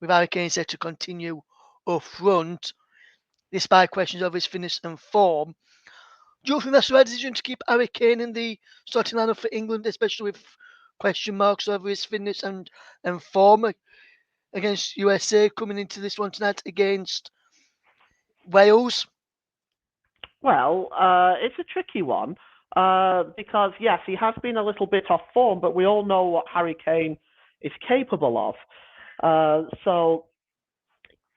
with Harry Kane set to continue up front, despite questions of his fitness and form. Do you think that's the right decision to keep Harry Kane in the starting lineup for England, especially with question marks over his fitness and form against USA coming into this one tonight against Wales? Well, it's a tricky one because, yes, he has been a little bit off form, but we all know what Harry Kane is capable of. So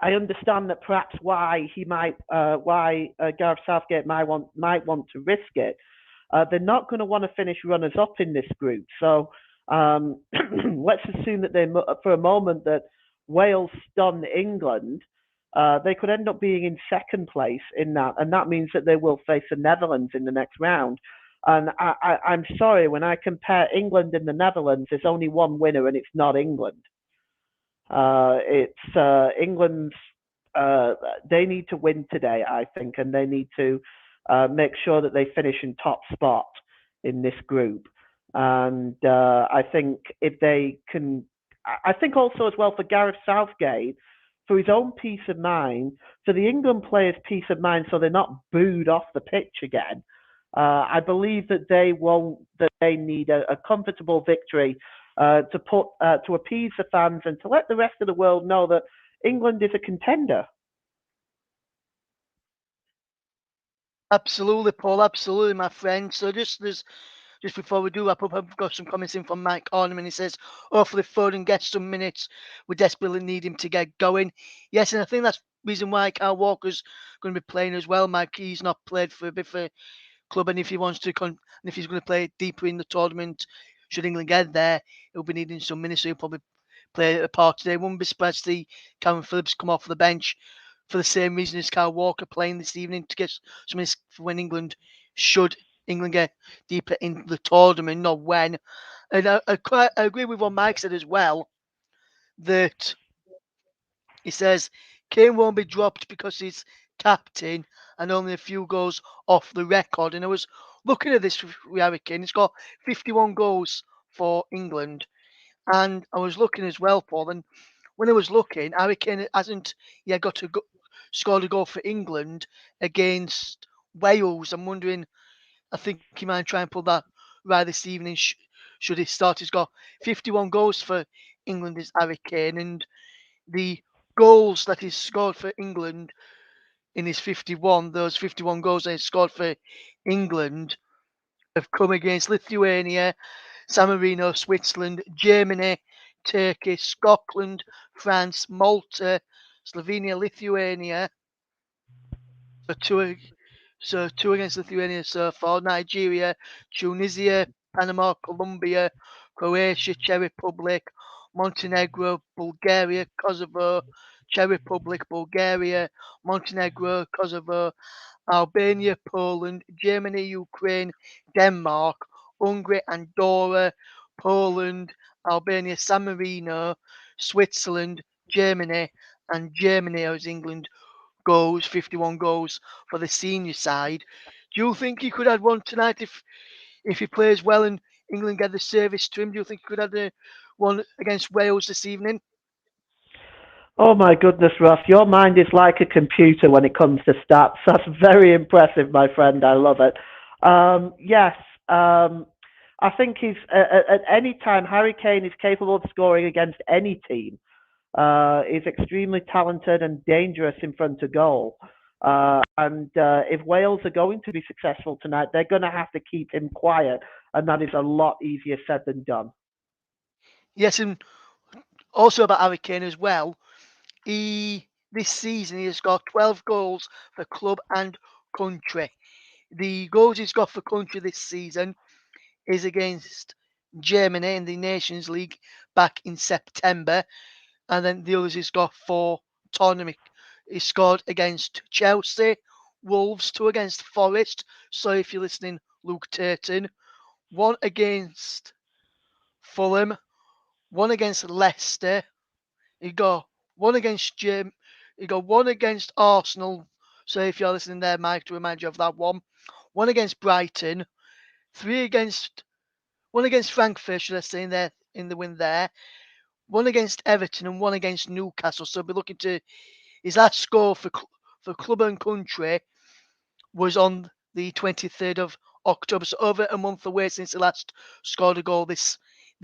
I understand that perhaps why Gareth Southgate might want to risk it. They're not going to want to finish runners up in this group. So let's assume that for a moment that Wales stun England. They could end up being in second place in that, and that means that they will face the Netherlands in the next round. And I'm sorry, when I compare England and the Netherlands, there's only one winner, and it's not England. It's England's. They need to win today, I think, and they need to make sure that they finish in top spot in this group. And I think if they can, I think also as well for Gareth Southgate, for his own peace of mind, for the England players' peace of mind, so they're not booed off the pitch again. I believe that they need a comfortable victory to appease the fans and to let the rest of the world know that England is a contender. Absolutely, Paul. Absolutely, my friend. So just before we do wrap up, I've got some comments in from Mike Ornament. He says, hopefully Foden gets some minutes. We desperately need him to get going. Yes, and I think that's the reason why Kyle Walker's going to be playing as well. Mike, he's not played for a bit for club, and if he wants to, if he's going to play deeper in the tournament, should England get there, he'll be needing some minutes. So he'll probably play a part today. Wouldn't be surprised to see Cameron Phillips come off the bench for the same reason as Kyle Walker playing this evening to get some minutes for when should England get deeper in the tournament, not when. And I agree with what Mike said as well, that he says Kane won't be dropped because he's captain and only a few goals off the record. And I was looking at this with Harry Kane. He's got 51 goals for England. And I was looking as well, Paul. And when I was looking, Harry Kane hasn't yet scored a goal for England against Wales. I'm wondering, I think he might try and pull that right this evening. Should he start? He's got 51 goals for England, is Harry Kane. And the goals that he's scored for England in his 51, those 51 goals that he's scored for England have come against Lithuania, San Marino, Switzerland, Germany, Turkey, Scotland, France, Malta, Slovenia, Lithuania. So two against Lithuania so far. Nigeria, Tunisia, Panama, Colombia, Croatia, Czech Republic, Montenegro, Bulgaria, Kosovo, Czech Republic, Bulgaria, Montenegro, Kosovo, Albania, Poland, Germany, Ukraine, Denmark, Hungary, Andorra, Poland, Albania, San Marino, Switzerland, Germany, and Germany as England goals, 51 goals for the senior side. Do you think he could add one tonight if he plays well and England get the service to him? Do you think he could add one against Wales this evening? Oh my goodness, Ross, your mind is like a computer when it comes to stats. That's very impressive, my friend. I love it. Yes, I think he's at any time Harry Kane is capable of scoring against any team. Is extremely talented and dangerous in front of goal. And if Wales are going to be successful tonight, they're going to have to keep him quiet, and that is a lot easier said than done. Yes, and also about Harry Kane as well. This season he has got 12 goals for club and country. The goals he's got for country this season is against Germany in the Nations League back in September, and then the others he's got for tournament. He scored against Chelsea, Wolves, two against Forest. So if you're listening, Luke Turton, one against Fulham, one against Leicester. You got one against Jim. You got one against Arsenal. So if you're listening there, Mike, to remind you of that one. One against Brighton. Three against one against Frankfurt. Should I say in there in the win there? One against Everton and one against Newcastle. So be looking to his last score for club and country was on the 23rd of October. So over a month away since he last scored a goal this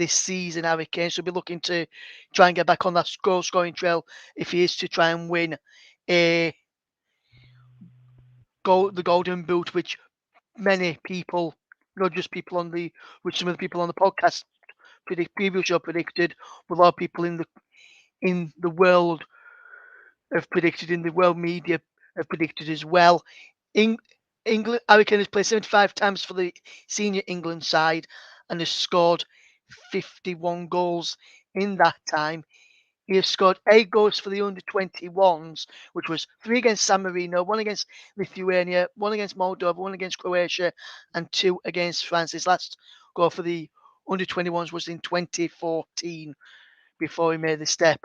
season, Harry Kane. So be looking to try and get back on that goal scoring trail if he is to try and win a the Golden Boot, which many people, not just people on the, which some of the people on the podcast previous show predicted, but a lot of people in the world have predicted, in the world media have predicted as well. England, Harry Kane has played 75 times for the senior England side and has scored 51 goals in that time. He has scored 8 goals for the under 21s, which was 3 against San Marino, 1 against Lithuania, 1 against Moldova, 1 against Croatia, and 2 against France. His last goal for the under 21s was in 2014 before he made the step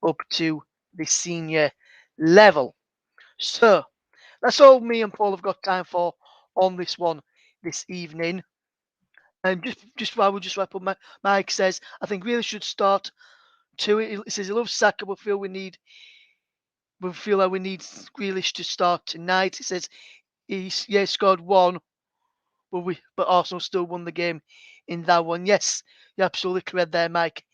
up to the senior level. So that's all me and Paul have got time for on this one this evening. And just while we just wrap up, Mike says, I think really should start to it. He says he loves Saka, but feel like we need Grealish to start tonight. He says he's scored one, but Arsenal still won the game in that one. Yes, you're absolutely correct there, Mike.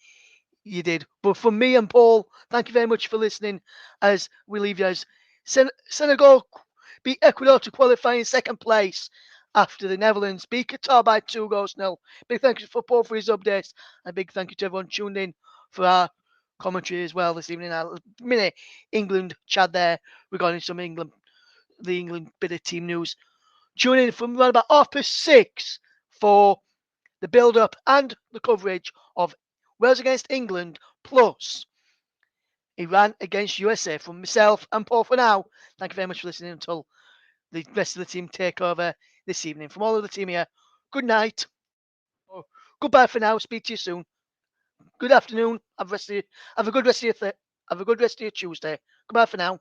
You did. But for me and Paul, thank you very much for listening as we leave you as Senegal beat Ecuador to qualify in second place after the Netherlands beat Qatar by 2-0. Big thank you for Paul for his updates, and a big thank you to everyone tuned in for our commentary as well this evening. Our mini England chat there regarding some the England bit of team news. Tune in from around about 6:30 for the build-up and the coverage of Wales against England, plus Iran against USA. From myself and Paul for now, thank you very much for listening until the rest of the team take over this evening. From all of the team here, good night. Or goodbye for now. Speak to you soon. Good afternoon. Have a good rest of your Tuesday. Goodbye for now.